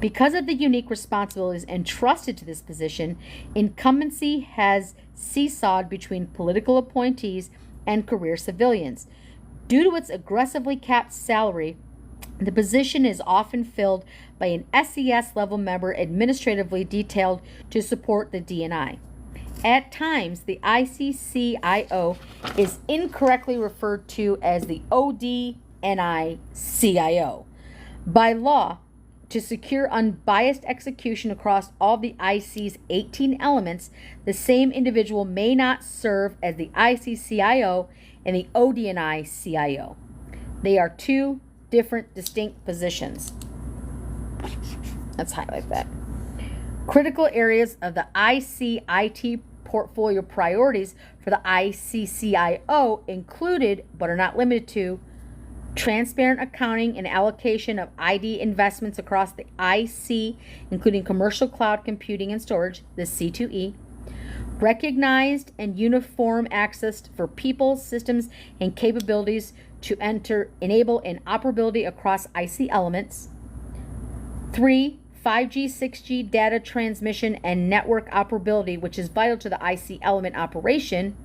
Because of the unique responsibilities entrusted to this position, incumbency has seesawed between political appointees and career civilians. Due to its aggressively capped salary, the position is often filled by an SES level member administratively detailed to support the DNI. At times, the ICCIO is incorrectly referred to as the ODNI CIO. By law, to secure unbiased execution across all the IC's 18 elements, the same individual may not serve as the ICCIO and the ODNI CIO. They are two different, distinct positions. Let's highlight that. Critical areas of the ICIT portfolio priorities for the ICCIO included, but are not limited to, transparent accounting and allocation of ID investments across the IC, including commercial cloud computing and storage, the C2E, recognized and uniform access for people, systems, and capabilities to enable interoperability across IC elements. 3, 5G, 6G data transmission and network operability, which is vital to the IC element operation.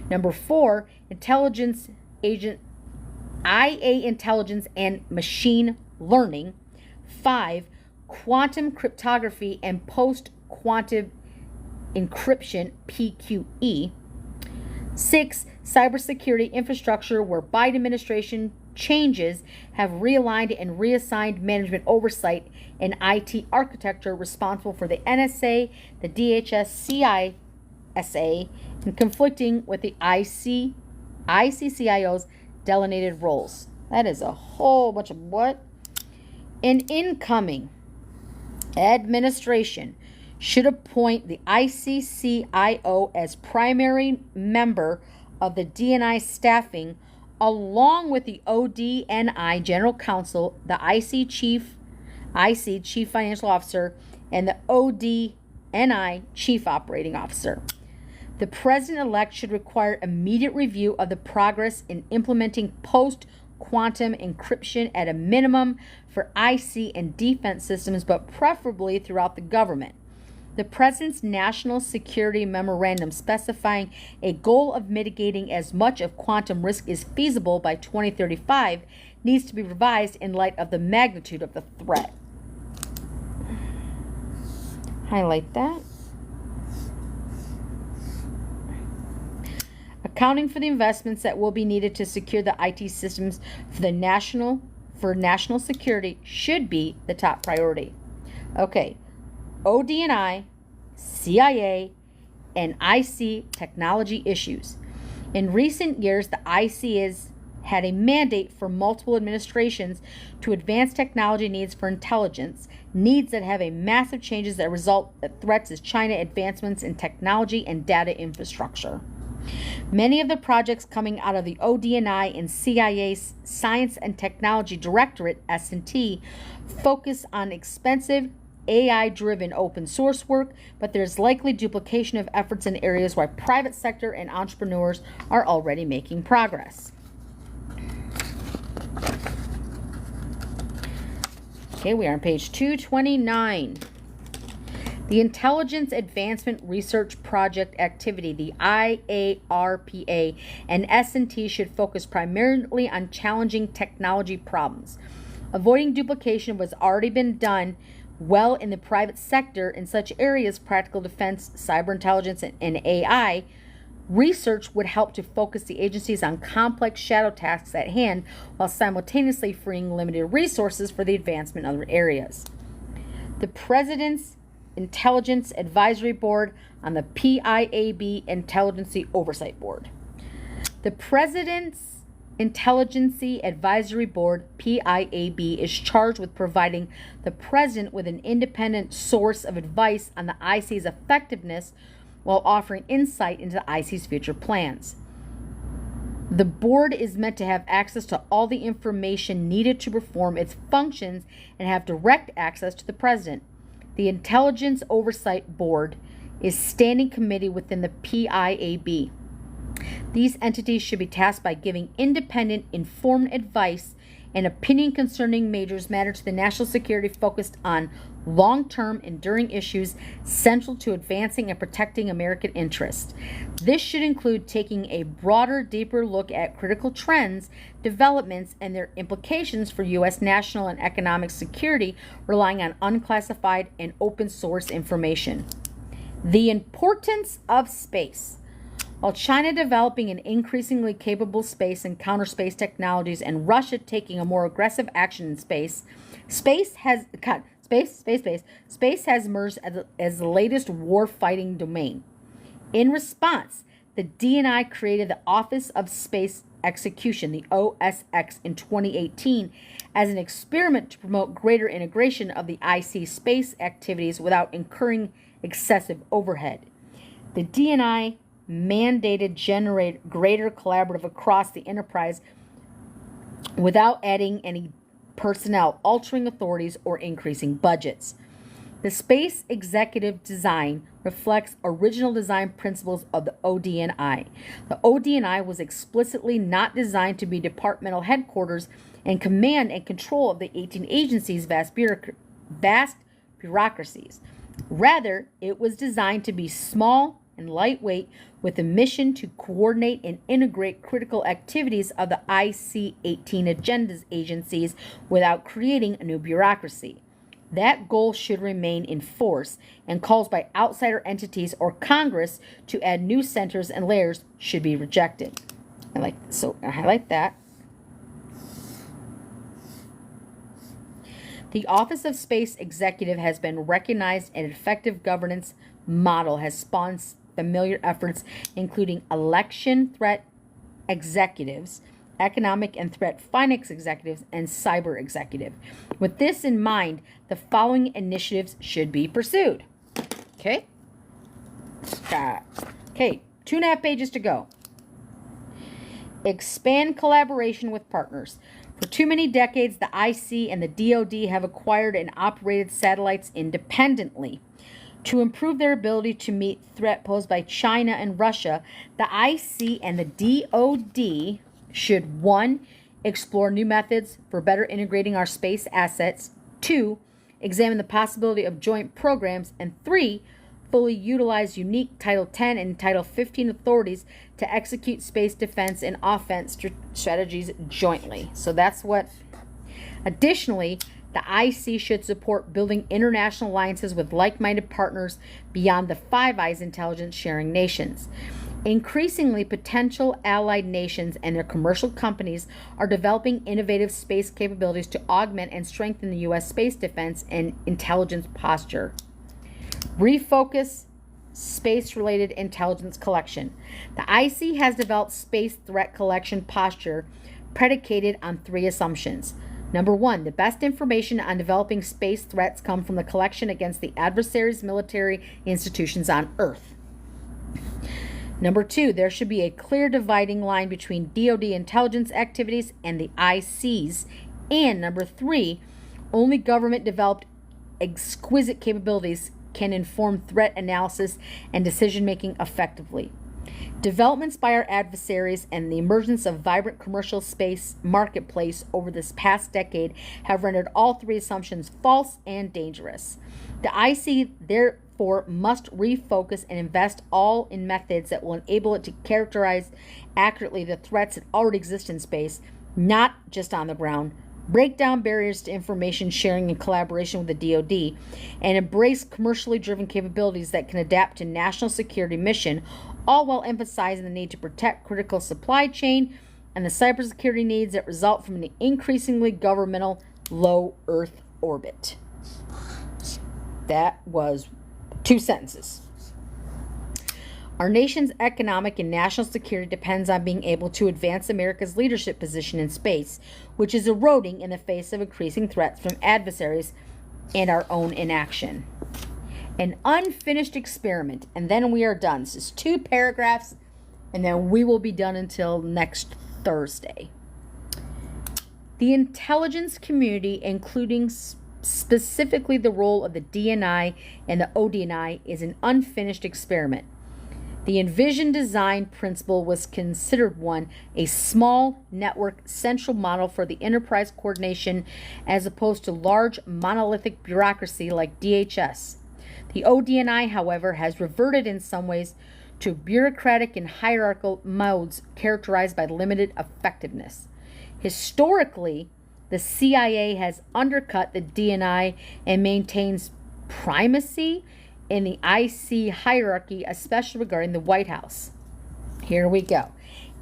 Number 4, intelligence agent, IA intelligence and machine learning. 5, quantum cryptography and post-quantum encryption, PQE. 6, cybersecurity infrastructure, where Biden administration changes have realigned and reassigned management oversight and IT architecture responsible for the NSA, the DHS CISA, and conflicting with the ICCIO's delineated roles. That is a whole bunch of what? An incoming administration should appoint the ICCIO as primary member of the DNI staffing, along with the ODNI General Counsel, the IC Chief Financial Officer, and the ODNI Chief Operating Officer. The President-elect should require immediate review of the progress in implementing post-quantum encryption at a minimum for IC and defense systems, but preferably throughout the government. The President's National Security Memorandum specifying a goal of mitigating as much of quantum risk as feasible by 2035 needs to be revised in light of the magnitude of the threat. Highlight that. Accounting for the investments that will be needed to secure the IT systems for national security should be the top priority. Okay, ODNI, CIA, and IC technology issues. In recent years, the IC has had a mandate for multiple administrations to advance technology needs for intelligence, needs that have a massive changes that result in threats as China advancements in technology and data infrastructure. Many of the projects coming out of the ODNI and CIA's Science and Technology Directorate, S&T, focus on expensive AI-driven open source work, but there's likely duplication of efforts in areas where private sector and entrepreneurs are already making progress. Okay, we are on page 229. The Intelligence Advancement Research Project Activity, the IARPA, and S&T should focus primarily on challenging technology problems. Avoiding duplication was already been done well in the private sector in such areas practical defense, cyber intelligence, and AI. Research would help to focus the agencies on complex shadow tasks at hand while simultaneously freeing limited resources for the advancement of other areas. The President's Intelligence Advisory Board on the PIAB Intelligence Oversight Board. The President's Intelligence Advisory Board, PIAB, is charged with providing the President with an independent source of advice on the IC's effectiveness while offering insight into the IC's future plans. The board is meant to have access to all the information needed to perform its functions and have direct access to the President. The Intelligence Oversight Board is standing committee within the PIAB. These entities should be tasked by giving independent, informed advice and opinion concerning majors matter to the national security focused on long-term, enduring issues central to advancing and protecting American interests. This should include taking a broader, deeper look at critical trends, developments, and their implications for U.S. national and economic security, relying on unclassified and open source information. The importance of space. While China developing an increasingly capable space and counter space technologies and Russia taking a more aggressive action in space, space has emerged as the latest war-fighting domain. In response, the D&I created the Office of Space Execution, the OSX, in 2018 as an experiment to promote greater integration of the IC space activities without incurring excessive overhead. The D&I mandated generate greater collaborative across the enterprise without adding any personnel, altering authorities, or increasing budgets. The space executive design reflects original design principles of the ODNI. The ODNI was explicitly not designed to be departmental headquarters and command and control of the 18 agencies' vast bureaucracies. Rather, it was designed to be small and lightweight with a mission to coordinate and integrate critical activities of the IC-18 agendas agencies without creating a new bureaucracy. That goal should remain in force, and calls by outsider entities or Congress to add new centers and layers should be rejected. I highlight that. The Office of Space Executive has been recognized, and an effective governance model has spawned familiar efforts, including election threat executives, economic and threat finance executives, and cyber executive. With this in mind, the following initiatives should be pursued. Okay? 2.5 pages to go. Expand collaboration with partners. For too many decades, the IC and the DoD have acquired and operated satellites independently. To improve their ability to meet threat posed by China and Russia, the IC and the DoD should 1. Explore new methods for better integrating our space assets, 2. Examine the possibility of joint programs, and 3. Fully utilize unique Title 10 and Title 15 authorities to execute space defense and offense strategies jointly. So that's what. Additionally, the IC should support building international alliances with like-minded partners beyond the Five Eyes intelligence sharing nations. Increasingly, potential allied nations and their commercial companies are developing innovative space capabilities to augment and strengthen the U.S. space defense and intelligence posture. Refocus space-related intelligence collection. The IC has developed space threat collection posture predicated on 3 assumptions. Number 1, the best information on developing space threats come from the collection against the adversary's military institutions on Earth. Number 2, there should be a clear dividing line between DoD intelligence activities and the ICs. And number 3, only government-developed exquisite capabilities can inform threat analysis and decision-making effectively. Developments by our adversaries and the emergence of vibrant commercial space marketplace over this past decade have rendered all 3 assumptions false and dangerous. The IC, therefore, must refocus and invest all in methods that will enable it to characterize accurately the threats that already exist in space, not just on the ground, break down barriers to information sharing and collaboration with the DoD, and embrace commercially driven capabilities that can adapt to national security mission, all while emphasizing the need to protect critical supply chain and the cybersecurity needs that result from an increasingly governmental low Earth orbit. That was 2 sentences. Our nation's economic and national security depends on being able to advance America's leadership position in space, which is eroding in the face of increasing threats from adversaries and our own inaction. An unfinished experiment, and then we are done. This is 2 paragraphs, and then we will be done until next Thursday. The intelligence community, including specifically the role of the DNI and the ODNI, is an unfinished experiment. The envisioned design principle was considered one, a small network central model for the enterprise coordination as opposed to large monolithic bureaucracy like DHS. The ODNI, however, has reverted in some ways to bureaucratic and hierarchical modes characterized by limited effectiveness. Historically, the CIA has undercut the DNI and maintains primacy in the IC hierarchy, especially regarding the White House. Here we go.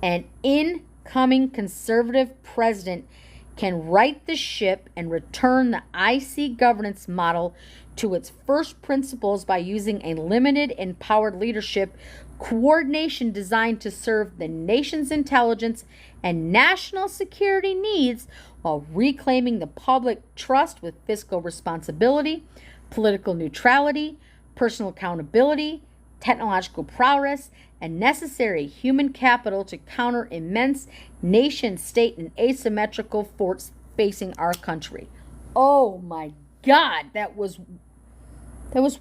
An incoming conservative president can right the ship and return the IC governance model to its first principles by using a limited empowered leadership coordination designed to serve the nation's intelligence and national security needs while reclaiming the public trust with fiscal responsibility, political neutrality, personal accountability, technological prowess, and necessary human capital to counter immense nation, state, and asymmetrical forces facing our country. Oh my God, that was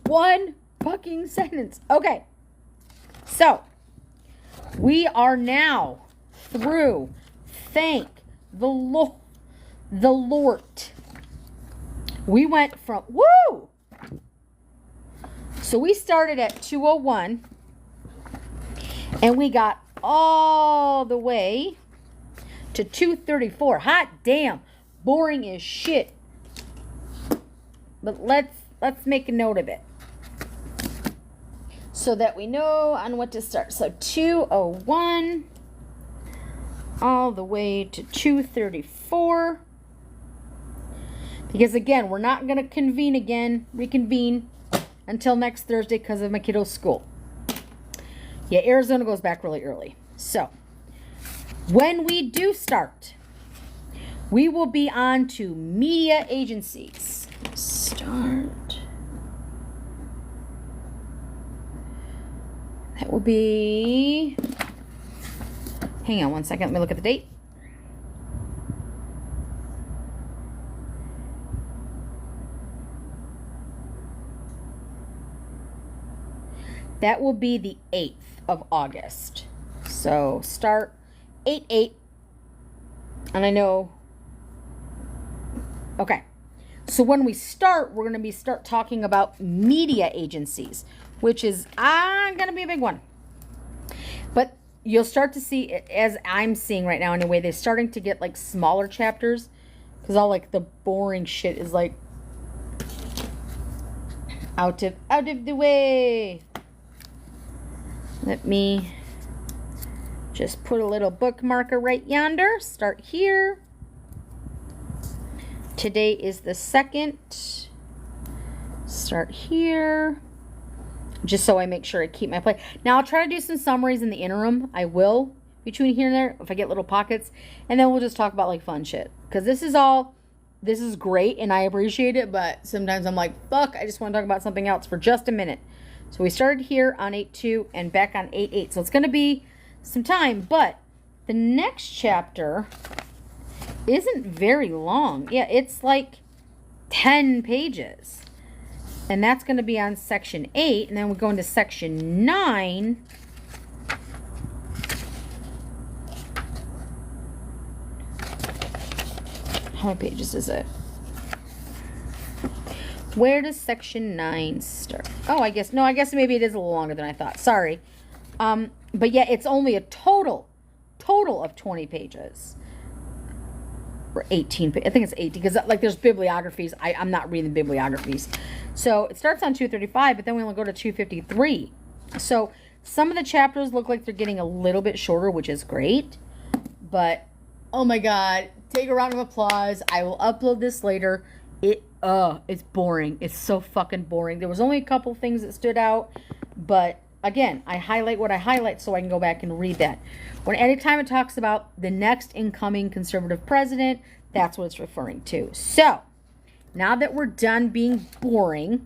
one fucking sentence. Okay, so we are now through. Thank the Lord. The Lord. We went from woo. So we started at 201 and we got all the way to 234. Hot damn. Boring as shit. But let's make a note of it so that we know on what to start. So 201 all the way to 234. Because again, we're not going to reconvene until next Thursday because of my kiddo's school. Yeah, Arizona goes back really early. So, when we do start, we will be on to media agencies. Start. That will be... Hang on one second. Let me look at the date. That will be the 8th of August. So start 8/8. And I know. Okay. So when we start, we're going to start talking about media agencies, which is going to be a big one. But you'll start to see, as I'm seeing right now anyway, they're starting to get like smaller chapters because all like the boring shit is like out of the way. Let me just put a little bookmarker right yonder. Start here. Today is the 2nd. Start here. Just so I make sure I keep my place. Now, I'll try to do some summaries in the interim. I will, between here and there, if I get little pockets. And then we'll just talk about, like, fun shit. Because this is great, and I appreciate it. But sometimes I'm like, fuck, I just want to talk about something else for just a minute. So we started here on 8/2 and back on 8/8. So it's going to be some time. But the next chapter isn't very long. Yeah, it's like 10 pages. And that's going to be on section 8. And then we go into section 9. How many pages is it? Where does section 9 start? Oh, I guess maybe it is a little longer than I thought. Sorry. But yeah, it's only a total of 20 pages. Or 18. I think it's 18 because like there's bibliographies. I'm not reading bibliographies. So it starts on 235, but then we only go to 253. So some of the chapters look like they're getting a little bit shorter, which is great. But, oh my God, take a round of applause. I will upload this later. It's boring. It's so fucking boring. There was only a couple things that stood out, but again, I highlight what I highlight so I can go back and read that. When anytime it talks about the next incoming conservative president, that's what it's referring to. So, now that we're done being boring,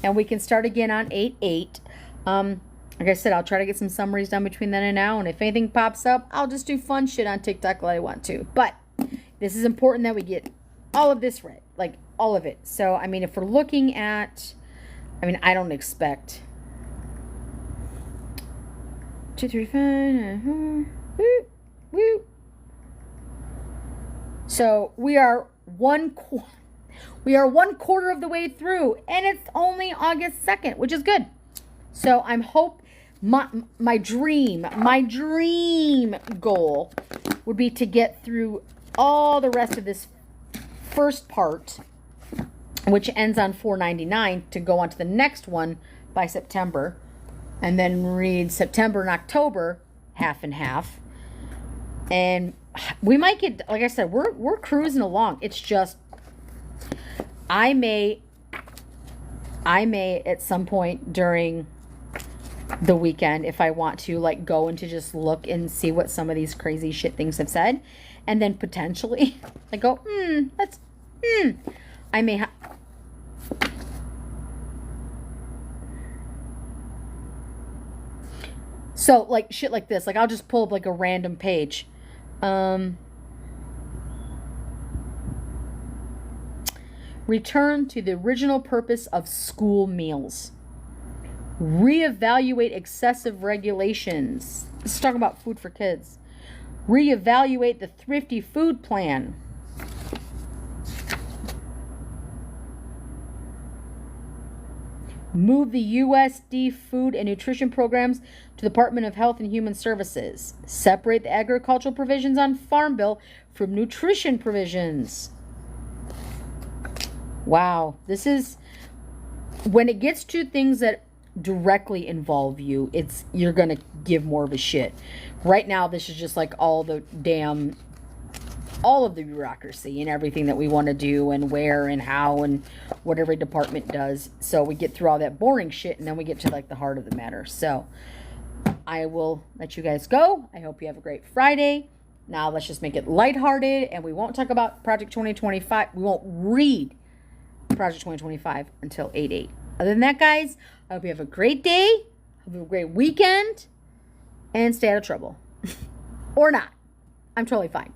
and we can start again on 8/8, like I said, I'll try to get some summaries done between then and now, and if anything pops up, I'll just do fun shit on TikTok like I want to. But this is important that we get all of this read. Like, all of it. So, I mean, if we're looking at, I mean, I don't expect 2, 3, 5, woo, woo. So we are one quarter of the way through, and it's only August 2nd, which is good. So I'm my dream goal would be to get through all the rest of this first part, which ends on 499, to go on to the next one by September, and then read September and October half and half. And we might get, like I said, we're cruising along. It's just I may at some point during the weekend, if I want to, like, go and to just look and see what some of these crazy shit things have said, and then potentially I go, I may have. So, like, shit like this, like, I'll just pull up, like, a random page. Return to the original purpose of school meals. Reevaluate excessive regulations. This is talking about food for kids. Reevaluate the Thrifty Food Plan. Move the USD food and nutrition programs to the Department of Health and Human Services. Separate the agricultural provisions on Farm Bill from nutrition provisions. Wow. This is, when it gets to things that directly involve you, you're going to give more of a shit. Right now, this is just like all of the bureaucracy and everything that we want to do and where and how and what every department does. So we get through all that boring shit, and then we get to, like, the heart of the matter. So I will let you guys go. I hope you have a great Friday. Now let's just make it lighthearted, and we won't talk about Project 2025. We won't read Project 2025 until 8/8. Other than that, guys, I hope you have a great day, have a great weekend, and stay out of trouble. Or not. I'm totally fine.